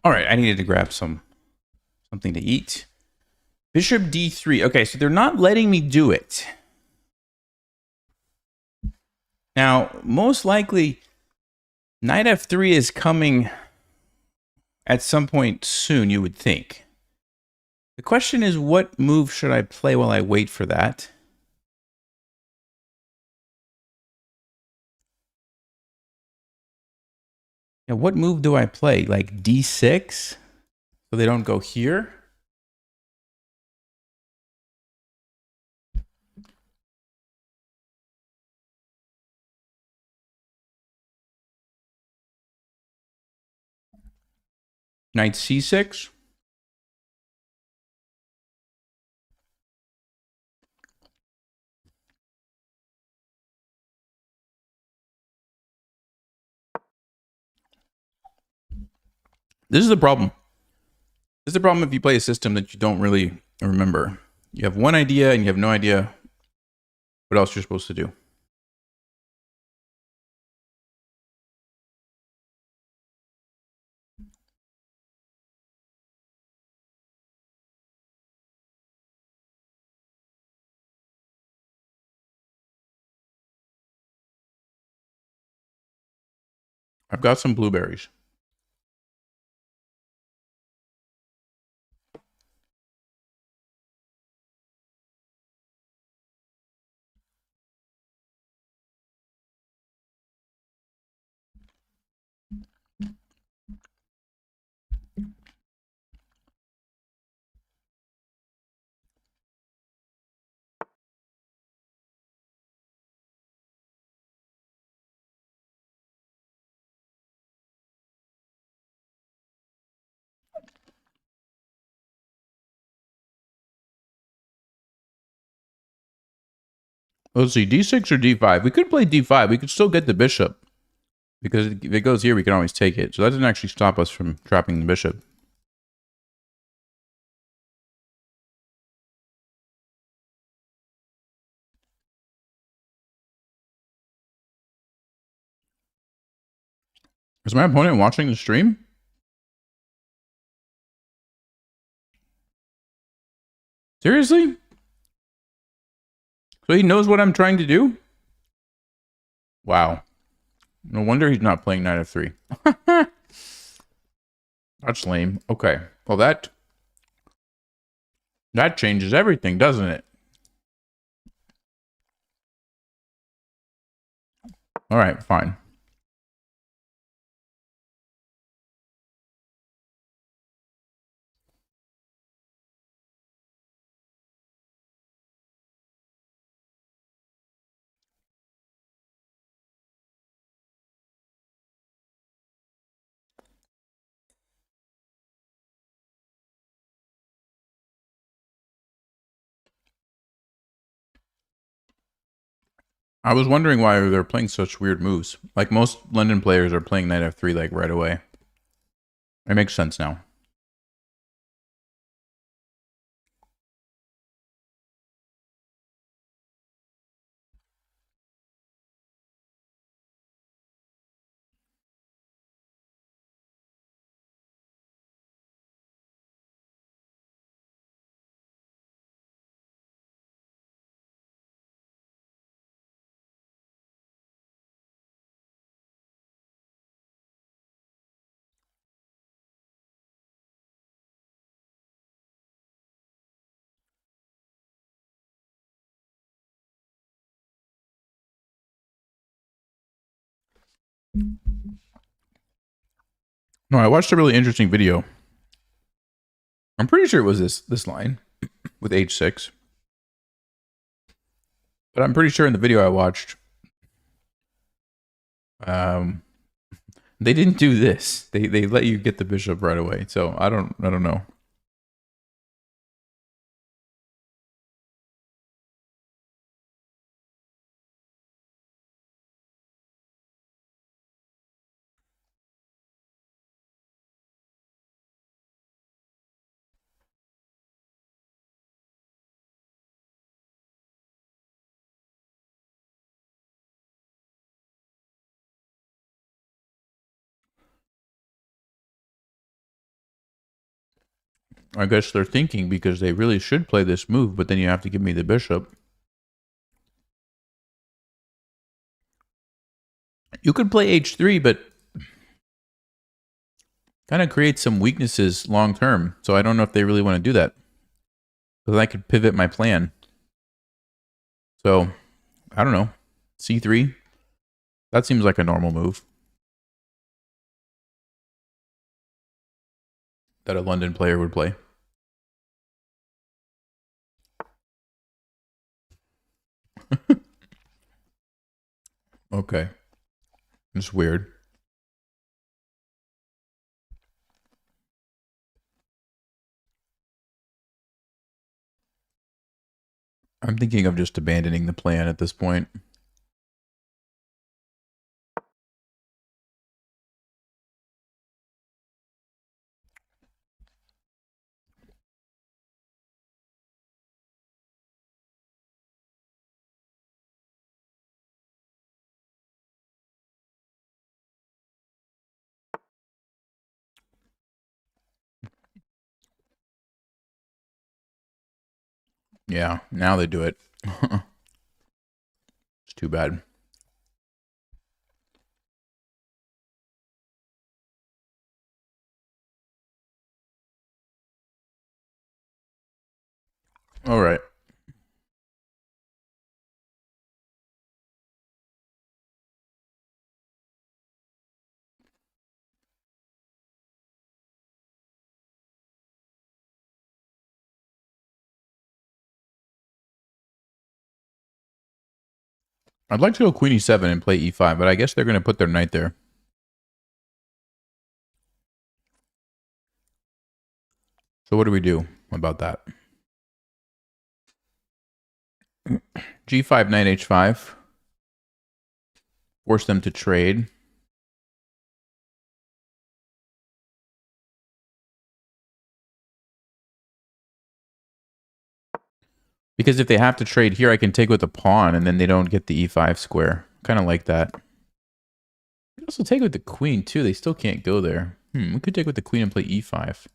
All right, I needed to grab something to eat. Bishop d3. Okay, so they're not letting me do it. Now, most likely, knight f3 is coming at some point soon, you would think. The question is, what move should I play while I wait for that? Now, what move do I play? Like d6? So they don't go here? Knight c6? This is the problem. This is the problem if you play a system that you don't really remember. You have one idea and you have no idea what else you're supposed to do. I've got some blueberries. Let's see, d6 or d5? We could play d5. We could still get the bishop. Because if it goes here, we can always take it. So that doesn't actually stop us from trapping the bishop. Is my opponent watching the stream? Seriously? So he knows what I'm trying to do? Wow. No wonder he's not playing Knight f3. That's lame. Okay. Well, that changes everything, doesn't it? All right, fine. I was wondering why they're playing such weird moves. Like most London players are playing Knight f3 like right away. It makes sense now. No, I watched a really interesting video. I'm pretty sure it was this line with h6. But I'm pretty sure in the video I watched, they didn't do this. They let you get the bishop right away. So I don't know. I guess they're thinking because they really should play this move, but then you have to give me the bishop. You could play h3, but kind of creates some weaknesses long term. So I don't know if they really want to do that. Because I could pivot my plan. So, I don't know. c3. That seems like a normal move. That a London player would play. Okay. It's weird. I'm thinking of just abandoning the plan at this point. Yeah, now they do it. It's too bad. All right. I'd like to go queen e7 and play e5, but I guess they're going to put their knight there. So what do we do about that? g5, knight h5. Force them to trade. Because if they have to trade here, I can take with the pawn, and then they don't get the e5 square. Kind of like that. also take with the queen too. They still can't go there. We could take with the queen and play e5.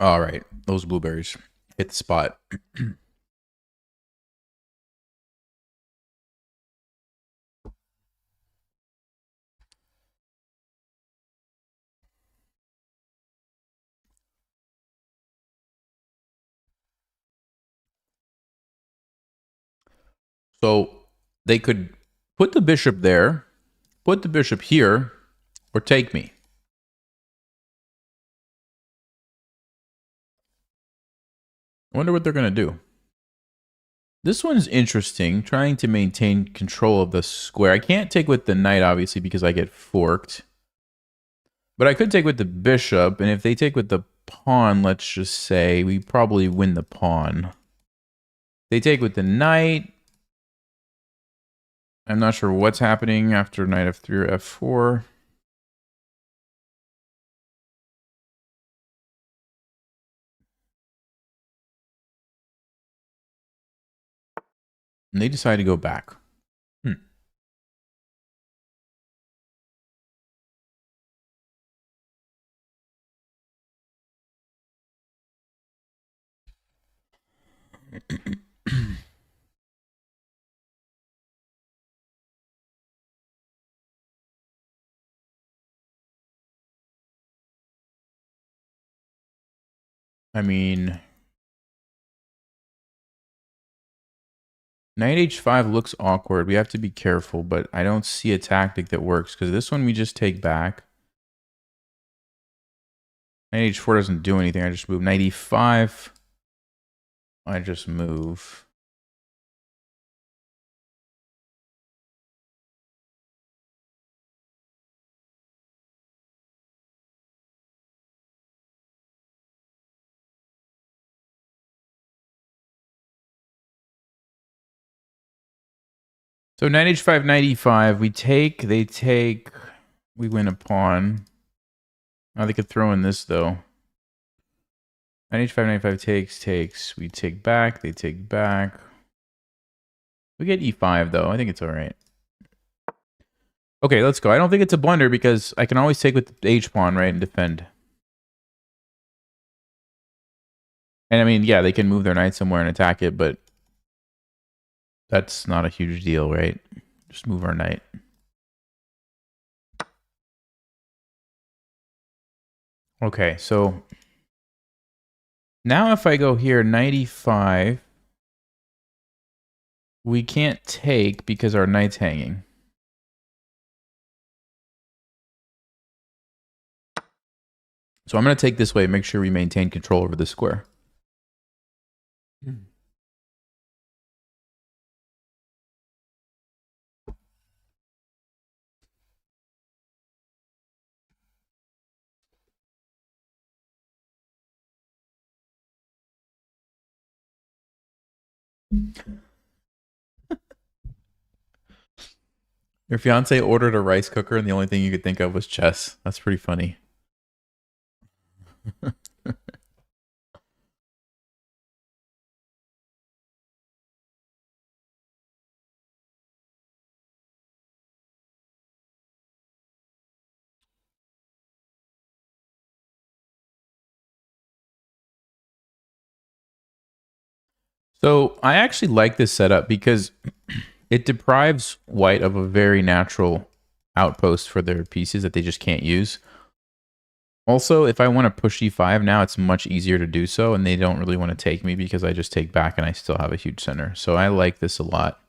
All right, those blueberries hit the spot. So they could put the bishop there, put the bishop here, or take me. I wonder what they're going to do. This one's interesting, trying to maintain control of the square. I can't take with the knight, obviously, because I get forked. But I could take with the bishop, and if they take with the pawn, let's just say, we probably win the pawn. They take with the knight. I'm not sure what's happening after knight f3 or f4. And they decide to go back. I mean, knight h5 looks awkward. We have to be careful, but I don't see a tactic that works because this one we just take back. Knight h4 doesn't do anything. I just move. Knight e5. I just move. So knight h5, knight e5. We take, they take, we win a pawn. Now they could throw in this though. Knight h5, knight e5 takes. We take back, they take back. We get e5 though. I think it's all right. Okay, let's go. I don't think it's a blunder because I can always take with the h pawn, right, and defend. And I mean, yeah, they can move their knight somewhere and attack it, but that's not a huge deal, right? Just move our knight. Okay, so now if I go here, knight e5, we can't take because our knight's hanging. So I'm going to take this way, make sure we maintain control over the square. Your fiance ordered a rice cooker and the only thing you could think of was chess. That's pretty funny. So I actually like this setup because it deprives white of a very natural outpost for their pieces that they just can't use. Also, if I want to push e5 now, it's much easier to do so, and they don't really want to take me because I just take back and I still have a huge center. So I like this a lot.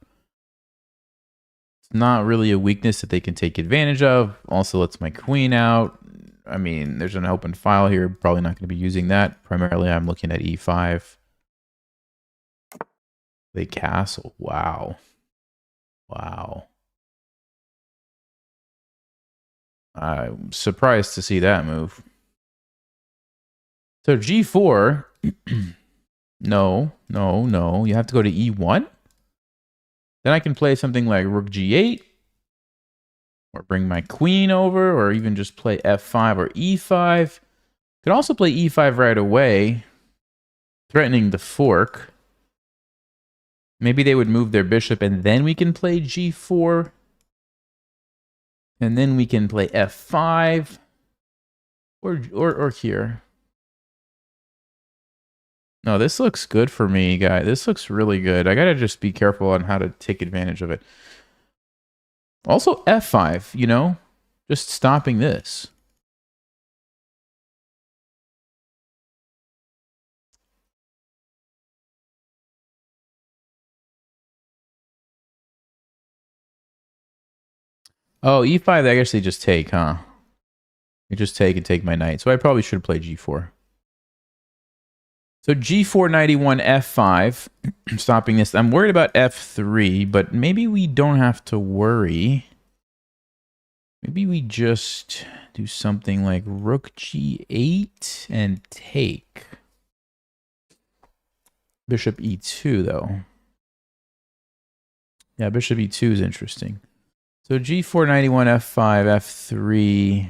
It's not really a weakness that they can take advantage of. Also lets my queen out. I mean, there's an open file here. Probably not going to be using that. Primarily, I'm looking at e5. They castle. Wow. Wow. I'm surprised to see that move. So g4. No. You have to go to e1. Then I can play something like rook g8. Or bring my queen over. Or even just play f5 or e5. Could also play e5 right away. Threatening the fork. Maybe they would move their bishop and then we can play g4. And then we can play f5. Or here. No, this looks good for me, guy. This looks really good. I gotta just be careful on how to take advantage of it. Also f5, you know? Just stopping this. Oh, e5, I guess they just take, huh? They just take and take my knight. So I probably should play g4. So g4, knight e1, f5. Stopping this. I'm worried about f3, but maybe we don't have to worry. Maybe we just do something like rook g8 and take. Bishop e2, though. Yeah, bishop e2 is interesting. So g4, knight e1, f5, f3.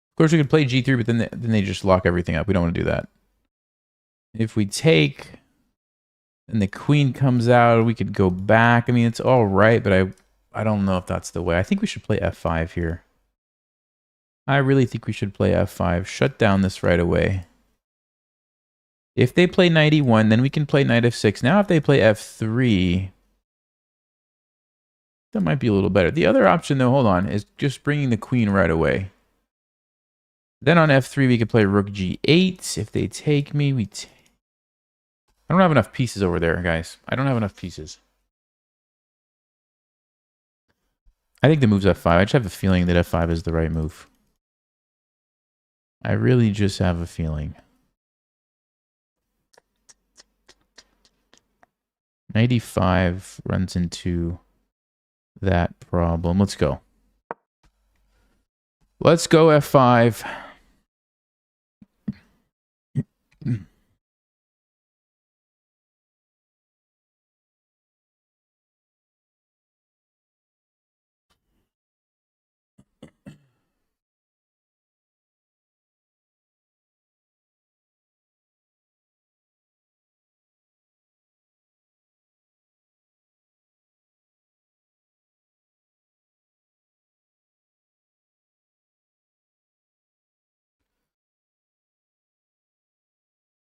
Of course, we could play g3, but then they just lock everything up. We don't want to do that. If we take, and the queen comes out, we could go back. I mean, it's all right, but I don't know if that's the way. I think we should play f5 here. I really think we should play f5. Shut down this right away. If they play knight e1, then we can play knight f6. Now if they play f3, that might be a little better. The other option, though, hold on, is just bringing the queen right away. Then on f3, we could play rook g8. If they take me, I don't have enough pieces over there, guys. I don't have enough pieces. I think the move's f5. I just have a feeling that f5 is the right move. I really just have a feeling. Knight e5 runs into that problem. Let's go. Let's go f5.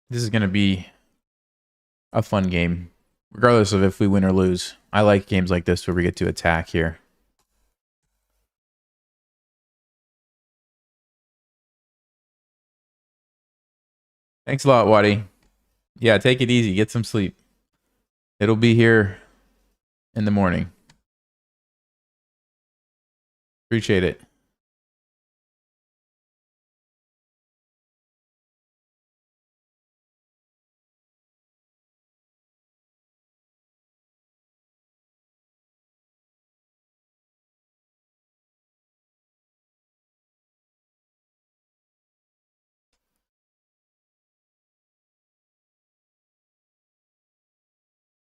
This is going to be a fun game, regardless of if we win or lose. I like games like this where we get to attack here. Thanks a lot, Waddy. Yeah, take it easy. Get some sleep. It'll be here in the morning. Appreciate it.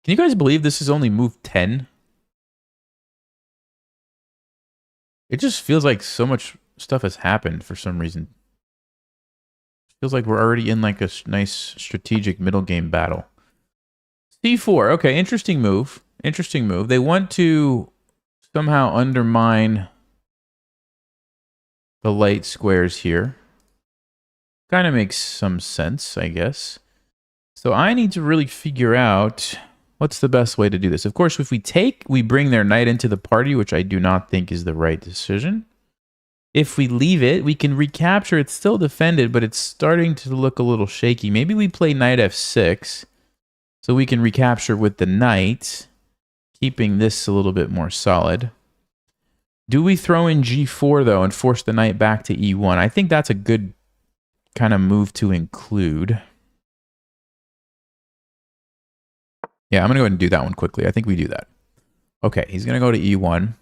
Can you guys believe this is only move 10? It just feels like so much stuff has happened for some reason. Feels like we're already in like a nice strategic middle game battle. C4. Okay, interesting move. Interesting move. They want to somehow undermine the light squares here. Kind of makes some sense, I guess. So I need to really figure out what's the best way to do this. Of course, if we bring their knight into the party, which I do not think is the right decision. If we leave it, we can recapture. It's still defended, but it's starting to look a little shaky. Maybe we play knight f6 so we can recapture with the knight, keeping this a little bit more solid. Do we throw in g4, though, and force the knight back to e1? I think that's a good kind of move to include. Yeah, I'm going to go ahead and do that one quickly. I think we do that. Okay, he's going to go to e1.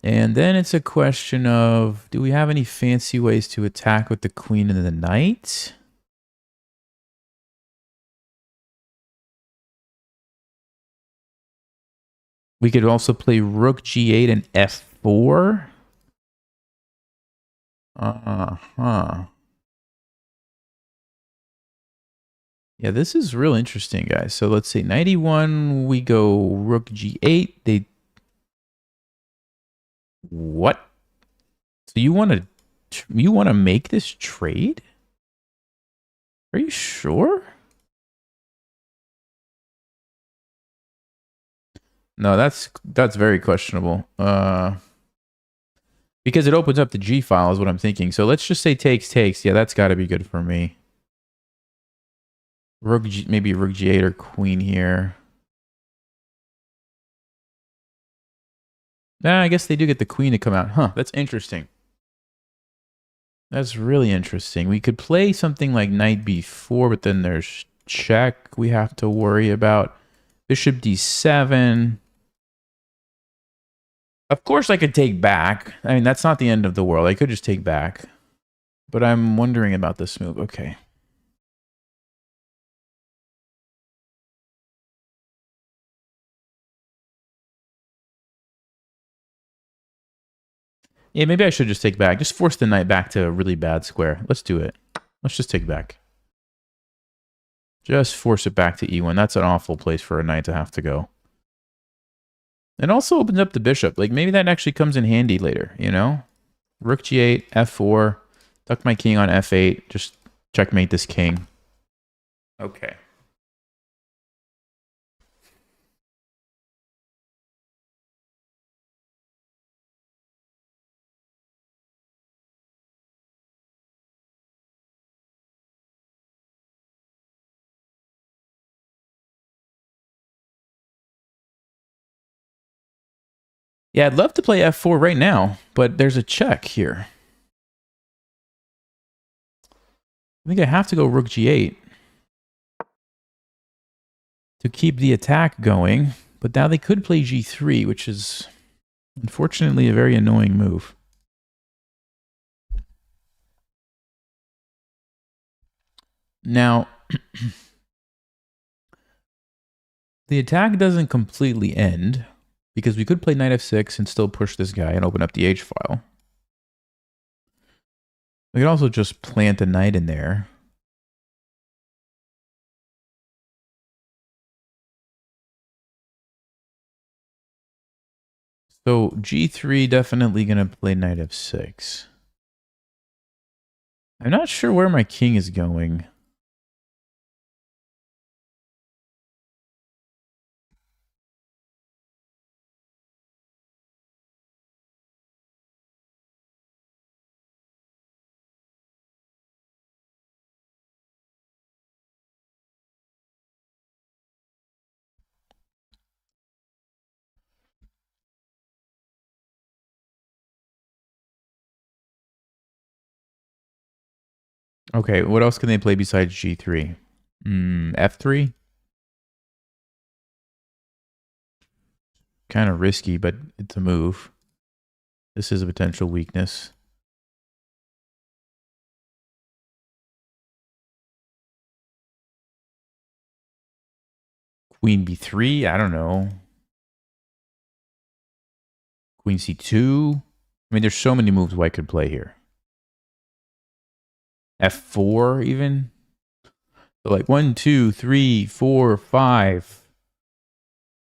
And then it's a question of, do we have any fancy ways to attack with the queen and the knight? We could also play rook g8 and f4. Yeah, this is real interesting, guys. So let's see, knight e1, we go rook g8. What? So you want to make this trade? Are you sure? No, that's very questionable. Because it opens up the G file is what I'm thinking. So let's just say takes. Yeah, that's got to be good for me. Maybe rook g8 or queen here. Nah, I guess they do get the queen to come out. Huh, that's interesting. That's really interesting. We could play something like knight b4, but then there's check we have to worry about. Bishop d7. Of course I could take back. I mean, that's not the end of the world. I could just take back. But I'm wondering about this move. Okay. Yeah, maybe I should just take back. Just force the knight back to a really bad square. Let's do it. Let's just take back. Just force it back to e1. That's an awful place for a knight to have to go. It also opens up the bishop. Like, maybe that actually comes in handy later, you know? Rook g8, f4. Duck my king on f8. Just checkmate this king. Okay. Yeah, I'd love to play f4 right now, but there's a check here. I think I have to go rook g8 to keep the attack going, but now they could play g3, which is unfortunately a very annoying move. Now, the attack doesn't completely end, because we could play knight f6 and still push this guy and open up the h file. We could also just plant a knight in there. So g3 definitely going to play knight f6. I'm not sure where my king is going. Okay, what else can they play besides g3? F3? Kind of risky, but it's a move. This is a potential weakness. Queen b3? I don't know. Queen c2? I mean, there's so many moves White could play here. F4 even? So like 1, 2, 3, 4, 5.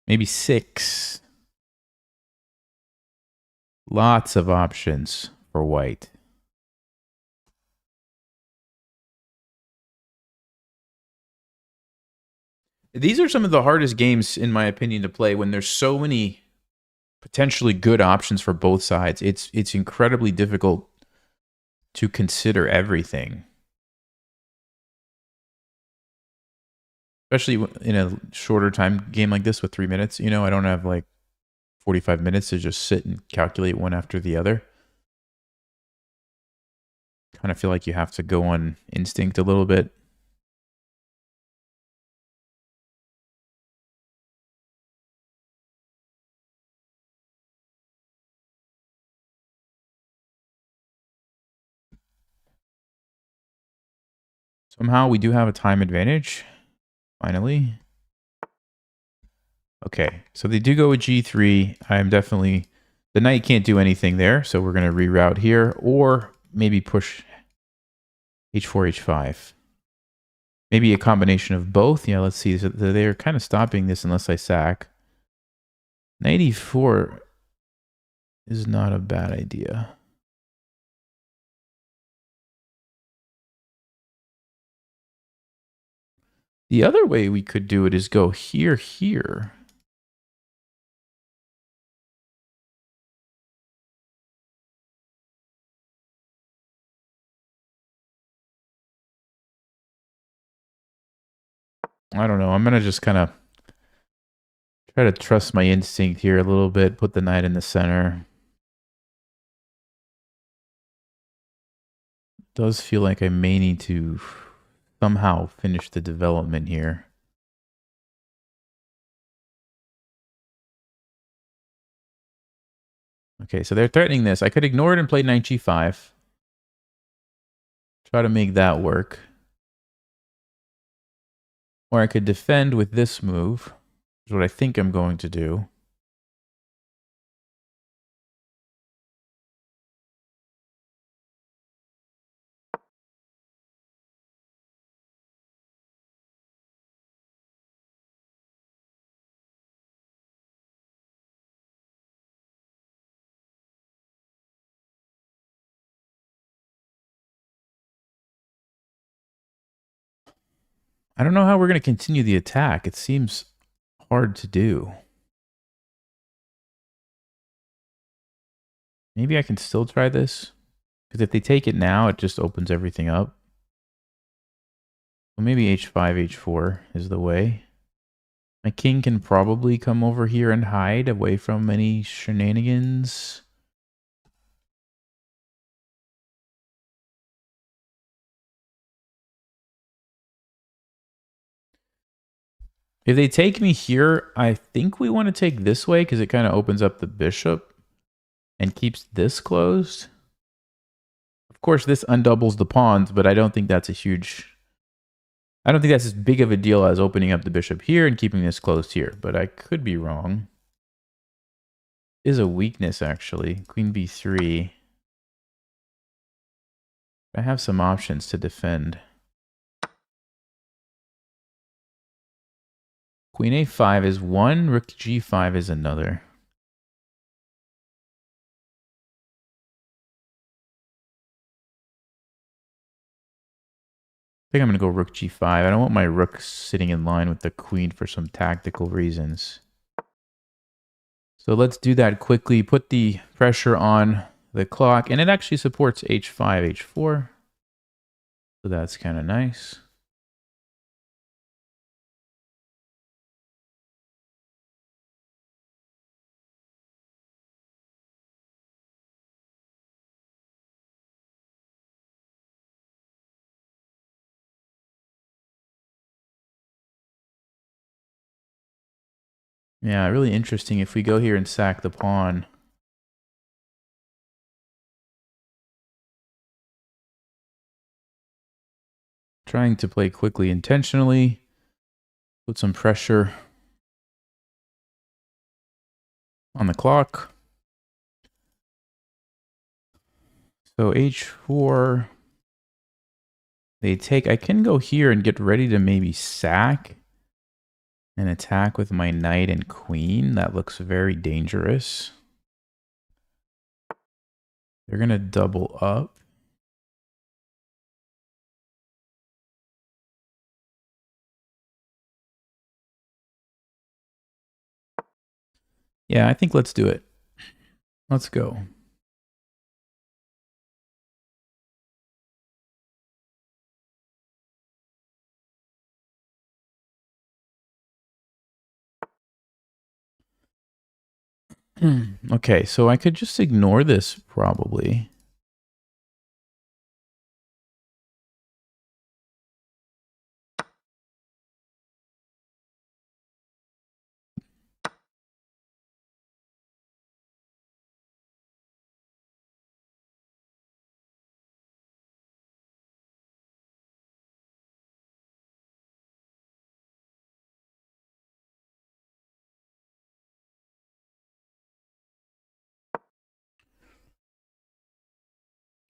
Maybe 6. Lots of options for White. These are some of the hardest games, in my opinion, to play when there's so many potentially good options for both sides. It's incredibly difficult to consider everything, especially in a shorter time game like this with 3 minutes. You know, I don't have like 45 minutes to just sit and calculate one after the other. Kind of feel like you have to go on instinct a little bit. Somehow we do have a time advantage, finally. Okay, so they do go with G3. I'm definitely... The knight can't do anything there, so we're going to reroute here, or maybe push H4, H5. Maybe a combination of both. Yeah, let's see. So they're kind of stopping this unless I sack. Knight E4 is not a bad idea. The other way we could do it is go here, here. I don't know. I'm going to just kind of try to trust my instinct here a little bit. Put the knight in the center. Does feel like I may need to somehow finish the development here. Okay, so they're threatening this. I could ignore it and play knight G5. Try to make that work. Or I could defend with this move, which is what I think I'm going to do. I don't know how we're going to continue the attack. It seems hard to do. Maybe I can still try this. Because if they take it now, it just opens everything up. Well, maybe H5, H4 is the way. My king can probably come over here and hide away from any shenanigans. If they take me here, I think we want to take this way because it kind of opens up the bishop and keeps this closed. Of course, this undoubles the pawns, but I don't think that's a huge... I don't think that's as big of a deal as opening up the bishop here and keeping this closed here, but I could be wrong. Is a weakness, actually. Queen B3. I have some options to defend. Queen A5 is one, rook G5 is another. I think I'm going to go rook G5. I don't want my rook sitting in line with the queen for some tactical reasons. So let's do that quickly. Put the pressure on the clock, and it actually supports H5, H4. So that's kind of nice. Yeah, really interesting if we go here and sack the pawn. Trying to play quickly intentionally. Put some pressure on the clock. So H4. They take... I can go here and get ready to maybe sack and attack with my knight and queen. That looks very dangerous. They're going to double up. Yeah, I think let's do it. Let's go. Okay, so I could just ignore this probably.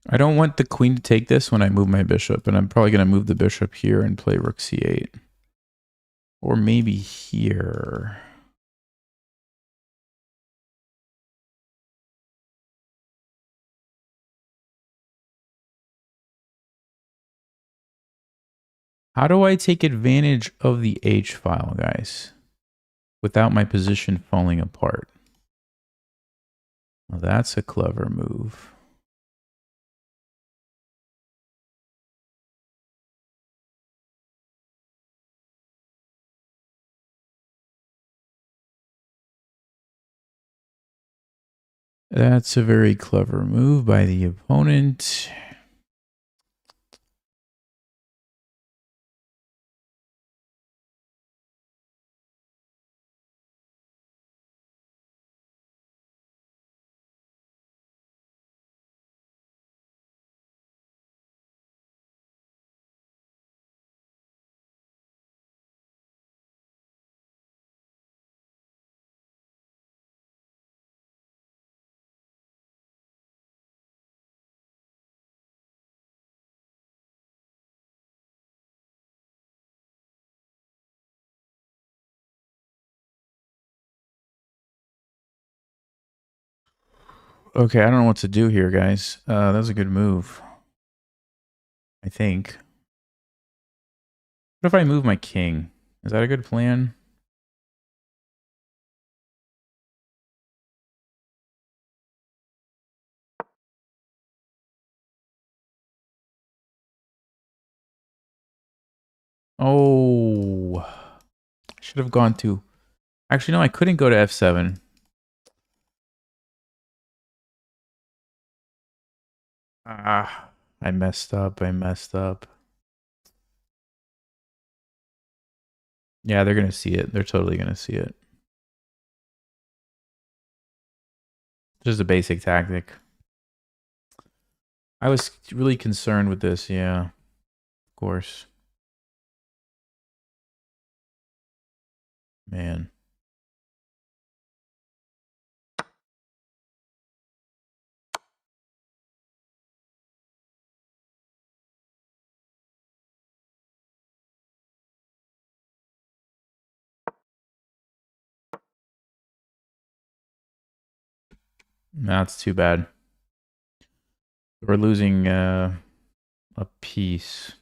I don't want the queen to take this when I move my bishop, and I'm probably going to move the bishop here and play rook c8. Or maybe here. How do I take advantage of the h-file, guys, without my position falling apart? Well, that's a clever move. That's a very clever move by the opponent. Okay, I don't know what to do here, guys. That was a good move, I think. What if I move my king? Is that a good plan? Oh, I should have gone to... Actually, no, I couldn't go to f7. Ah, I messed up. I messed up. Yeah, they're going to see it. They're totally going to see it. Just a basic tactic. I was really concerned with this. Yeah, of course. Man. That's too bad. We're losing a piece.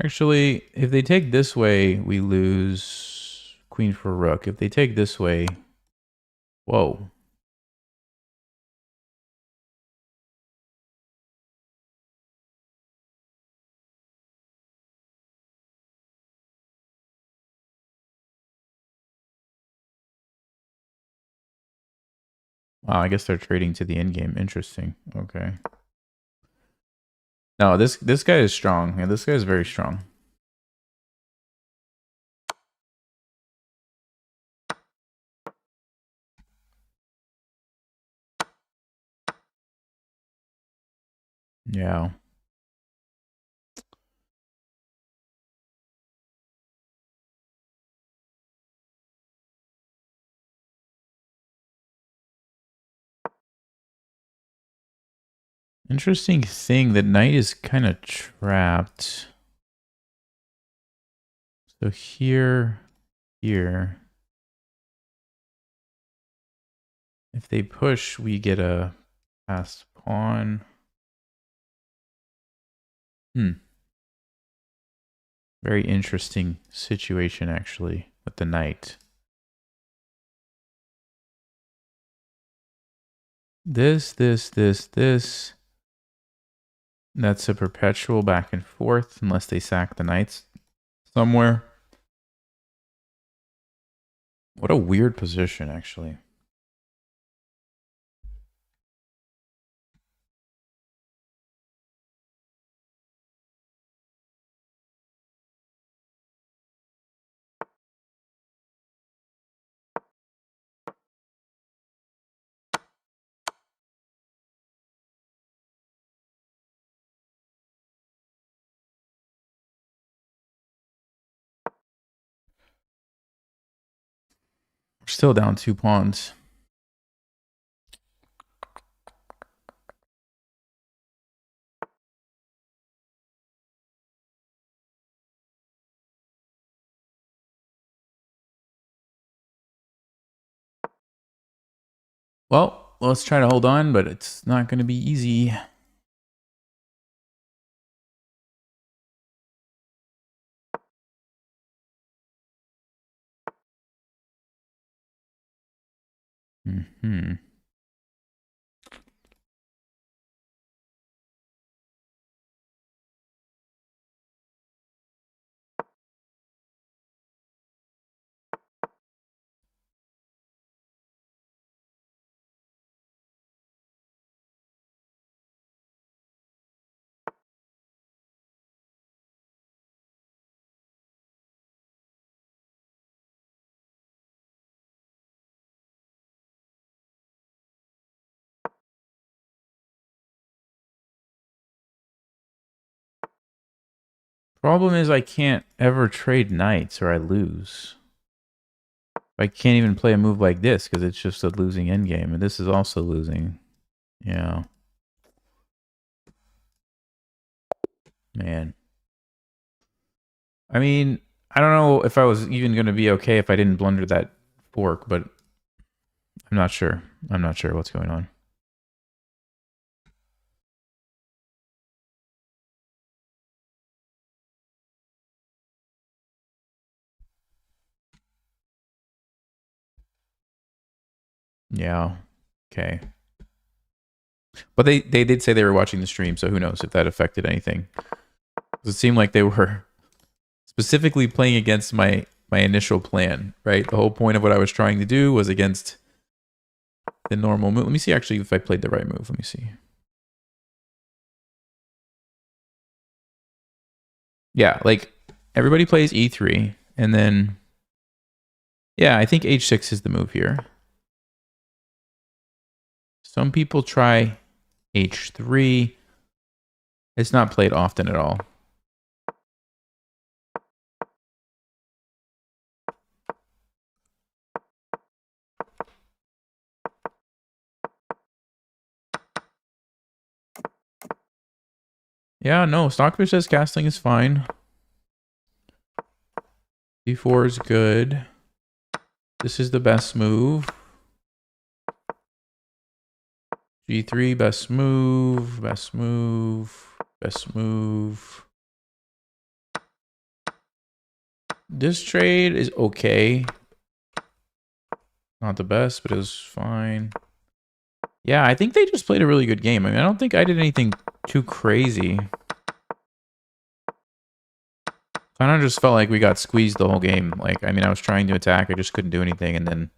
Actually, if they take this way, we lose queen for rook. If they take this way... Whoa. Wow, I guess they're trading to the endgame. Interesting. Okay. No, this guy is strong. Yeah, this guy is very strong. Yeah. Interesting thing, the knight is kind of trapped. So here. If they push, we get a Passed pawn. Very interesting situation, actually, with the knight. This. That's a perpetual back and forth, unless they sack the knights somewhere. What a weird position, actually. We're still down 2 pawns. Well, let's try to hold on, but it's not going to be easy. Problem is I can't ever trade knights or I lose. I can't even play a move like this because it's just a losing endgame, and this is also losing. Yeah. Man. I mean, I don't know if I was even going to be okay if I didn't blunder that fork, but I'm not sure. I'm not sure what's going on. Yeah. Okay. But they did say they were watching the stream, so who knows if that affected anything. It seemed like they were specifically playing against my initial plan, right? The whole point of what I was trying to do was against the normal move. Let me see actually if I played the right move. Let me see. Yeah, like everybody plays e3 and then yeah, I think h6 is the move here. Some people try h3. It's not played often at all. Yeah, no, Stockfish says castling is fine. d4 is good. This is the best move. g3, best move, best move, best move. This trade is okay. Not the best, but it was fine. Yeah, I think they just played a really good game. I mean, I don't think I did anything too crazy. Kind of just felt like we got squeezed the whole game. Like, I mean, I was trying to attack, I just couldn't do anything, and then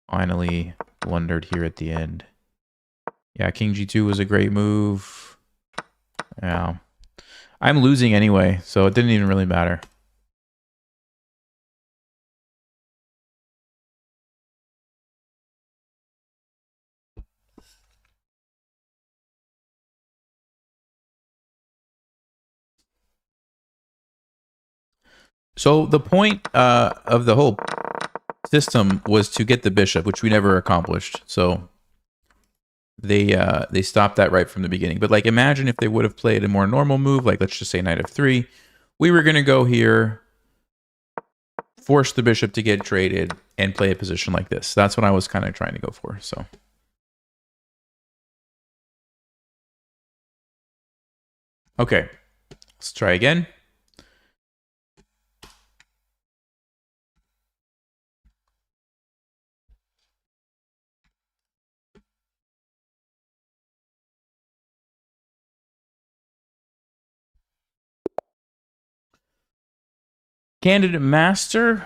finally blundered here at the end. Yeah, King G2 was a great move. Yeah. I'm losing anyway, so it didn't even really matter. So the point of the whole system was to get the bishop, which we never accomplished. So they stopped that right from the beginning. But like, imagine if they would have played a more normal move, like let's just say knight f3. We were going to go here, force the bishop to get traded, and play a position like this. That's what I was kind of trying to go for. So Okay, let's try again. Candidate master.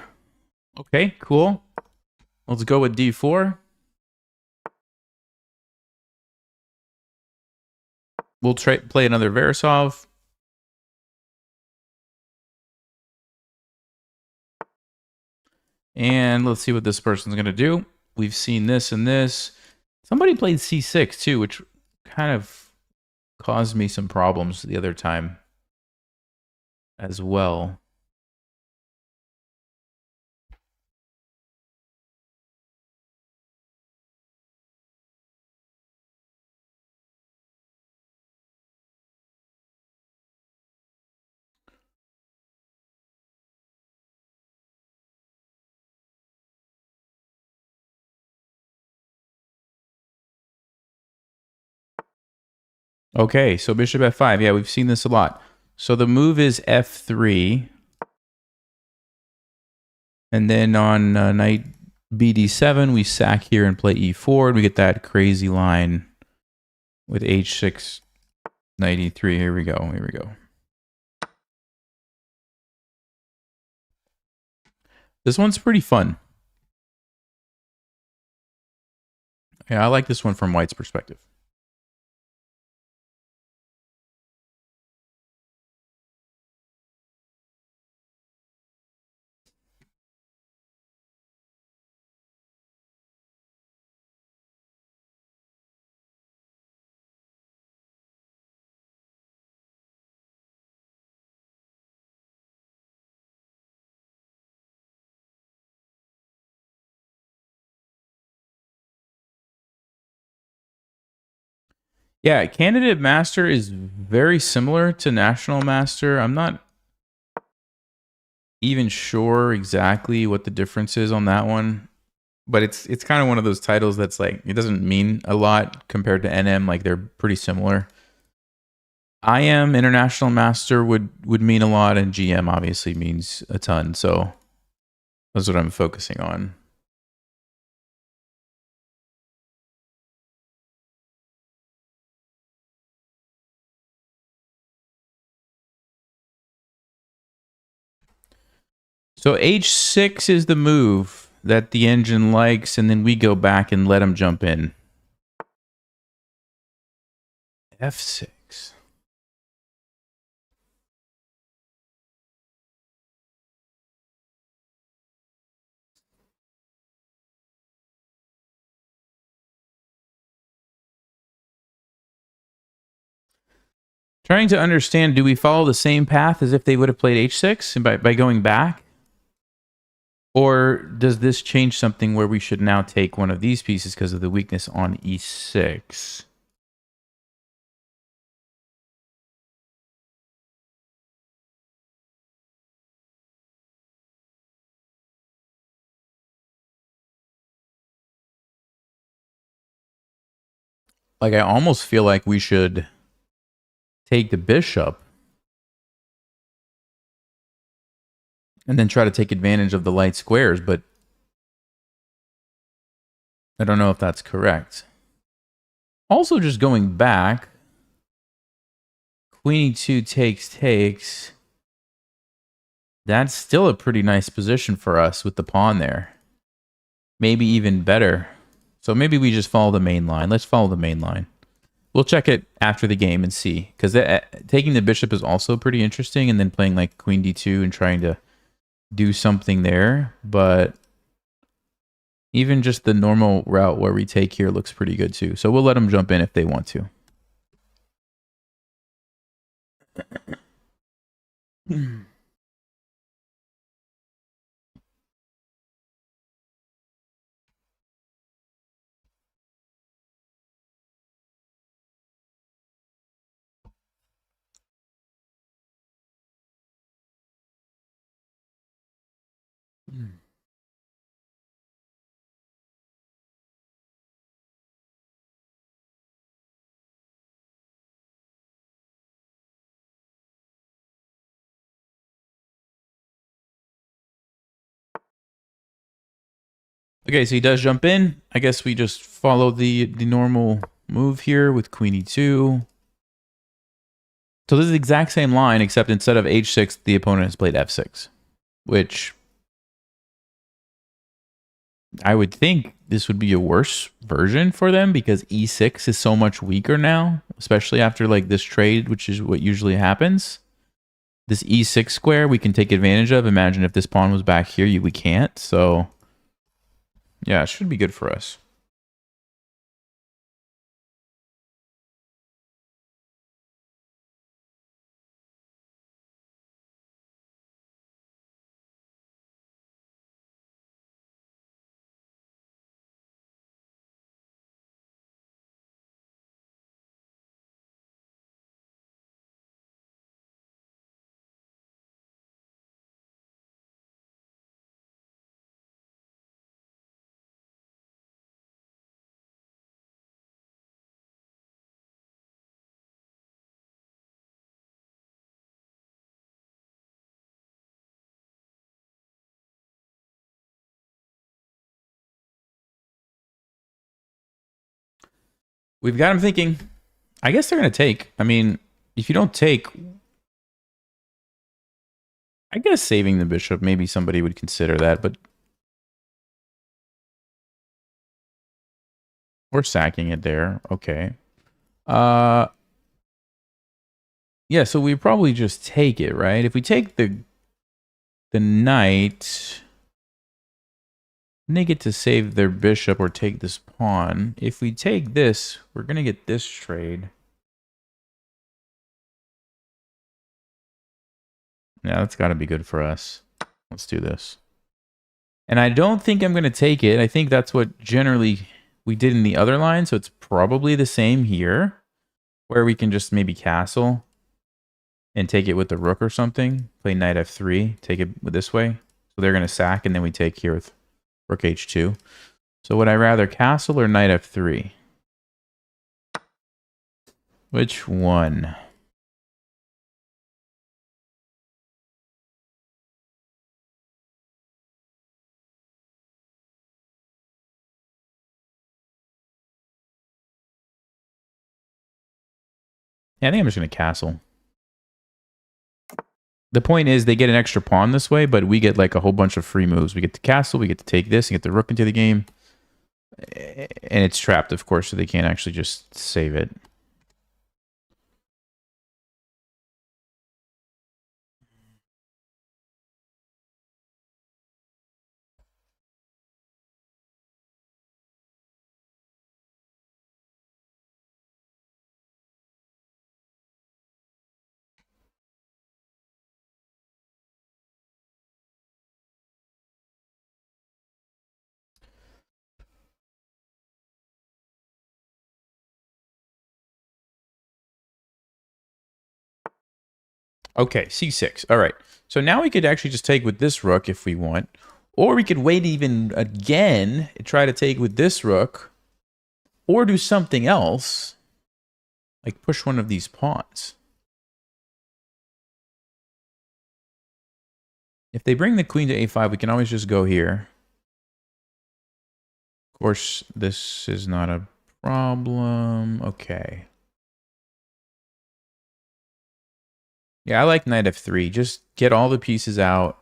Okay, cool. Let's go with D4. We'll play another Verasov. And let's see what this person's going to do. We've seen this and this. Somebody played C6 too, which kind of caused me some problems the other time as well. Okay, so bishop f5. Yeah, we've seen this a lot. So the move is f3. And then on knight bd7, we sack here and play e4. And we get that crazy line with h6, knight e3. Here we go. Here we go. This one's pretty fun. Yeah, I like this one from White's perspective. Yeah, candidate master is very similar to national master. I'm not even sure exactly what the difference is on that one, but it's kind of one of those titles that's like it doesn't mean a lot compared to NM. Like they're pretty similar. IM international master would mean a lot, and GM obviously means a ton. So that's what I'm focusing on. So H6 is the move that the engine likes, and then we go back and let him jump in. F6. Trying to understand, do we follow the same path as if they would have played H6 by going back? Or does this change something where we should now take one of these pieces because of the weakness on E6? Like, I almost feel like we should take the bishop and then try to take advantage of the light squares, but I don't know if that's correct. Also, just going back, Queen E2 takes. That's still a pretty nice position for us with the pawn there. Maybe even better. So maybe we just follow the main line. Let's follow the main line. We'll check it after the game and see. Because taking the bishop is also pretty interesting. And then playing like Queen D2 and trying to do something there. But even just the normal route where we take here looks pretty good too. So we'll let them jump in if they want to. Okay, so he does jump in. I guess we just follow the normal move here with queen e2. So this is the exact same line, except instead of h6, the opponent has played f6, which I would think this would be a worse version for them because e6 is so much weaker now, especially after like this trade, which is what usually happens. This e6 square we can take advantage of. Imagine if this pawn was back here, we can't. So yeah, it should be good for us. We've got him thinking. I guess they're going to take. I mean, if you don't take, I guess saving the bishop, maybe somebody would consider that, but we're sacking it there. Okay. Yeah, so we probably just take it, right? If we take the knight, they get to save their bishop or take this pawn. If we take this, we're going to get this trade. Yeah, that's got to be good for us. Let's do this. And I don't think I'm going to take it. I think that's what generally we did in the other line, so it's probably the same here, where we can just maybe castle and take it with the rook or something. Play knight f3, take it this way. So they're going to sack, and then we take here with rook h2. So would I rather castle or knight f3? Which one? Yeah, I think I'm just going to castle. The point is they get an extra pawn this way, but we get like a whole bunch of free moves. We get to castle, we get to take this, and get the rook into the game. And it's trapped, of course, so they can't actually just save it. Okay, c6. All right. So now we could actually just take with this rook if we want. Or we could wait even again and try to take with this rook. Or do something else. Like push one of these pawns. If they bring the queen to a5, we can always just go here. Of course, this is not a problem. Okay. Yeah, I like knight f3. Just get all the pieces out.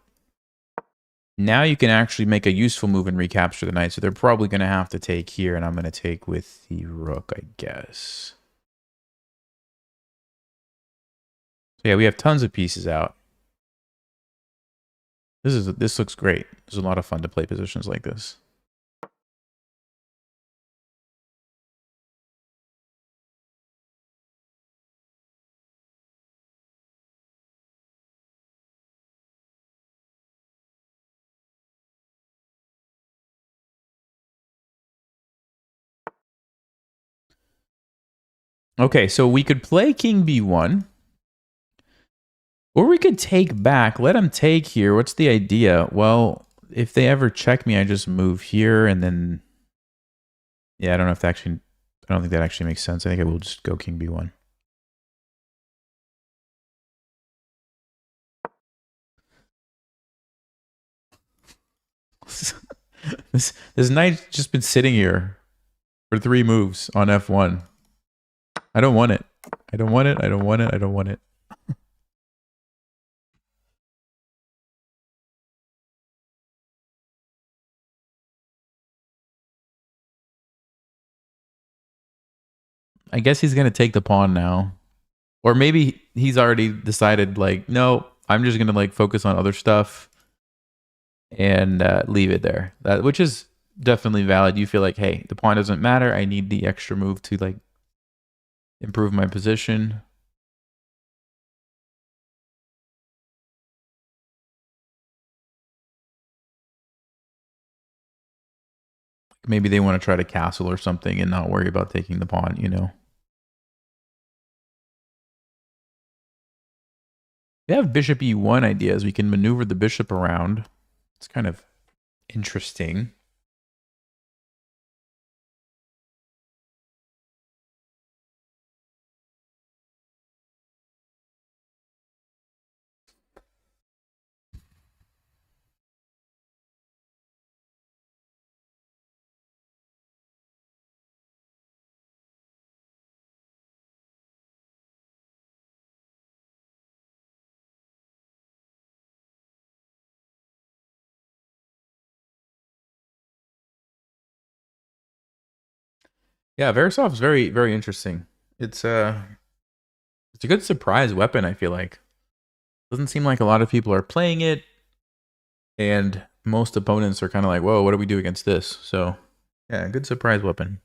Now you can actually make a useful move and recapture the knight. So they're probably going to have to take here, and I'm going to take with the rook, I guess. So yeah, we have tons of pieces out. This looks great. There's a lot of fun to play positions like this. Okay, so we could play king b1. Or we could take back. Let them take here. What's the idea? Well, if they ever check me, I just move here and then... Yeah, I don't know if that actually... I don't think that actually makes sense. I think I will just go king b1. This knight's just been sitting here for 3 moves on f1. I don't want it. I don't want it. I don't want it. I don't want it. I guess he's going to take the pawn now. Or maybe he's already decided, like, no, I'm just going to, like, focus on other stuff and leave it there. Which is definitely valid. You feel like, hey, the pawn doesn't matter. I need the extra move to, like, improve my position. Maybe they want to try to castle or something and not worry about taking the pawn, you know? We have bishop e1 ideas. We can maneuver the bishop around. It's kind of interesting. Yeah, Verasov is very, very interesting. It's a good surprise weapon, I feel like. Doesn't seem like a lot of people are playing it, and most opponents are kind of like, whoa, what do we do against this? So, yeah, good surprise weapon.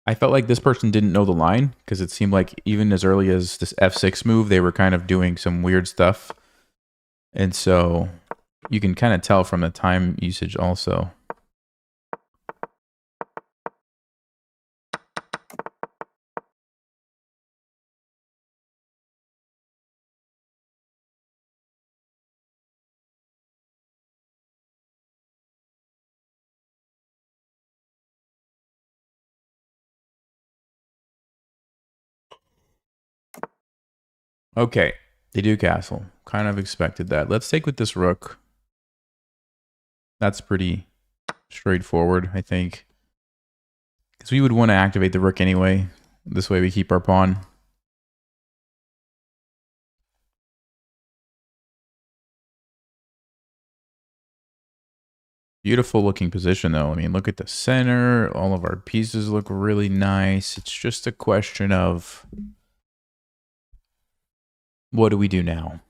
I felt like this person didn't know the line, because it seemed like even as early as this f6 move, they were kind of doing some weird stuff. And so you can kind of tell from the time usage also. Okay, they do castle. Kind of expected that. Let's take with this rook. That's pretty straightforward, I think. Because we would want to activate the rook anyway. This way we keep our pawn. Beautiful looking position though. I mean, look at the center. All of our pieces look really nice. It's just a question of what do we do now?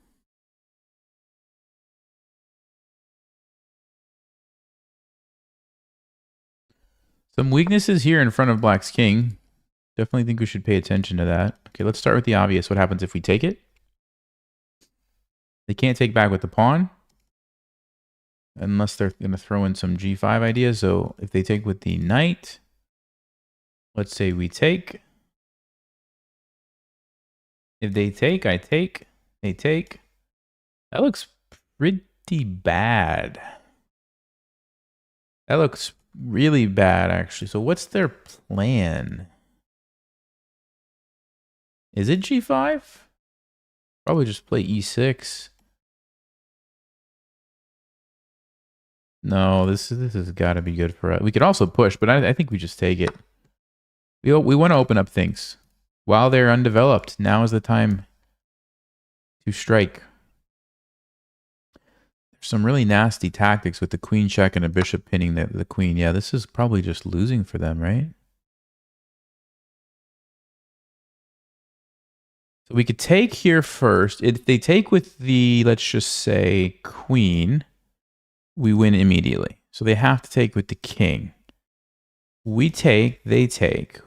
Some weaknesses here in front of Black's king. Definitely think we should pay attention to that. Okay, let's start with the obvious. What happens if we take it? They can't take back with the pawn. Unless they're going to throw in some g5 ideas. So if they take with the knight, let's say we take. If they take, I take. They take. That looks pretty bad. That looks really bad, actually. So what's their plan? Is it g5? Probably just play e6. No, this has got to be good for us. We could also push, but I think we just take it. We want to open up things. While they're undeveloped, now is the time to strike. There's some really nasty tactics with the queen check and a bishop pinning the queen. Yeah, this is probably just losing for them, right? So we could take here first. If they take with the, let's just say, queen, we win immediately. So they have to take with the king. We take, they take.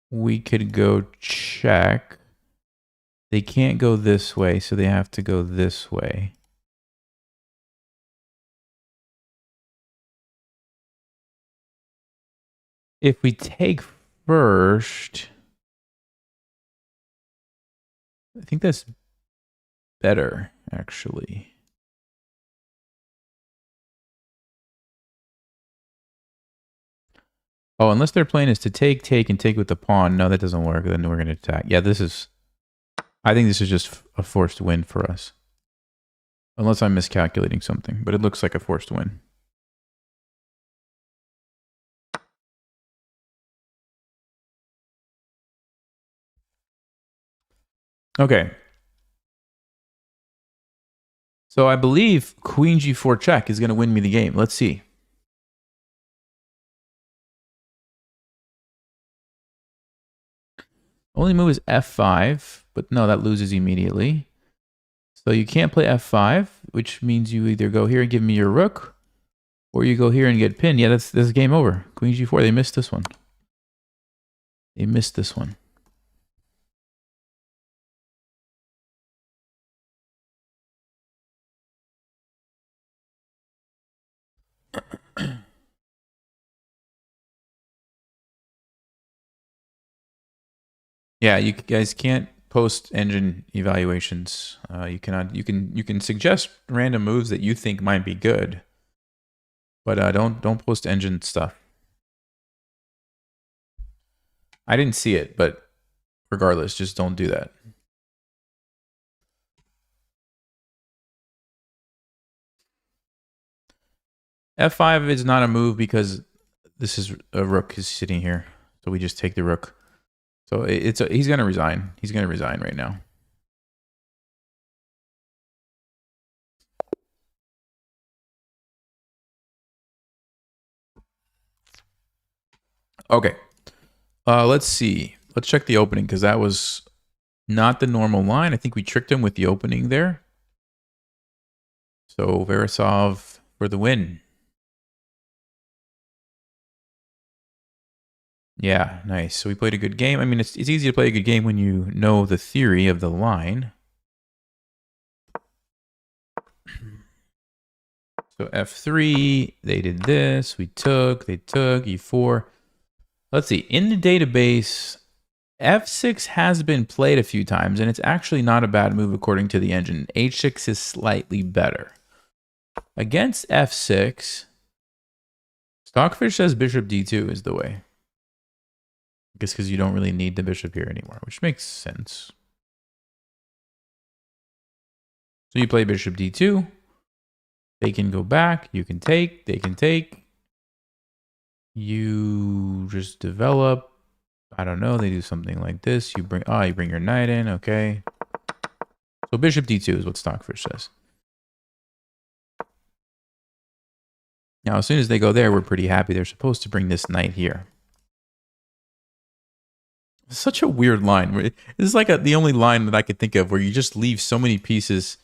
We could go check. They can't go this way, so they have to go this way. If we take first, I think that's better, actually. Oh, unless their plan is to take, and take with the pawn. No, that doesn't work. Then we're going to attack. Yeah, this is... I think this is just a forced win for us. Unless I'm miscalculating something. But it looks like a forced win. Okay. So I believe queen g4 check is going to win me the game. Let's see. Only move is f5, but no, that loses immediately. So you can't play f5, which means you either go here and give me your rook, or you go here and get pinned. Yeah, that's game over. Queen g4, they missed this one. They missed this one. Yeah, you guys can't post engine evaluations. You cannot. You can suggest random moves that you think might be good, but don't post engine stuff. I didn't see it, but regardless, just don't do that. F5 is not a move because this is a rook is sitting here, so we just take the rook. So he's gonna resign. He's gonna resign right now. Okay. Let's see. Let's check the opening because that was not the normal line. I think we tricked him with the opening there. So Verasov for the win. Yeah, nice. So we played a good game. I mean, it's easy to play a good game when you know the theory of the line. So f3, they did this. We took, they took, e4. Let's see. In the database, f6 has been played a few times, and it's actually not a bad move according to the engine. h6 is slightly better. Against f6, Stockfish says bishop d2 is the way. I guess because you don't really need the bishop here anymore, which makes sense. So you play bishop d2. They can go back. You can take. They can take. You just develop. I don't know. They do something like this. You bring your knight in. Okay. So bishop d2 is what Stockfish says. Now, as soon as they go there, we're pretty happy. They're supposed to bring this knight here. Such a weird line. This is like the only line that I could think of where you just leave so many pieces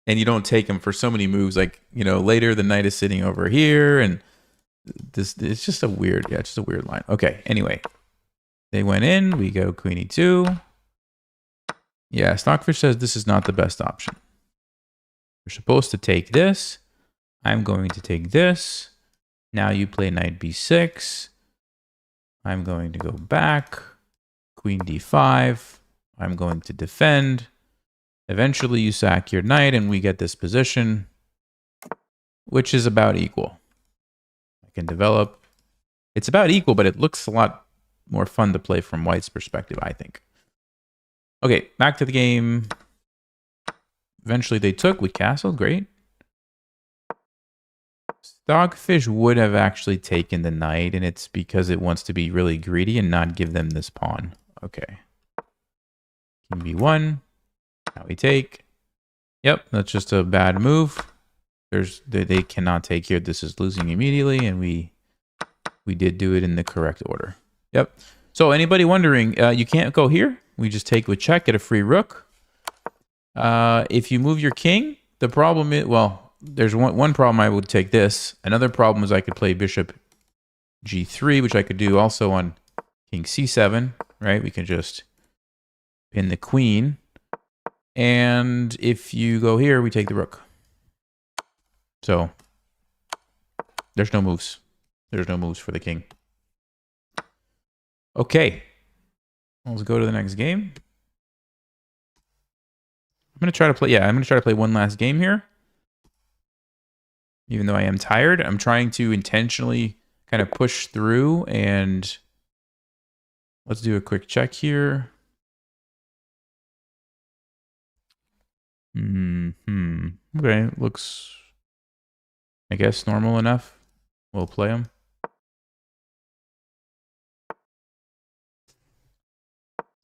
and you don't take them for so many moves. Like, you know, later the knight is sitting over here and this, it's just a weird, yeah, it's just a weird line. Okay, anyway. They went in, we go queen e2. Yeah, Stockfish says this is not the best option. You're supposed to take this. I'm going to take this. Now you play knight b6. I'm going to go back. Queen d5. I'm going to defend. Eventually you sack your knight and we get this position, which is about equal. I can develop. It's about equal, but it looks a lot more fun to play from White's perspective, I think. Okay, back to the game. Eventually they took with castle. Great. Stockfish would have actually taken the knight, and it's because it wants to be really greedy and not give them this pawn. Okay. King b1. Now we take. Yep, that's just a bad move. They cannot take here. This is losing immediately, and we did do it in the correct order. Yep. So anybody wondering, you can't go here. We just take with check, get a free rook. If you move your king, the problem is, well, there's one problem. I would take this. Another problem is I could play bishop g3, which I could do also on king c7, right? We can just pin the queen. And if you go here, we take the rook. So there's no moves. There's no moves for the king. Okay. Let's go to the next game. I'm going to try to play, yeah, I'm going to try to play one last game here. Even though I am tired, I'm trying to intentionally kind of push through, and let's do a quick check here. Okay, looks, I guess, normal enough. We'll play them.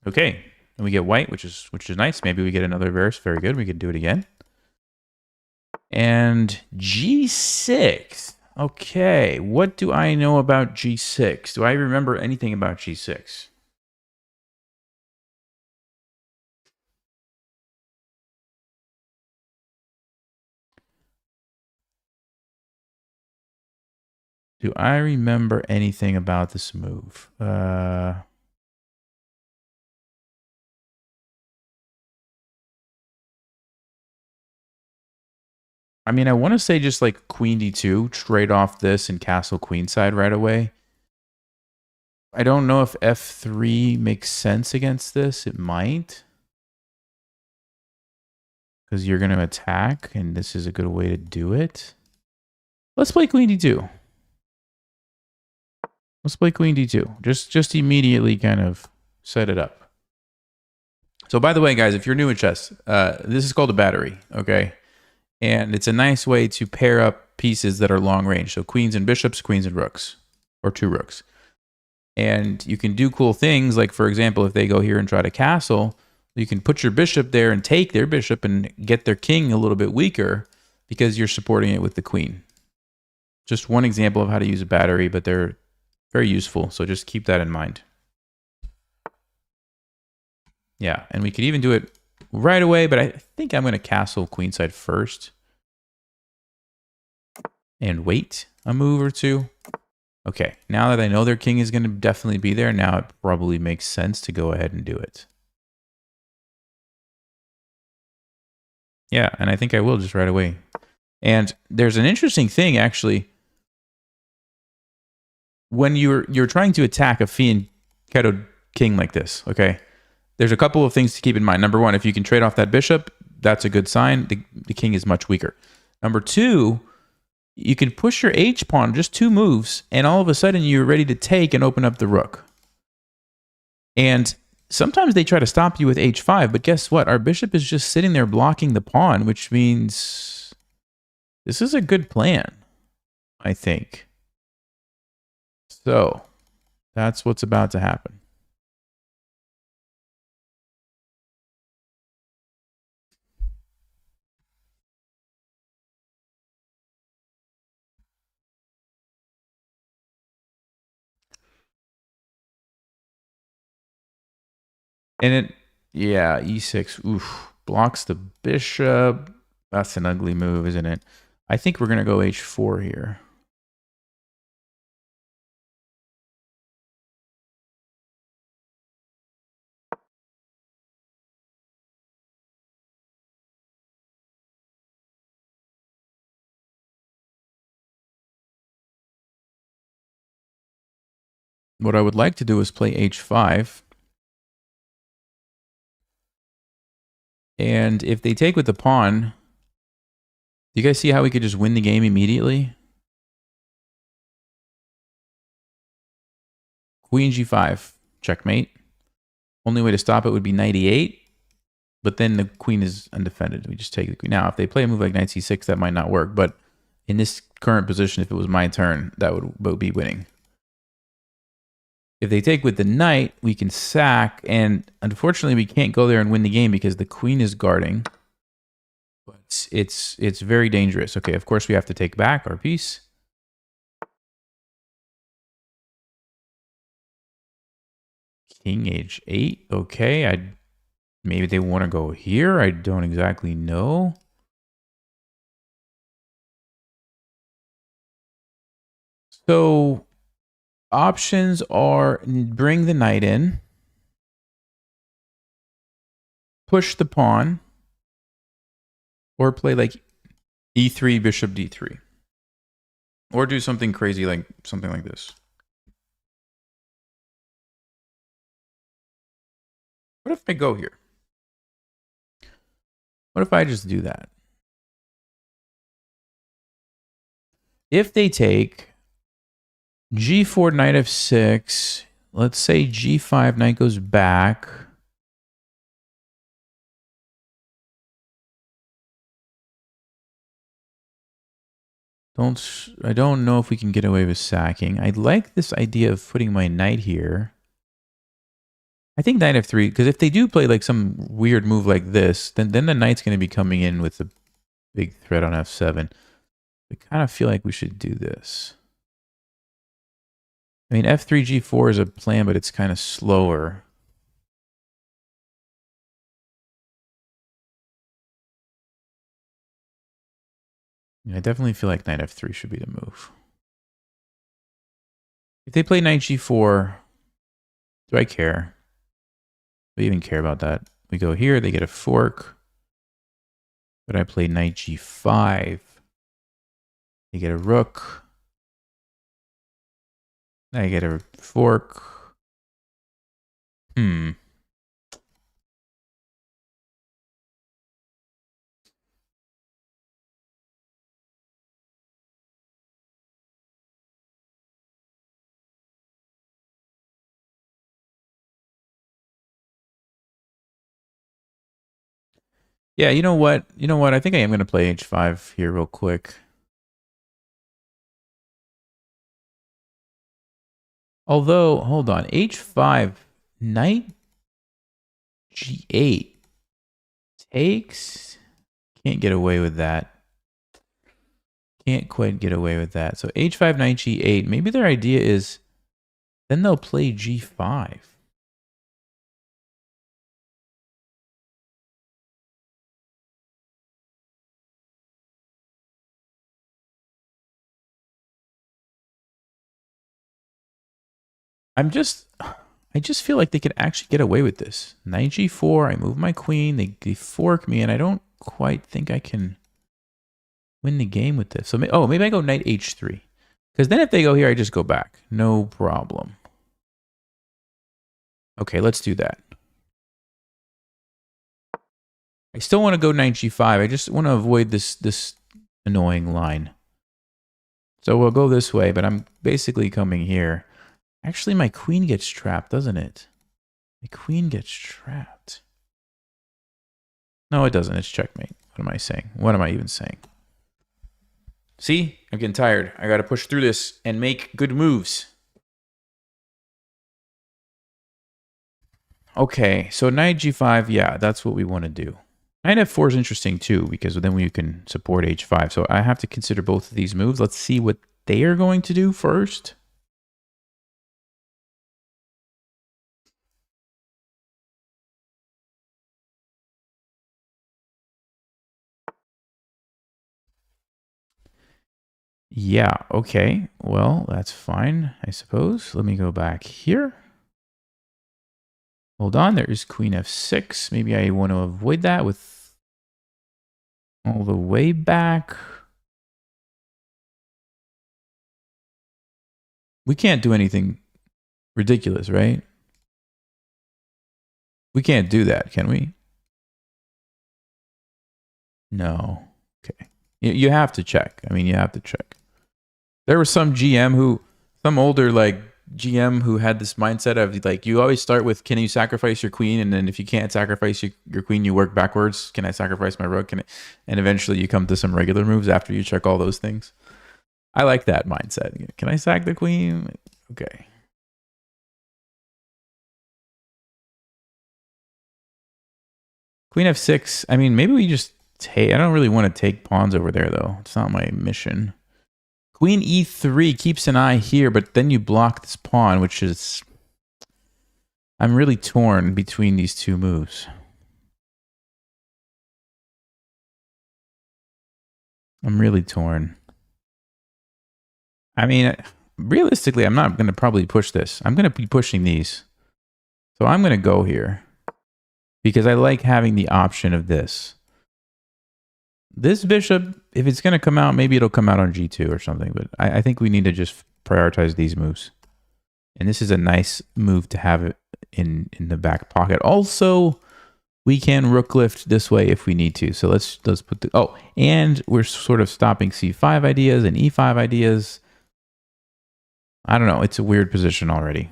Okay, and we get white, which is nice. Maybe we get another verse. Very good. We could do it again. And G6. Okay, what do I know about G6? Do I remember anything about G6? Do I remember anything about this move? I mean, I want to say just like Queen D2, trade off this and Castle Queenside right away. I don't know if F3 makes sense against this. It might. Because you're going to attack, and this is a good way to do it. Let's play Queen D2. Let's play Queen D2. Just immediately kind of set it up. So by the way, guys, if you're new at chess, this is called a battery, okay? And it's a nice way to pair up pieces that are long range. So queens and bishops, queens and rooks, or 2 rooks. And you can do cool things, like, for example, if they go here and try to castle, you can put your bishop there and take their bishop and get their king a little bit weaker because you're supporting it with the queen. Just one example of how to use a battery, but they're very useful, so just keep that in mind. Yeah, and we could even do it right away, but I think I'm going to castle queenside first and wait a move or two. Okay, now that I know their king is going to definitely be there, now it probably makes sense to go ahead and do it. Yeah, and I think I will just right away. And there's an interesting thing, actually. When you're trying to attack a fianchettoed king like this, okay, there's a couple of things to keep in mind. Number one, if you can trade off that bishop, that's a good sign. The king is much weaker. Number two, you can push your h-pawn just 2 moves, and all of a sudden you're ready to take and open up the rook. And sometimes they try to stop you with h5, but guess what? Our bishop is just sitting there blocking the pawn, which means this is a good plan, I think. So that's what's about to happen. And it, yeah, e6, oof, blocks the bishop. That's an ugly move, isn't it? I think we're going to go h4 here. What I would like to do is play h5. And if they take with the pawn, do you guys see how we could just win the game immediately? Queen g5, checkmate. Only way to stop it would be knight e8, but then the queen is undefended. We just take the queen. Now, if they play a move like knight c6, that might not work, but in this current position, if it was my turn, that would be winning. If they take with the knight, we can sack, and unfortunately, we can't go there and win the game because the queen is guarding. But it's very dangerous. Okay, of course, we have to take back our piece. King h8. Okay, maybe they want to go here. I don't exactly know. So options are bring the knight in, push the pawn, or play like e3, bishop d3. Or do something crazy like something like this. What if I go here? What if I just do that? If they take, G4, knight f6. Let's say G5, knight goes back. I don't know if we can get away with sacking. I like this idea of putting my knight here. I think knight f3, because if they do play like some weird move like this, then the knight's going to be coming in with a big threat on f7. I kind of feel like we should do this. I mean, f3, g4 is a plan, but it's kind of slower. I definitely feel like knight f3 should be the move. If they play knight g4, do I care? Do I even care about that? We go here, they get a fork. But I play knight g5. They get a rook. I get a fork. Yeah, you know what? You know what? I think I am going to play h5 here real quick. Although, hold on. h5, knight g8 takes. Can't get away with that. Can't quite get away with that. So h5, knight g8. Maybe their idea is then they'll play g5. I just feel like they could actually get away with this. Knight g4, I move my queen, they fork me, and I don't quite think I can win the game with this. So, maybe I go knight h3. Because then if they go here, I just go back. No problem. Okay, let's do that. I still want to go knight g5. I just want to avoid this annoying line. So we'll go this way, but I'm basically coming here. Actually, my queen gets trapped, doesn't it? My queen gets trapped. No, it doesn't. It's checkmate. What am I saying? What am I even saying? See? I'm getting tired. I got to push through this and make good moves. Okay, so knight g5, yeah, that's what we want to do. Knight f4 is interesting too, because then we can support h5. So I have to consider both of these moves. Let's see what they are going to do first. Yeah, okay. Well, that's fine, I suppose. Let me go back here. Hold on, there is queen f6. Maybe I want to avoid that with all the way back. We can't do anything ridiculous, right? We can't do that, can we? No. Okay. You have to check. I mean, you have to check. There was some older like GM who had this mindset of like, you always start with, can you sacrifice your queen? And then if you can't sacrifice your queen, you work backwards. Can I sacrifice my rook? And eventually you come to some regular moves after you check all those things. I like that mindset. Can I sack the queen? Okay. Queen f6. I mean, maybe we just take, I don't really want to take pawns over there though. It's not my mission. Queen e3 keeps an eye here, but then you block this pawn, which is... I'm really torn between these two moves. I'm really torn. I mean, realistically, I'm not going to probably push this. I'm going to be pushing these. So I'm going to go here. Because I like having the option of this. This bishop, if it's going to come out, maybe it'll come out on g2 or something. But I think we need to just prioritize these moves. And this is a nice move to have it in the back pocket. Also, we can rook lift this way if we need to. So let's put the... Oh, and we're sort of stopping c5 ideas and e5 ideas. I don't know. It's a weird position already.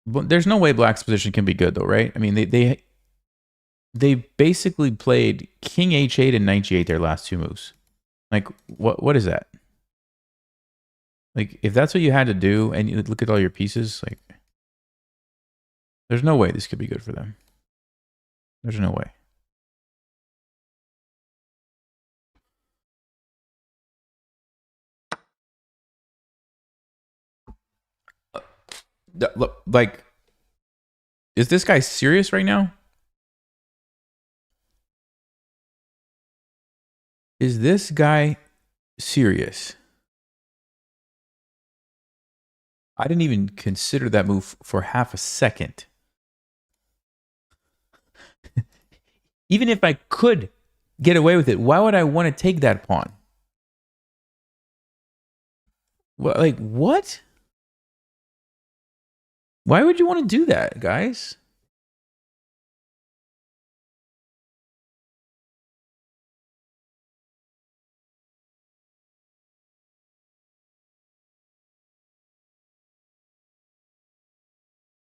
But there's no way black's position can be good though, right? I mean, they basically played king h8 and knight g8 their last two moves. Like, what is that? Like, if that's what you had to do, and you look at all your pieces, like, there's no way this could be good for them. There's no way. Look, like, is this guy serious right now? Is this guy serious? I didn't even consider that move for half a second. Even if I could get away with it, why would I want to take that pawn? What, like, what? Why would you want to do that, guys?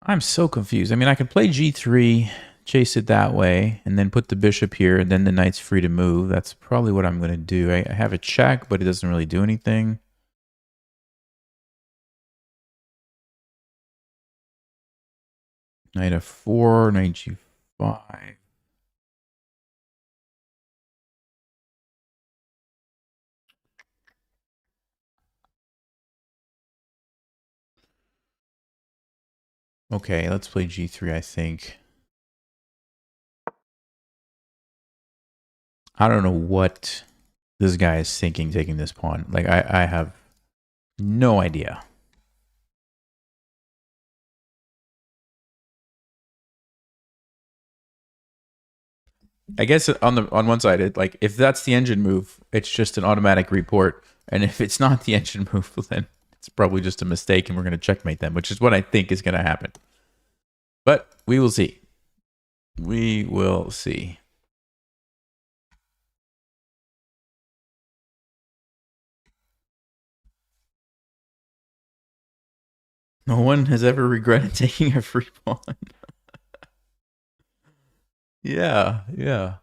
I'm so confused. I mean, I could play g3, chase it that way, and then put the bishop here, and then the knight's free to move. That's probably what I'm going to do. I have a check, but it doesn't really do anything. Knight f4, knight g5. Okay, let's play g3, I think. I don't know what this guy is thinking taking this pawn. Like, I have no idea. I guess on one side, like, if that's the engine move, it's just an automatic report. And if it's not the engine move, then it's probably just a mistake and we're going to checkmate them, which is what I think is going to happen. But we will see. We will see. No one has ever regretted taking a free pawn. Yeah. Yeah.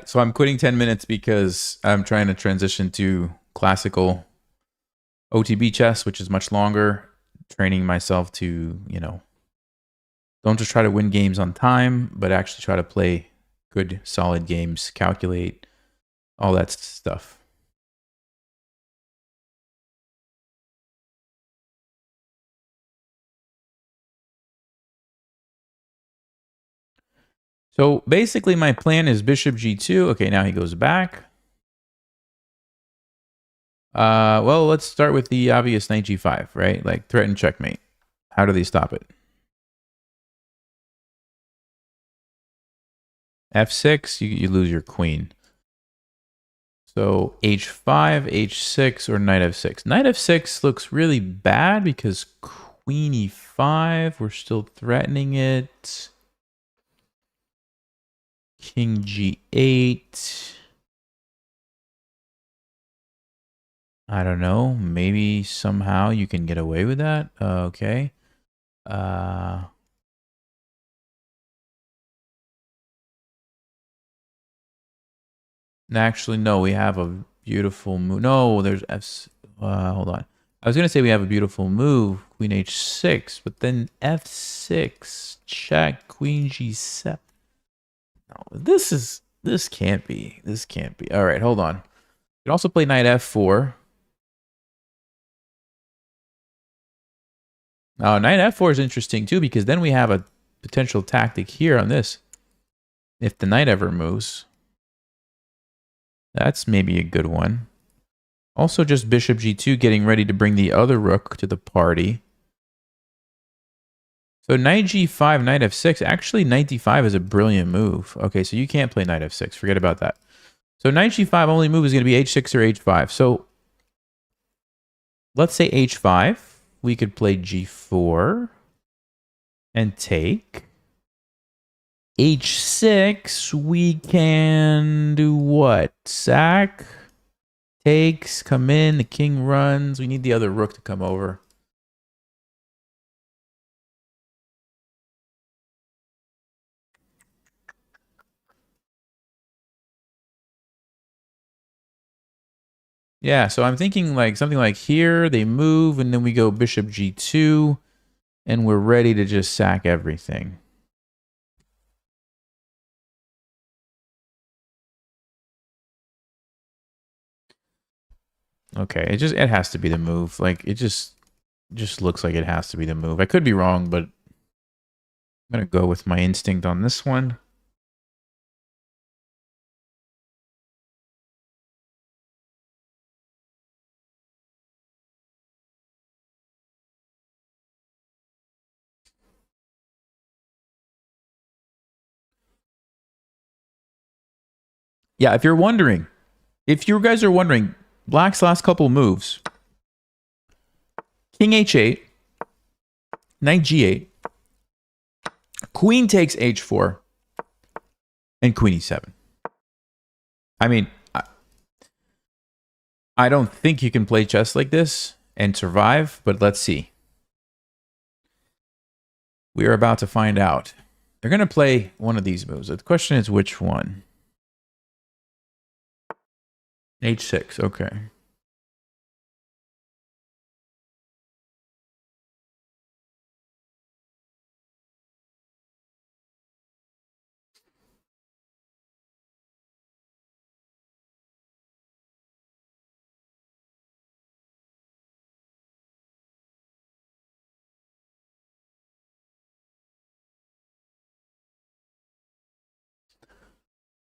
So I'm quitting 10 minutes because I'm trying to transition to classical OTB chess, which is much longer. Training myself to, don't just try to win games on time, but actually try to play good, solid games, calculate, all that stuff. So basically my plan is bishop g2. Okay, now he goes back. Well, let's start with the obvious knight g5, right? Like, threaten checkmate. How do they stop it? f6, you lose your queen. So h5, h6, or knight f6. Knight f6 looks really bad because queen e5, we're still threatening it. King g8. I don't know. Maybe somehow you can get away with that. Okay. Actually, no. We have a beautiful move. No, there's F. Hold on. I was gonna say we have a beautiful move, Queen h6, but then f6, check, Queen g7. No, this can't be. This can't be. All right, hold on. You can also play knight f4. Now, knight f4 is interesting too, because then we have a potential tactic here on this. If the knight ever moves, that's maybe a good one. Also, just bishop g2, getting ready to bring the other rook to the party. So knight g5, knight f6. Actually, knight d5 is a brilliant move. Okay, so you can't play knight f6. Forget about that. So knight g5 only move is going to be h6 or h5. So let's say h5. We could play g4 and take. h6, we can do what? Sack, takes, come in, the king runs. We need the other rook to come over. Yeah, so I'm thinking like something like here, they move, and then we go bishop g2, and we're ready to just sack everything. Okay, it has to be the move. Like it just looks like it has to be the move. I could be wrong, but I'm gonna go with my instinct on this one. Yeah, if you guys are wondering, Black's last couple moves: King h8, Knight g8, Queen takes h4, and Queen e7. I mean, I don't think you can play chess like this and survive, but let's see. We are about to find out. They're going to play one of these moves. The question is which one? h6, okay.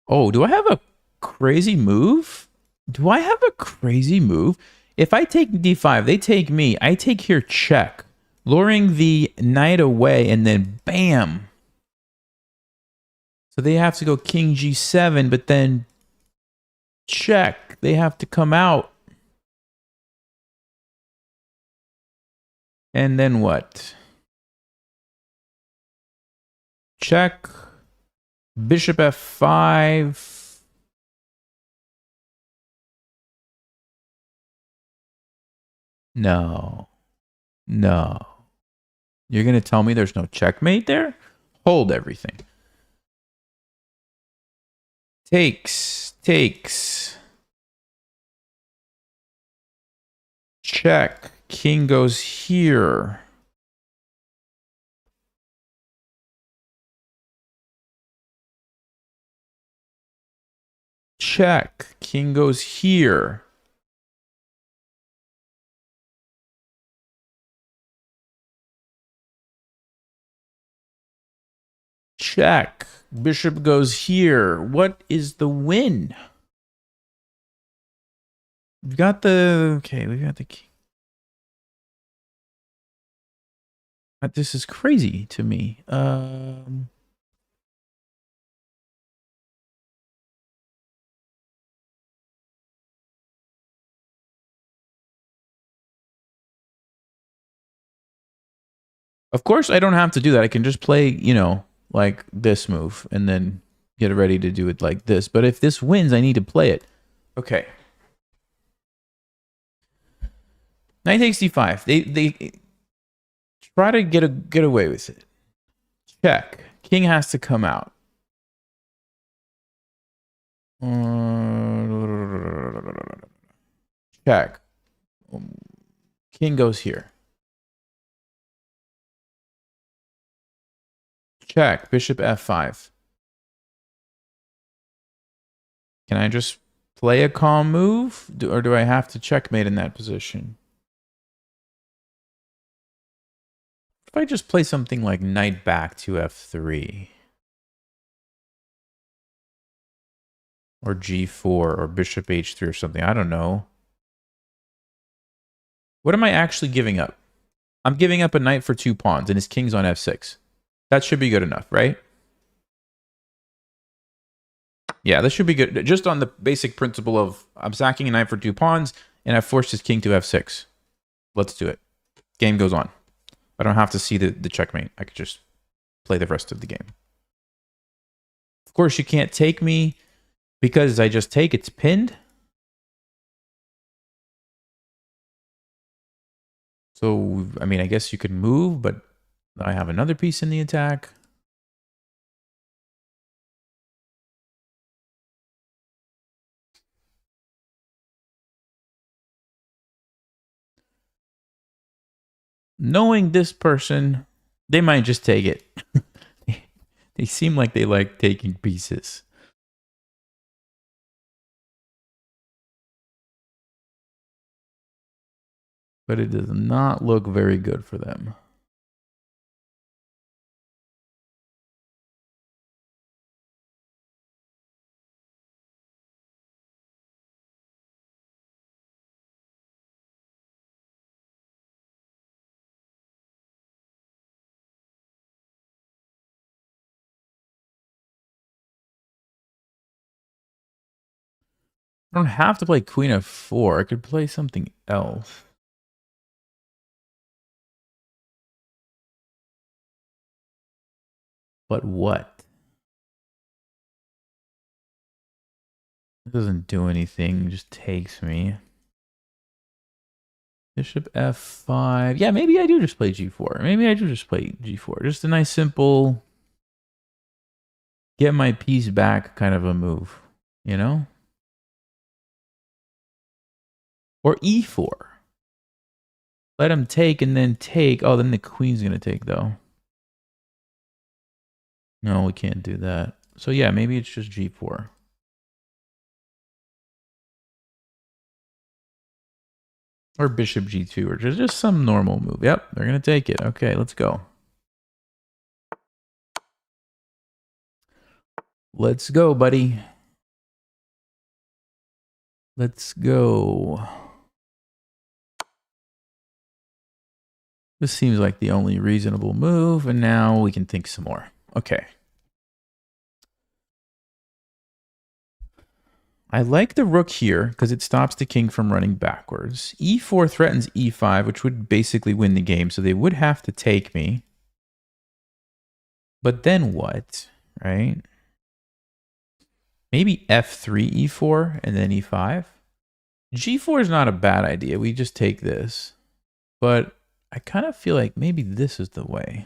Oh, do I have a crazy move? Do I have a crazy move? If I take d5, they take me. I take here check, luring the knight away, and then bam. So they have to go king g7, but then check. They have to come out. And then what? Check. Bishop f5. No. No. You're going to tell me there's no checkmate there? Hold everything. Takes. Check. King goes here. Check. King goes here. Check. Bishop goes here. What is the win? We've got the... Okay, we've got the king. This is crazy to me. Of course, I don't have to do that. I can just play, you know, like this move and then get ready to do it like this. But if this wins, I need to play it. Okay. Knight takes d5. They try to get away with it. Check. King has to come out. Check. King goes here. Check. Bishop f5. Can I just play a calm move? Or do I have to checkmate in that position? If I just play something like knight back to f3. Or g4 or bishop h3 or something. I don't know. What am I actually giving up? I'm giving up a knight for 2 pawns and his king's on f6. That should be good enough, right? Yeah, this should be good. Just on the basic principle of I'm sacking a knight for 2 pawns and I've forced his king to f6. Let's do it. Game goes on. I don't have to see the checkmate. I could just play the rest of the game. Of course, you can't take me because I just take. It's pinned. So, I mean, I guess you could move, but I have another piece in the attack. Knowing this person, they might just take it. They seem like they like taking pieces. But it does not look very good for them. I don't have to play Queen f4. I could play something else. But what? It doesn't do anything. It just takes me. Bishop f5. Yeah, maybe I do just play g4. Maybe I do just play g4. Just a nice, simple, get my piece back kind of a move. You know? Or e4. Let him take and then take. Oh, then the queen's going to take, though. No, we can't do that. So, yeah, maybe it's just g4. Or bishop g2, or just some normal move. Yep, they're going to take it. Okay, let's go. Let's go, buddy. Let's go. This seems like the only reasonable move, and now we can think some more. Okay. I like the rook here because it stops the king from running backwards. e4 threatens e5, which would basically win the game, so they would have to take me. But then what, right? Maybe f3, e4, and then e5. g4 is not a bad idea. We just take this. But I kind of feel like maybe this is the way.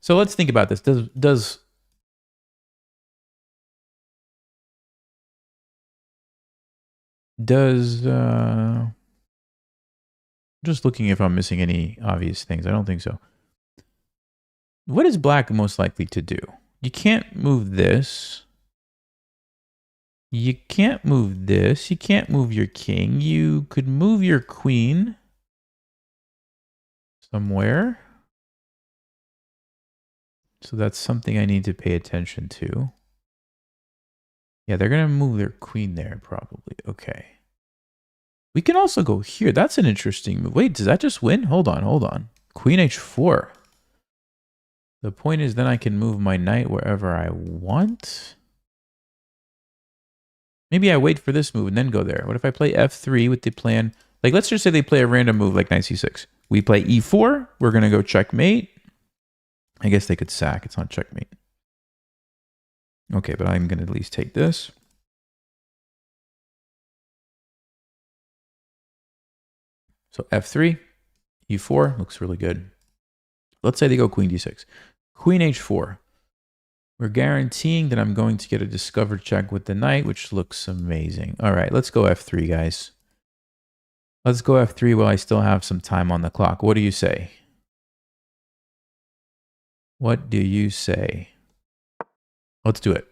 So let's think about this. Just looking if I'm missing any obvious things. I don't think so. What is black most likely to do? You can't move this. You can't move this. You can't move your king. You could move your queen somewhere. So that's something I need to pay attention to. Yeah, they're going to move their queen there probably. Okay. We can also go here. That's an interesting move. Wait, does that just win? Hold on. Queen h4. The point is then I can move my knight wherever I want. Maybe I wait for this move and then go there. What if I play f3 with the plan? Like, let's just say they play a random move like knight c6. We play e4. We're going to go checkmate. I guess they could sack. It's not checkmate. Okay, but I'm going to at least take this. So f3, e4 looks really good. Let's say they go queen d6. Queen h4. We're guaranteeing that I'm going to get a discovered check with the knight, which looks amazing. All right, let's go f3, guys. Let's go f3 while I still have some time on the clock. What do you say? What do you say? Let's do it.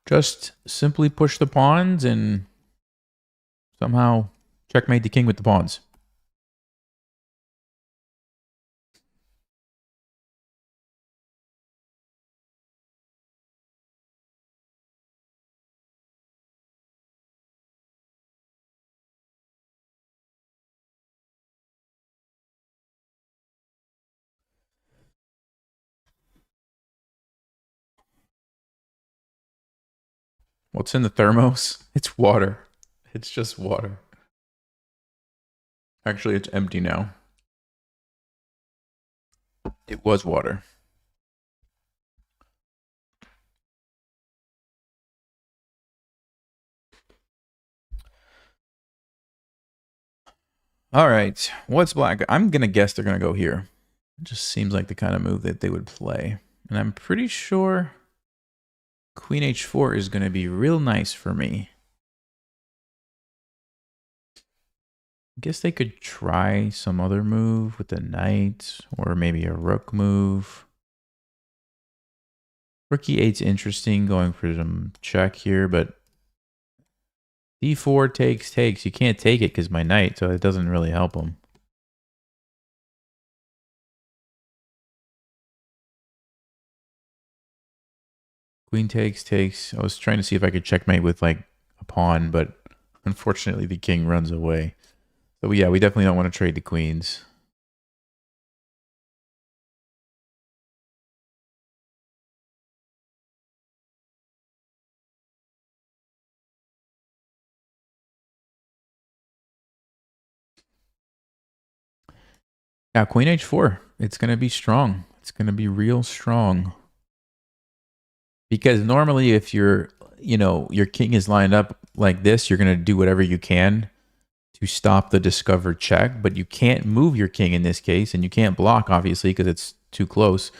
Just simply push the pawns and somehow checkmate the king with the pawns. What's in the thermos? It's water. It's just water. Actually, it's empty now. It was water. All right. What's black? I'm going to guess they're going to go here. It just seems like the kind of move that they would play. And I'm pretty sure Queen H4 is going to be real nice for me. I guess they could try some other move with the knight or maybe a rook move. Rook E8's interesting, going for some check here, but D4 takes. You can't take it because my knight, so it doesn't really help him. Queen takes. I was trying to see if I could checkmate with like a pawn, but unfortunately the king runs away. So yeah, we definitely don't want to trade the queens. Yeah, Queen H4. It's going to be strong. It's going to be real strong. Because normally if you're, your king is lined up like this, you're going to do whatever you can to stop the discovered check, but you can't move your king in this case, and you can't block, obviously, because it's too close.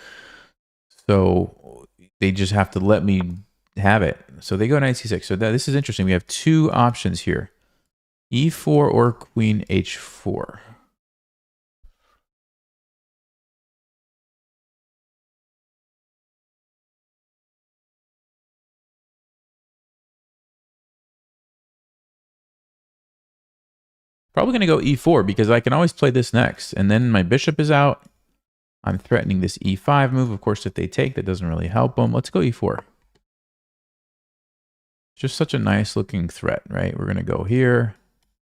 So they just have to let me have it. So they go knight c6. So this is interesting. We have two options here. E4 or Queen H4. Probably going to go E4 because I can always play this next. And then my bishop is out. I'm threatening this E5 move. Of course, if they take, that doesn't really help them. Let's go E4. Just such a nice looking threat, right? We're going to go here,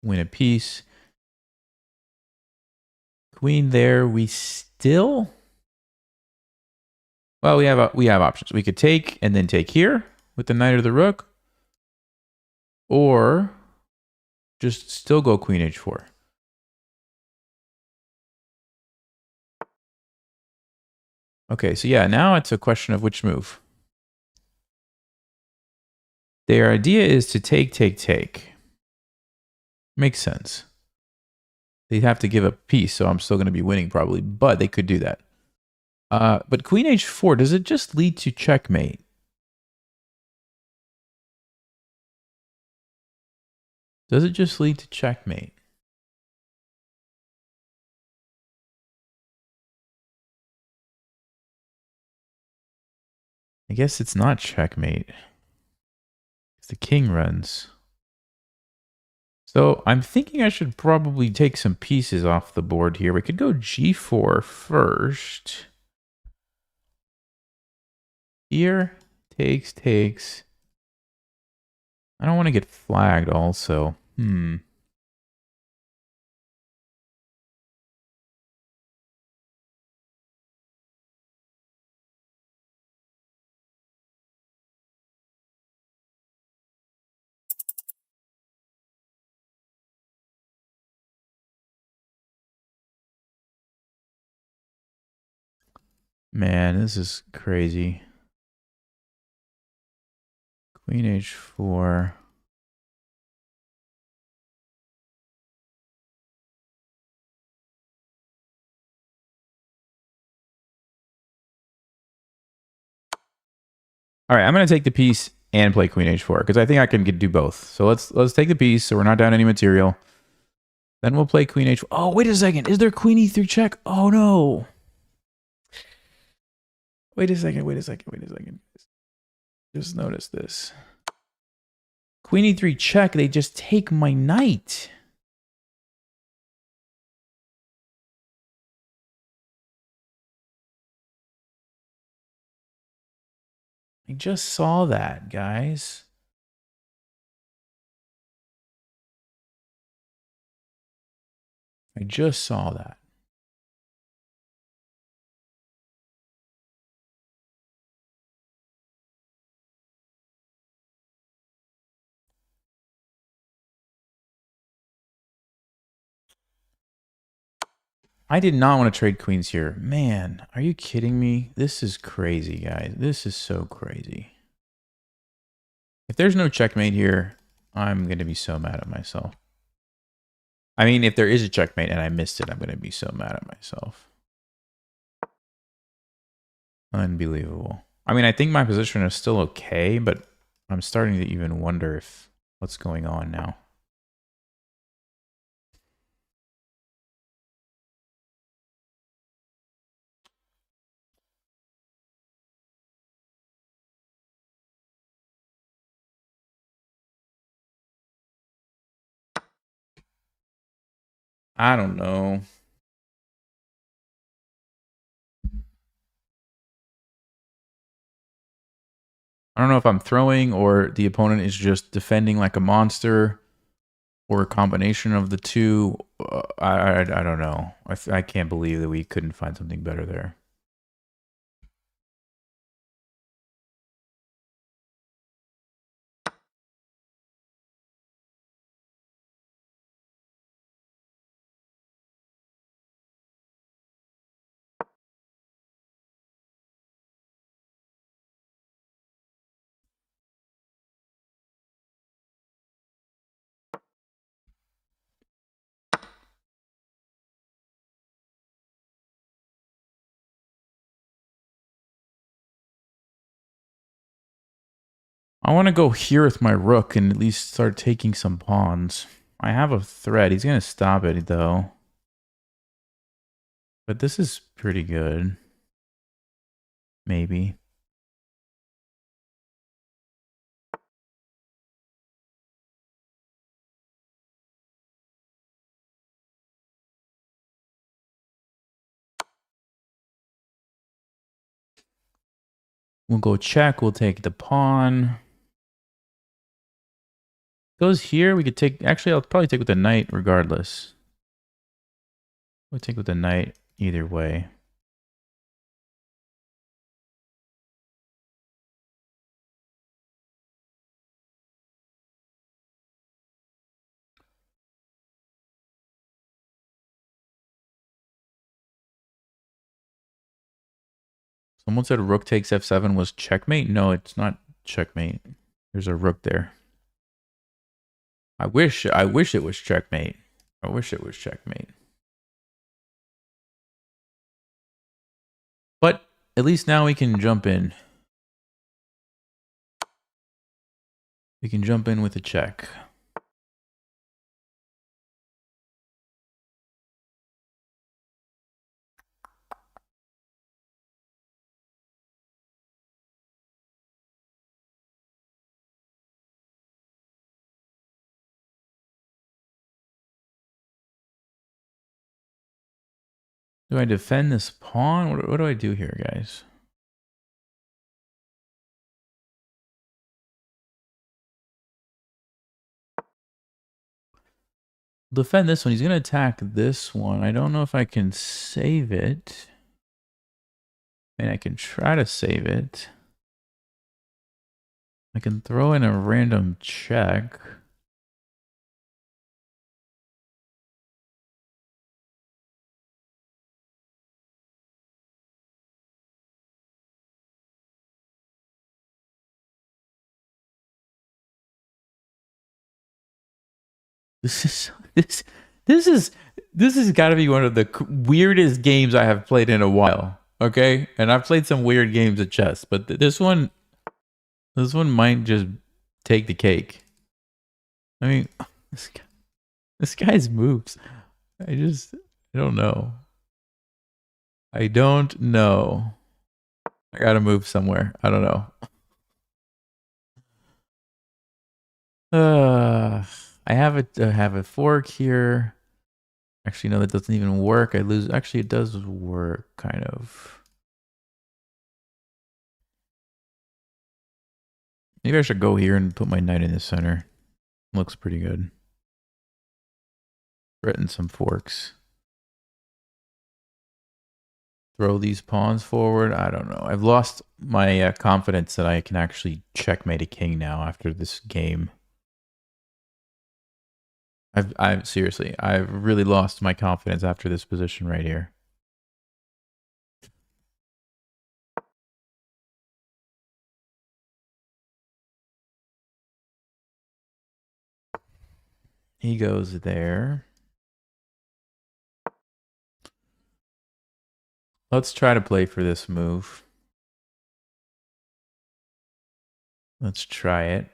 win a piece. Queen there. We still... Well, we have options. We could take and then take here with the knight or the rook. Or just still go Queen H4. Okay, so yeah, now it's a question of which move. Their idea is to take. Makes sense. They'd have to give a piece, so I'm still going to be winning probably, but they could do that. But Queen H4, does it just lead to checkmate? Does it just lead to checkmate? I guess it's not checkmate. The king runs. So I'm thinking I should probably take some pieces off the board here. We could go G4 first. Here, takes. I don't want to get flagged also. Man, this is crazy. Queen H4. All right, I'm going to take the piece and play Queen H4 because I think I can do both. So let's take the piece so we're not down any material. Then we'll play Queen H4. Oh, wait a second. Is there Queen E3 check? Oh, no. Wait a second. Just notice this. Queen E3 check. They just take my knight. I just saw that, guys. I just saw that. I did not want to trade queens here. Man, are you kidding me? This is crazy, guys. This is so crazy. If there's no checkmate here, I'm going to be so mad at myself. I mean, if there is a checkmate and I missed it, I'm going to be so mad at myself. Unbelievable. I mean, I think my position is still okay, but I'm starting to even wonder if what's going on now. I don't know. I don't know if I'm throwing or the opponent is just defending like a monster or a combination of the two. I don't know. I can't believe that we couldn't find something better there. I want to go here with my rook and at least start taking some pawns. I have a threat. He's going to stop it, though. But this is pretty good. Maybe. We'll go check. We'll take the pawn. Goes here. We could take... Actually, I'll probably take with the knight regardless. We'll take with the knight either way. Someone said rook takes f7 was checkmate. No, it's not checkmate. There's a rook there. I wish it was checkmate. I wish it was checkmate. But at least now we can jump in. We can jump in with a check. Do I defend this pawn? What do I do here, guys? Defend this one. He's going to attack this one. I don't know if I can save it. And I can try to save it. I can throw in a random check. This has got to be one of the weirdest games I have played in a while. Okay, and I've played some weird games of chess, but this one might just take the cake. I mean, this guy's moves. I don't know. I don't know. I gotta move somewhere. I don't know. I have a fork here. Actually, no, that doesn't even work. I lose. Actually, it does work, kind of. Maybe I should go here and put my knight in the center. Looks pretty good. Threaten some forks. Throw these pawns forward. I don't know. I've lost my confidence that I can actually checkmate a king now after this game. I've seriously, I've really lost my confidence after this position right here. He goes there. Let's try to play for this move. Let's try it.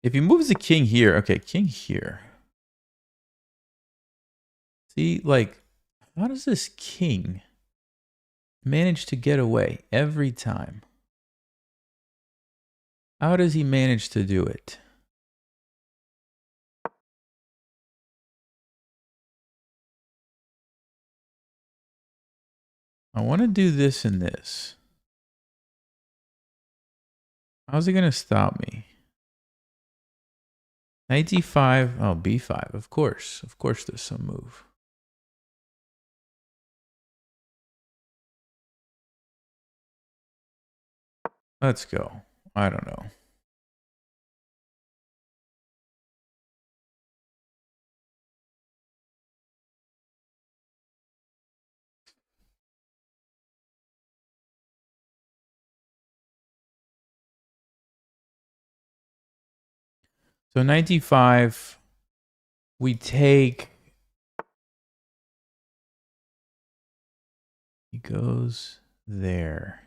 If he moves the king here, okay, king here. See, like, how does this king manage to get away every time? How does he manage to do it? I want to do this and this. How's he going to stop me? Knight d5. Oh, b5. Of course. Of course there's some move. Let's go. I don't know. So knight d5. We take... He goes there.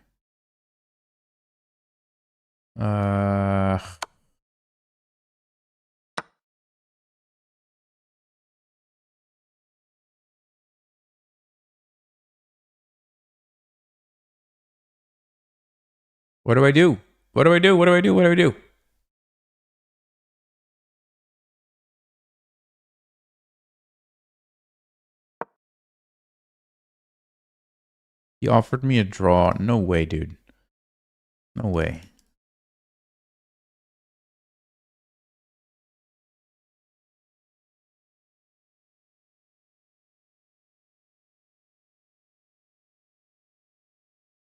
What do I do? What do I do? What do I do? What do I do? He offered me a draw. No way, dude. No way.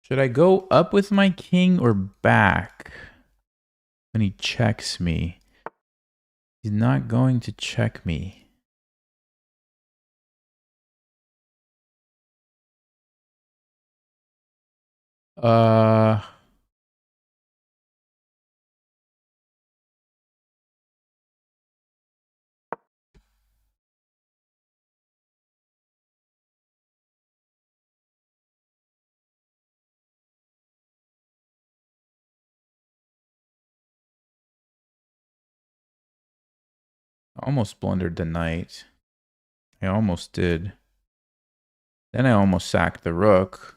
Should I go up with my king or back when he checks me? He's not going to check me. I almost blundered the knight. I almost did. Then I almost sacked the rook.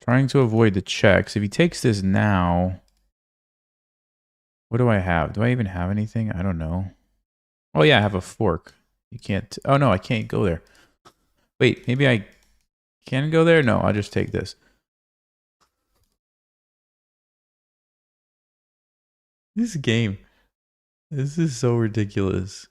Trying to avoid the checks. If he takes this now, what do I have? Do I even have anything? I don't know. Oh yeah, I have a fork. You can't. Oh no, I can't go there. Wait, maybe I can go there? No, I'll just take this. This game. This is so ridiculous.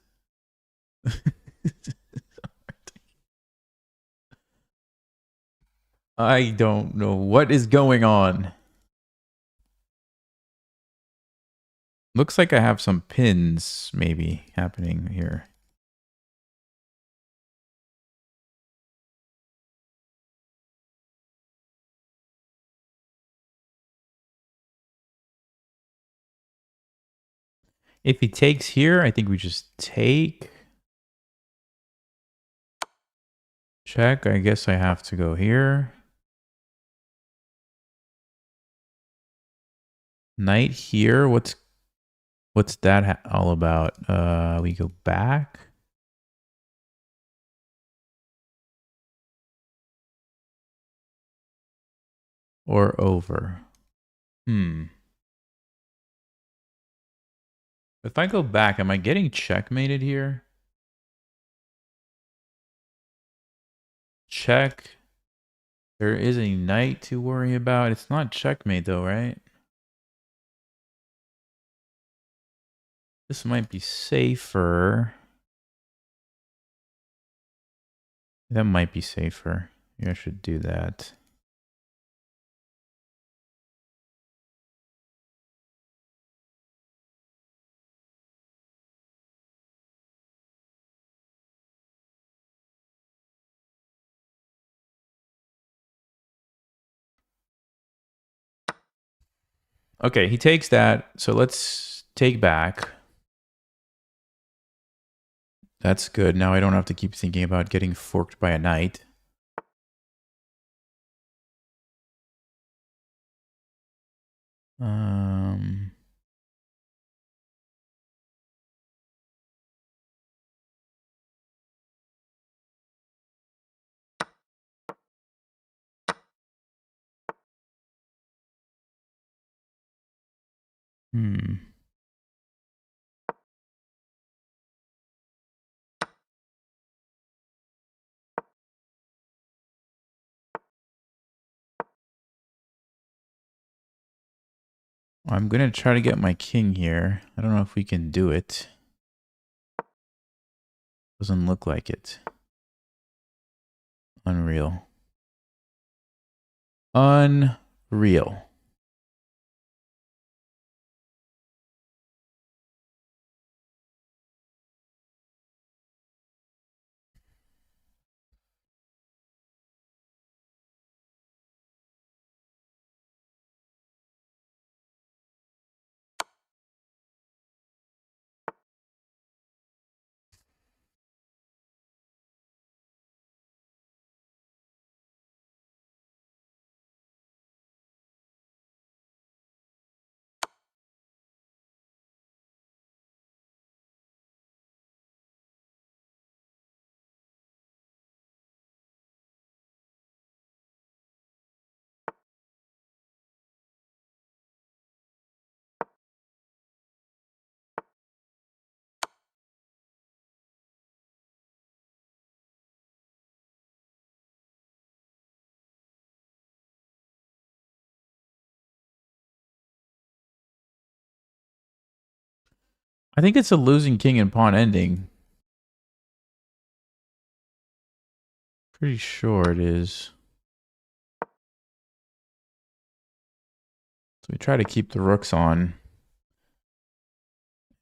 I don't know what is going on. Looks like I have some pins maybe happening here. If he takes here, I think we just take. Check. I guess I have to go here. Knight here. What's that all about? We go back. Or over. If I go back, am I getting checkmated here? Check. There is a knight to worry about. It's not checkmate though, right? This might be safer. That might be safer. Maybe I should do that. Okay, he takes that. So let's take back. That's good. Now I don't have to keep thinking about getting forked by a knight. I'm going to try to get my king here. I don't know if we can do it. Doesn't look like it. Unreal. Unreal. I think it's a losing king and pawn ending. Pretty sure it is. So we try to keep the rooks on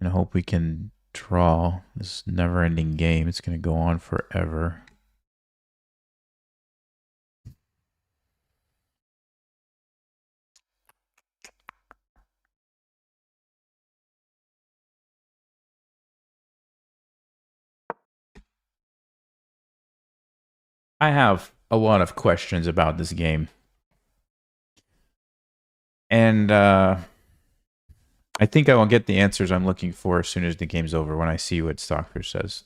and hope we can draw this never-ending game. It's going to go on forever. I have a lot of questions about this game. And I think I will get the answers I'm looking for as soon as the game's over when I see what Stockfish says.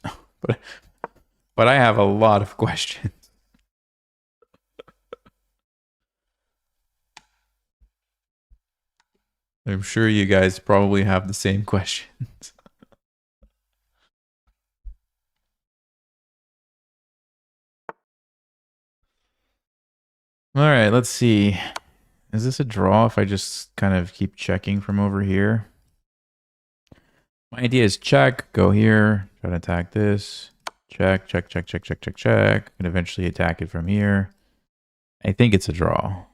but I have a lot of questions. I'm sure you guys probably have the same questions. All right, let's see. Is this a draw if I just kind of keep checking from over here? My idea is check, go here, try to attack this. Check, check, check, check, check, check, check. And eventually attack it from here. I think it's a draw.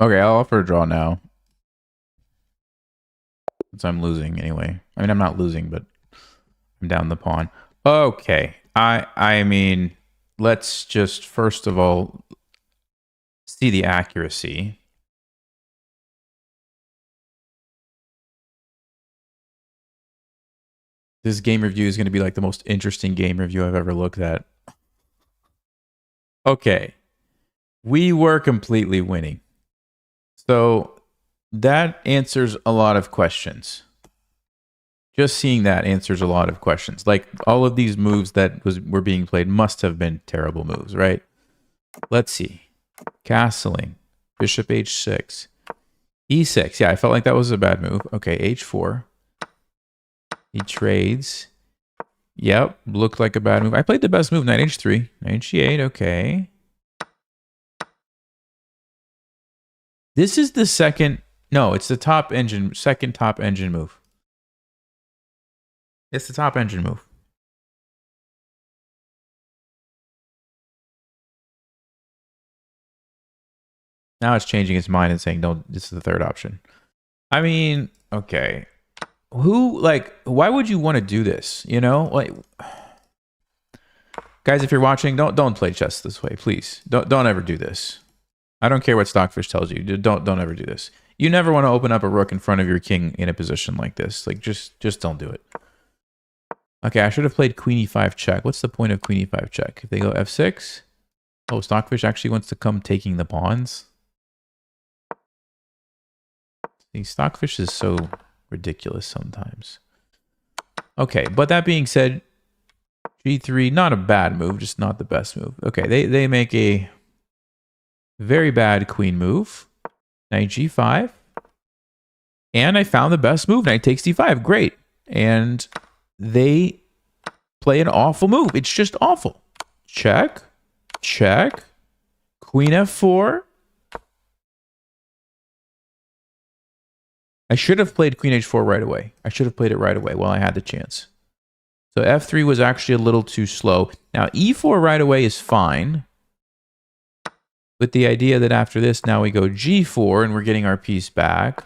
Okay, I'll offer a draw now. Since I'm losing anyway. I mean, I'm not losing, but I'm down the pawn. Okay. I mean, let's just first of all see the accuracy. This game review is going to be like the most interesting game review I've ever looked at. Okay. We were completely winning. So that answers a lot of questions. Just seeing that answers a lot of questions. Like all of these moves that were being played must have been terrible moves, right? Let's see. Castling. Bishop h6. e6. Yeah, I felt like that was a bad move. Okay, h4. He trades. Yep, looked like a bad move. I played the best move, knight h3. Knight g8, okay. This is the second... No, it's the top engine, second top engine move. It's the top engine move. Now it's changing its mind and saying, no, this is the third option. I mean, okay. Why would you want to do this? You know? Like, guys, if you're watching, don't play chess this way, please. Don't ever do this. I don't care what Stockfish tells you. Don't ever do this. You never want to open up a rook in front of your king in a position like this. Like, just don't do it. Okay, I should have played queen e5 check. What's the point of queen e5 check? If they go f6? Oh, Stockfish actually wants to come taking the pawns. See, Stockfish is so ridiculous sometimes. Okay, but that being said, g3, not a bad move, just not the best move. Okay, they make a very bad queen move. Knight g5. And I found the best move. Knight takes d5. Great. And they play an awful move. It's just awful. Check. Check. Queen f4. I should have played queen h4 right away. I should have played it right away while I had the chance. So f3 was actually a little too slow. Now e4 right away is fine. With the idea that after this, now we go g4 and we're getting our piece back.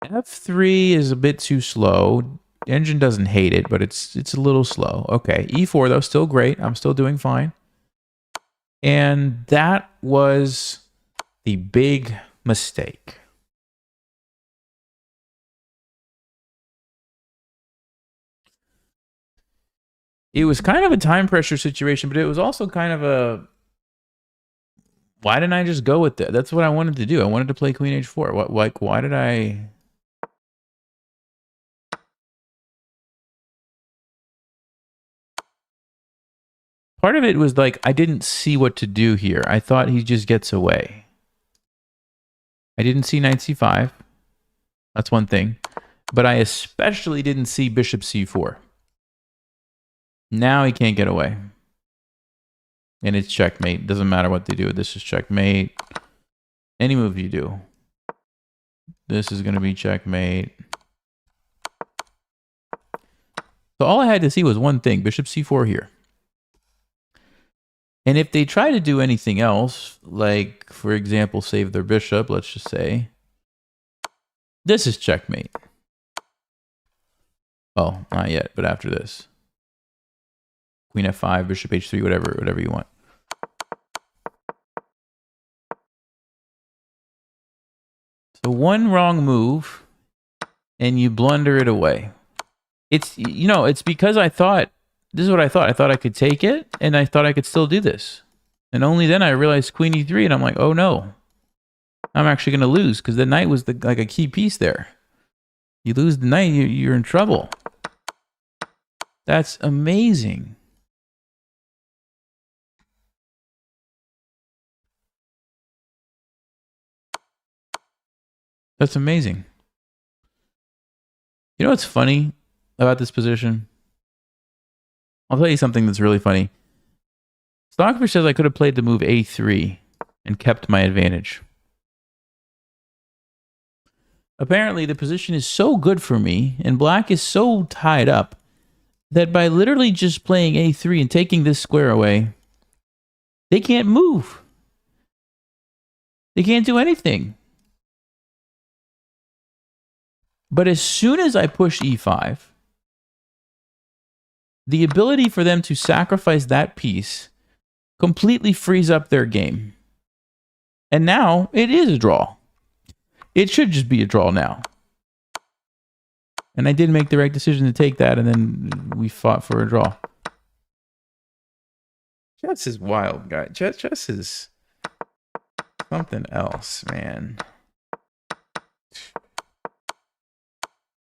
f3 is a bit too slow. Engine doesn't hate it, but it's a little slow. Okay, e4 though, still great. I'm still doing fine. And that was the big mistake. It was kind of a time pressure situation, but it was also kind of a... Why didn't I just go with that? That's what I wanted to do. I wanted to play queen h4. Why did I... Part of it was like, I didn't see what to do here. I thought he just gets away. I didn't see knight c5. That's one thing. But I especially didn't see bishop c4. Now he can't get away. And it's checkmate. Doesn't matter what they do. This is checkmate. Any move you do. This is going to be checkmate. So all I had to see was one thing. Bishop c4 here. And if they try to do anything else, like, for example, save their bishop, let's just say, this is checkmate. Oh, not yet, but after this. Queen f5, bishop h3, whatever you want. So one wrong move, and you blunder it away. It's, you know, it's because I thought, this is what I thought. I thought I could take it, and I thought I could still do this. And only then I realized queen e3, and I'm like, oh no. I'm actually going to lose, because the knight was like a key piece there. You lose the knight, you're in trouble. That's amazing. That's amazing. You know what's funny about this position? I'll tell you something that's really funny. Stockfish says I could have played the move a3 and kept my advantage. Apparently, the position is so good for me, and black is so tied up, that by literally just playing a3 and taking this square away, they can't move. They can't do anything. But as soon as I push e5, the ability for them to sacrifice that piece completely frees up their game. And now it is a draw. It should just be a draw now. And I did make the right decision to take that, and then we fought for a draw. Chess is wild, guy. Chess is something else, man.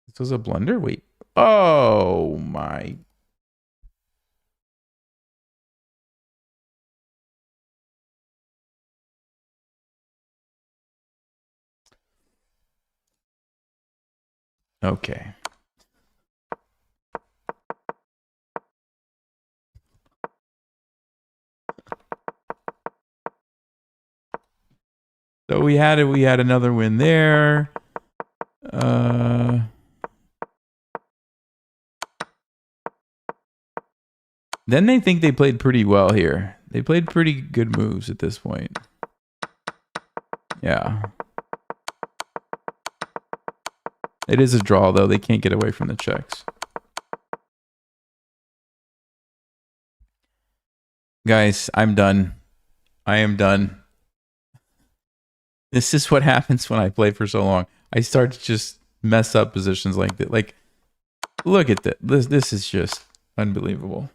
This was a blunder? Wait. Oh, my. Okay. So we had another win there. Then they think they played pretty well here. They played pretty good moves at this point. Yeah. It is a draw, though. They can't get away from the checks. Guys, I'm done. I am done. This is what happens when I play for so long. I start to just mess up positions like that. Like, look at that. This is just unbelievable.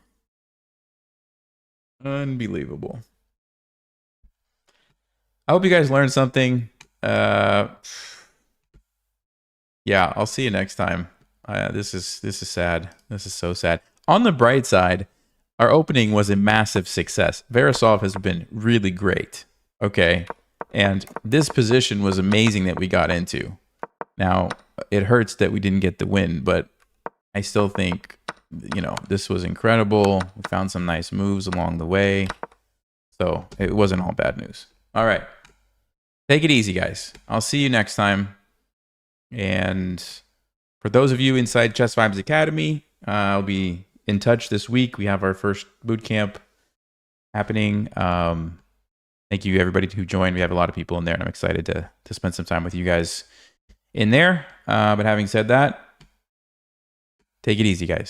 Unbelievable. I hope you guys learned something. Yeah, I'll see you next time. This is sad. This is so sad. On the bright side, our opening was a massive success. Verasov has been really great. Okay. And this position was amazing that we got into. Now, it hurts that we didn't get the win, but I still think, you know, this was incredible. We found some nice moves along the way. So it wasn't all bad news. All right. Take it easy, guys. I'll see you next time. And for those of you inside Chess Vibes Academy, I'll be in touch this week. We have our first boot camp happening. Thank you, everybody who joined. We have a lot of people in there, and I'm excited to spend some time with you guys in there. But having said that, take it easy, guys.